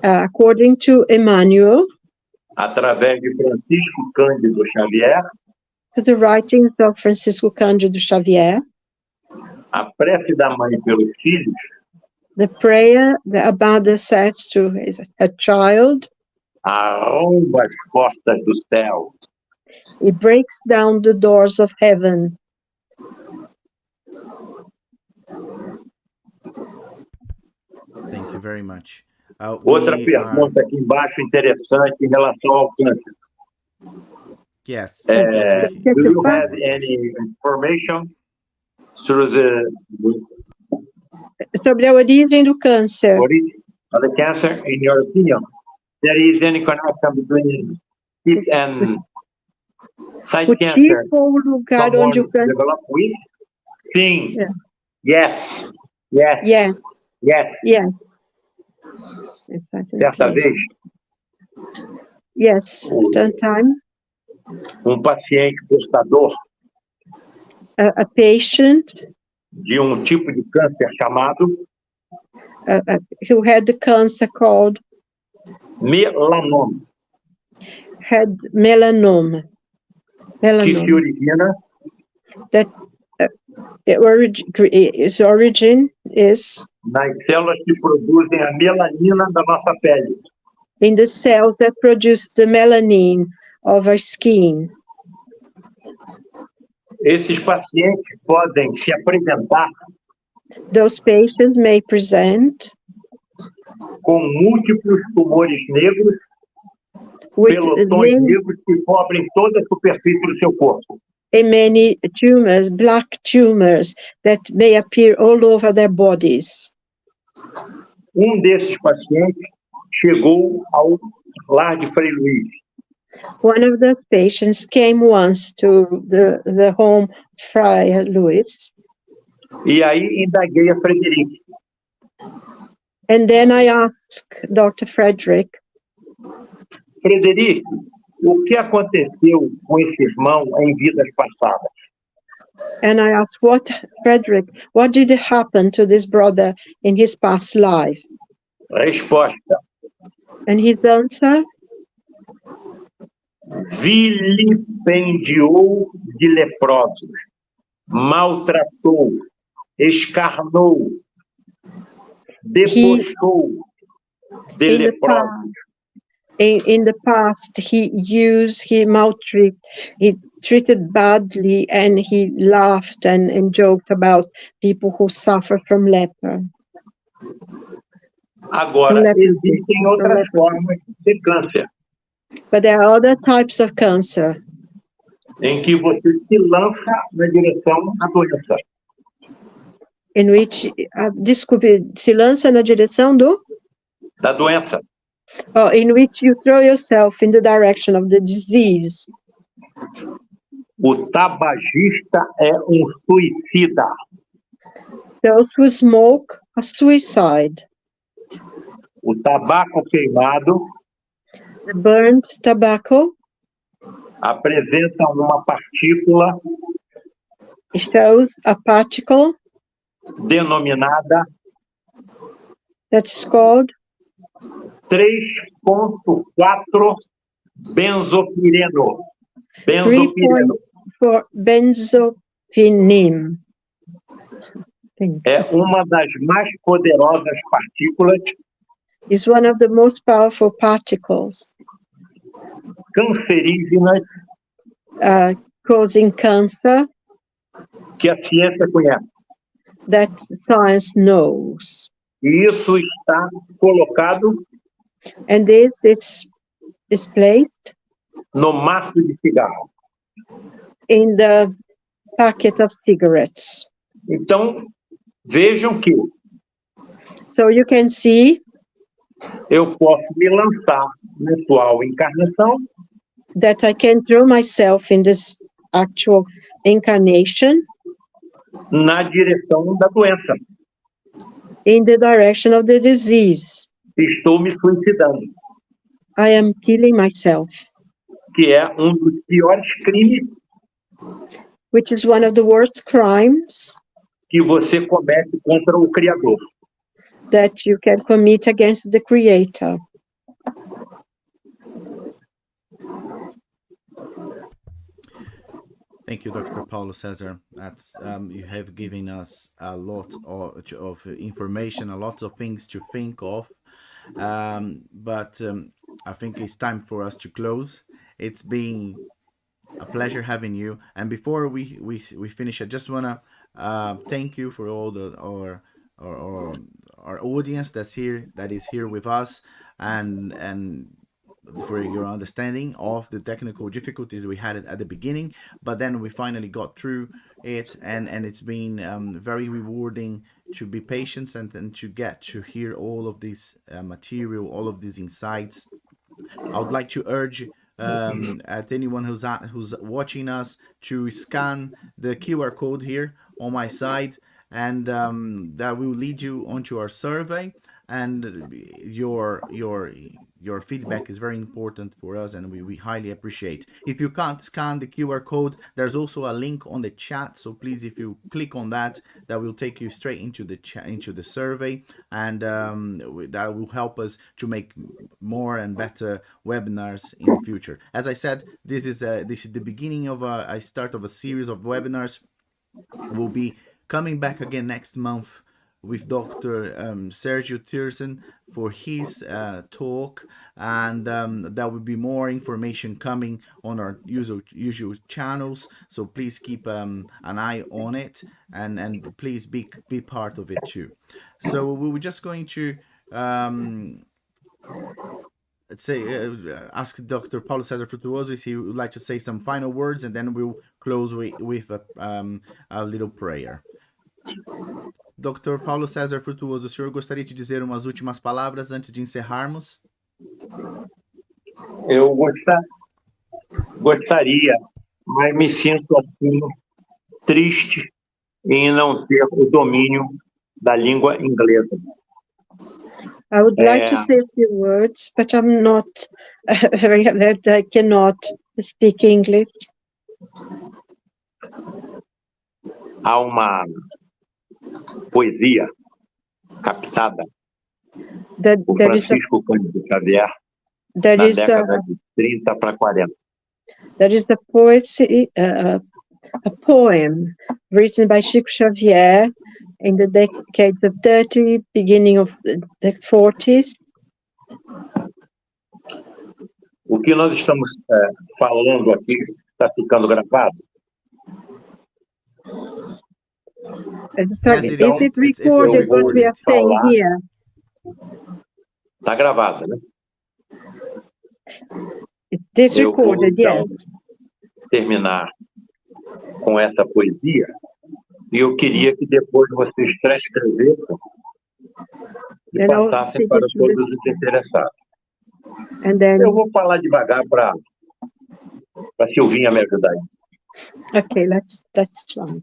According to Emmanuel, através de Francisco Cândido Xavier, to the writings of Francisco Cândido Xavier, a prece da mãe pelos filhos the prayer that a mother says to her child, arromba as portas do céu. it breaks down the doors of heaven. Thank you very much. Outra pergunta aqui embaixo interessante em relação ao câncer. Yes. Do you have any information through Sobre a origem do câncer. the cancer, in your opinion? There is any connection between it and side O cancer? tipo ou lugar Someone onde o câncer... developed with? Sim. Yeah. Yes. Yes. Yes, Yes. yes. Certa vez, Yes, after time, paciente portador a patient de tipo de câncer chamado who had the cancer called melanoma, had melanoma. que se origina That its origin is nas células que produzem a melanina da nossa pele. in the cells that produce the melanin of our skin. Esses pacientes podem se apresentar Those patients may present com múltiplos tumores negros, with pelotões negros que cobrem toda a superfície do seu corpo. many tumors, black tumors that may appear all over their bodies. Desses pacientes chegou ao lar de Frei Luis. One of those patients came once to the home Frei Luis. E aí indaguei a Frederik. And then I asked Dr. Frederik, Frederik, o que aconteceu com esse irmão em vidas passadas? and I asked, Frederik, what did happen to this brother in his past life? Resposta: And his answer, vilipendiou de leprosos, maltratou, escarnou, debochou de leprosos. In the past, he treated badly, and he laughed and joked about people who suffer from leper. Agora, Leprosy. existem outras formas de câncer, But there are other types of cancer em que você se lança na direção da doença. in which, desculpe, se lança na direção Da doença. in which you throw yourself in the direction of the disease. O tabagista é suicida. Those who smoke are suicide. O tabaco queimado The burnt tobacco apresenta uma partícula shows a particle denominada that's called 3,4 benzopireno. Benzopireno 3.4 benzophenone. é uma das mais poderosas partículas Is one of the most powerful particles cancerígenas causing cancer que a ciência conhece. that science knows. E isso está colocado And this is placed no maço de cigarro. in the packet of cigarettes. Então, vejam que So you can see eu posso me lançar na atual encarnação that I can throw myself in this actual incarnation na direção da doença. in the direction of the disease. Estou me suicidando, I am killing myself, que é dos piores crimes which is one of the worst crimes que você comete contra o Criador. that you can commit against the Creator. Thank you, Dr. Paulo Cesar. That's you have given us a lot of information, a lot of things to think of. But I think it's time for us to close. It's been a pleasure having you. And before we finish, I just wanna thank you for all our audience that is here with us, and for your understanding of the technical difficulties we had at the beginning, but then we finally got through it, and it's been very rewarding to be patient and to get to hear all of this material, all of these insights. I would like to urge at anyone who's watching us to scan the QR code here on my side, and that will lead you onto our survey. And your feedback is very important for us, and we highly appreciate. If you can't scan the QR code, there's also a link on the chat. So please, if you click on that, that will take you straight into the survey, and that will help us to make more and better webinars in the future. As I said, this is the beginning of a start of a series of webinars. We'll be coming back again next month with Dr. Sergio Tirson for his talk, and there will be more information coming on our usual channels. So please keep an eye on it, and please be part of it too. So we were just going to ask Dr. Paulo Cesar Frucutuoso if he would like to say some final words, and then we'll close with a little prayer. Dr. Paulo Cesar Frucutuoso, o senhor gostaria de dizer umas últimas palavras antes de encerrarmos? Eu gostaria, mas me sinto assim triste em não ter o domínio da língua inglesa. I would like to say a few words, but I'm not very alert. I cannot speak English. Há uma poesia captada por Francisco Cândido Xavier na década de 30 para 40. There is a poetry, a poem written by Chico Xavier in the decades of 30, beginning of the 40s. que nós estamos falando aqui está ficando gravado? Yes, it Is is. it It's recorded being what we are recorded. saying here? Está gravado, né? It is Eu vou, recorded, então, yes. terminar com essa poesia e eu queria que depois vocês transcrevessem e And I'll passassem take para it to todos this, os interessados. and then, Eu vou falar devagar para a Silvinha me ajudar aí. okay, let's try.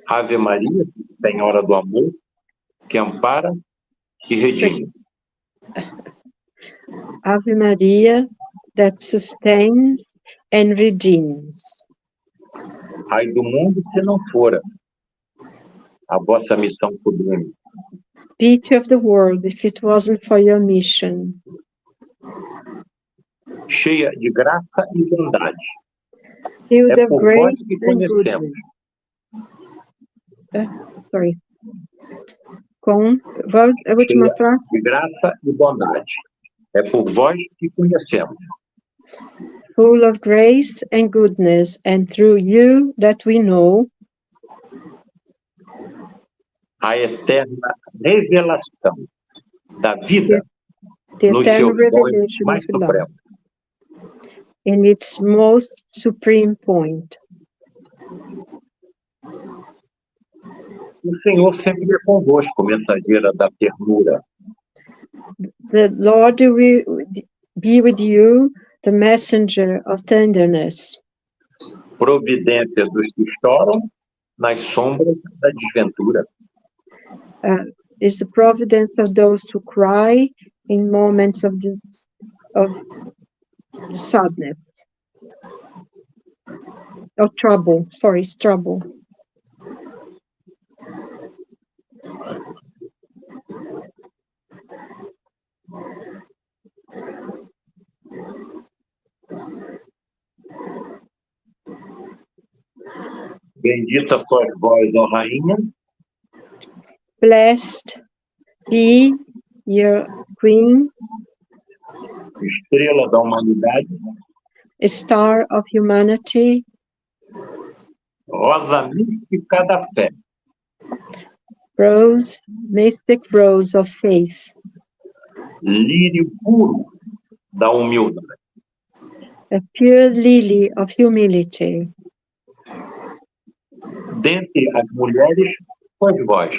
Ave Maria, Senhora do Amor, que ampara e redime. Ave Maria, that sustains and redeems. Ai do mundo se não fora a vossa missão sublime. Pity of the world if it wasn't for your mission. Cheia de graça e bondade. Filled É of por grace vós que and conhecemos. goodness. Sorry. Com, a última Cheia frase. de graça e bondade. É por vós que conhecemos. Full of grace and goodness, and through you that we know A eterna revelação da vida the nos eternal seus dons revelation mais of love supremos. in its most supreme point. O Senhor sempre é convosco, mensageira da ternura. The Lord will be with you, the messenger of tenderness, Providência dos que choram nas sombras da desventura. is the providence of those who cry in moments of sadness, of trouble. Sorry, it's trouble. Bendita sois vós, ó Rainha, Blessed be your Queen, estrela da humanidade, a star of humanity, rosa mística da fé, rose, mystic rose of faith, lírio puro da humildade. a pure lily of humility. Dentre as mulheres, sois vós,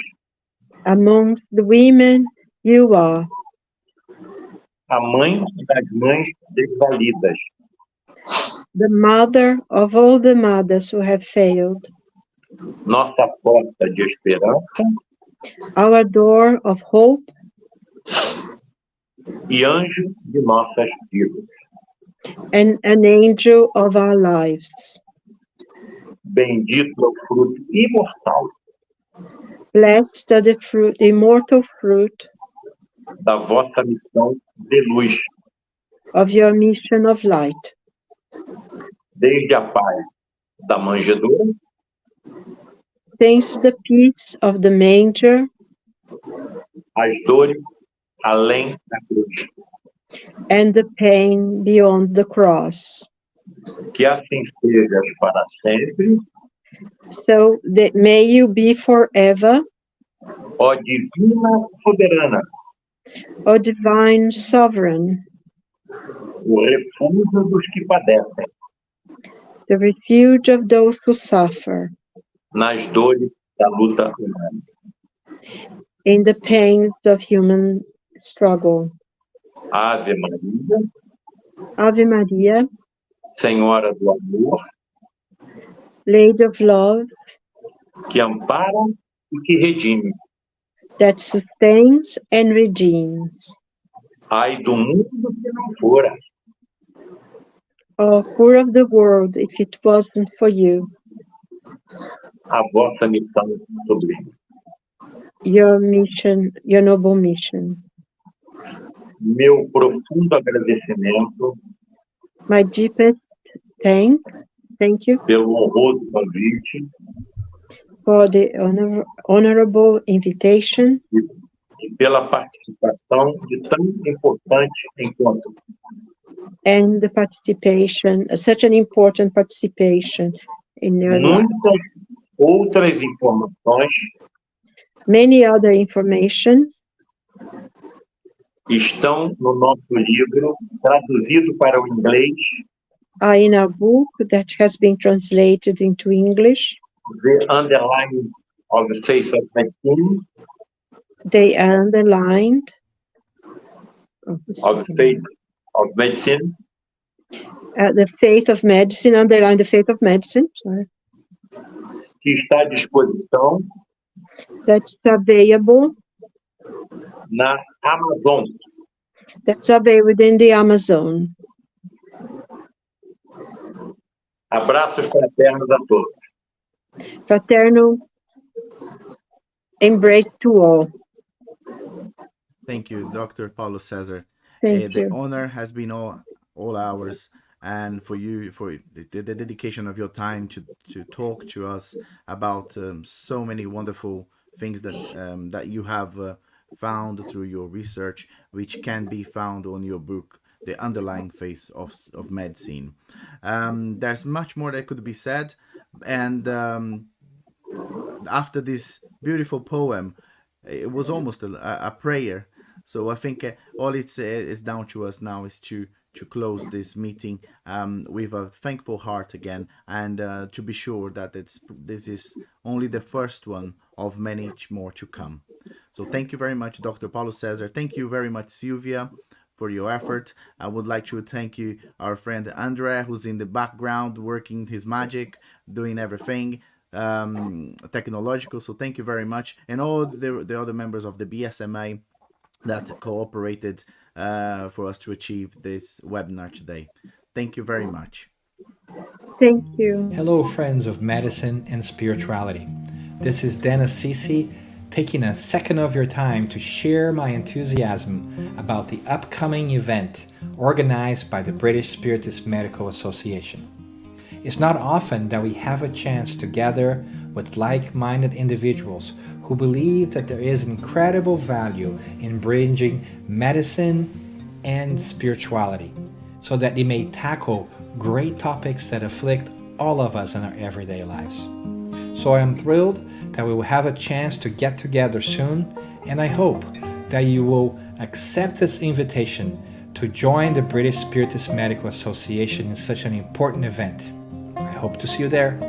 Amongst the women, you are a mãe das mães desvalidas, the mother of all the mothers who have failed, nossa porta de esperança our door of hope, e anjo de nossas vidas. and an angel of our lives. Bendito é o fruto imortal Blessed are the fruit, the immortal fruit da vossa missão de luz, of your mission of light, desde a paz da manjedoura since the peace of the manger às dores além da cruz. and the pain beyond the cross. Que assim seja para sempre, So that may you be forever, ó divina soberana, O divine sovereign, o refúgio dos que padecem, the refuge of those who suffer, nas dores da luta humana. in the pains of human struggle. Ave Maria, Ave Maria, Senhora do Amor, Lady of Love, que ampara e que redime. that sustains and redeems. Ai do mundo se não fora Oh, poor of the world, if it wasn't for you, a vossa missão sublime. your mission, your noble mission. Meu profundo agradecimento My deepest thank you pelo honroso convite for the honorable invitation e pela participação de tão importante encontro. And the participation, such an important participation in your life. Muitas outras informações Many other information estão no nosso livro, traduzido para o inglês, are in a book that has been translated into English. The Underlying of the Faith of Medicine, They are underlined. of Faith of Medicine, The faith of medicine, underline the faith of medicine, sorry. que está à disposição That's available. na Amazon. That's available within the Amazon. Abraços fraternos a todos. Fraternal embrace to all. Thank you, Dr. Paulo Cesar. Thank The you. honor has been all ours, and for you, for the dedication of your time to talk to us about so many wonderful things that you have found through your research, which can be found on your book, The Underlying Face of Medicine. There's much more that could be said, and after this beautiful poem, it was almost a prayer. So I think all it's down to us now is to close this meeting with a thankful heart again, and to be sure that this is only the first one of many more to come. So thank you very much, Dr. Paulo Cesar. Thank you very much, Sylvia, for your effort. I would like to thank you, our friend Andre, who's in the background working his magic, doing everything technological. So thank you very much, and all the other members of the BSMA that cooperated for us to achieve this webinar today. Thank you very much. Thank you. Hello, friends of medicine and spirituality. This is Dan Assisi, taking a second of your time to share my enthusiasm about the upcoming event organized by the British Spiritist Medical Association. It's not often that we have a chance to gather with like-minded individuals who believe that there is incredible value in bridging medicine and spirituality so that they may tackle great topics that afflict all of us in our everyday lives. So I am thrilled that we will have a chance to get together soon, and I hope that you will accept this invitation to join the British Spiritist Medical Association in such an important event. I hope to see you there.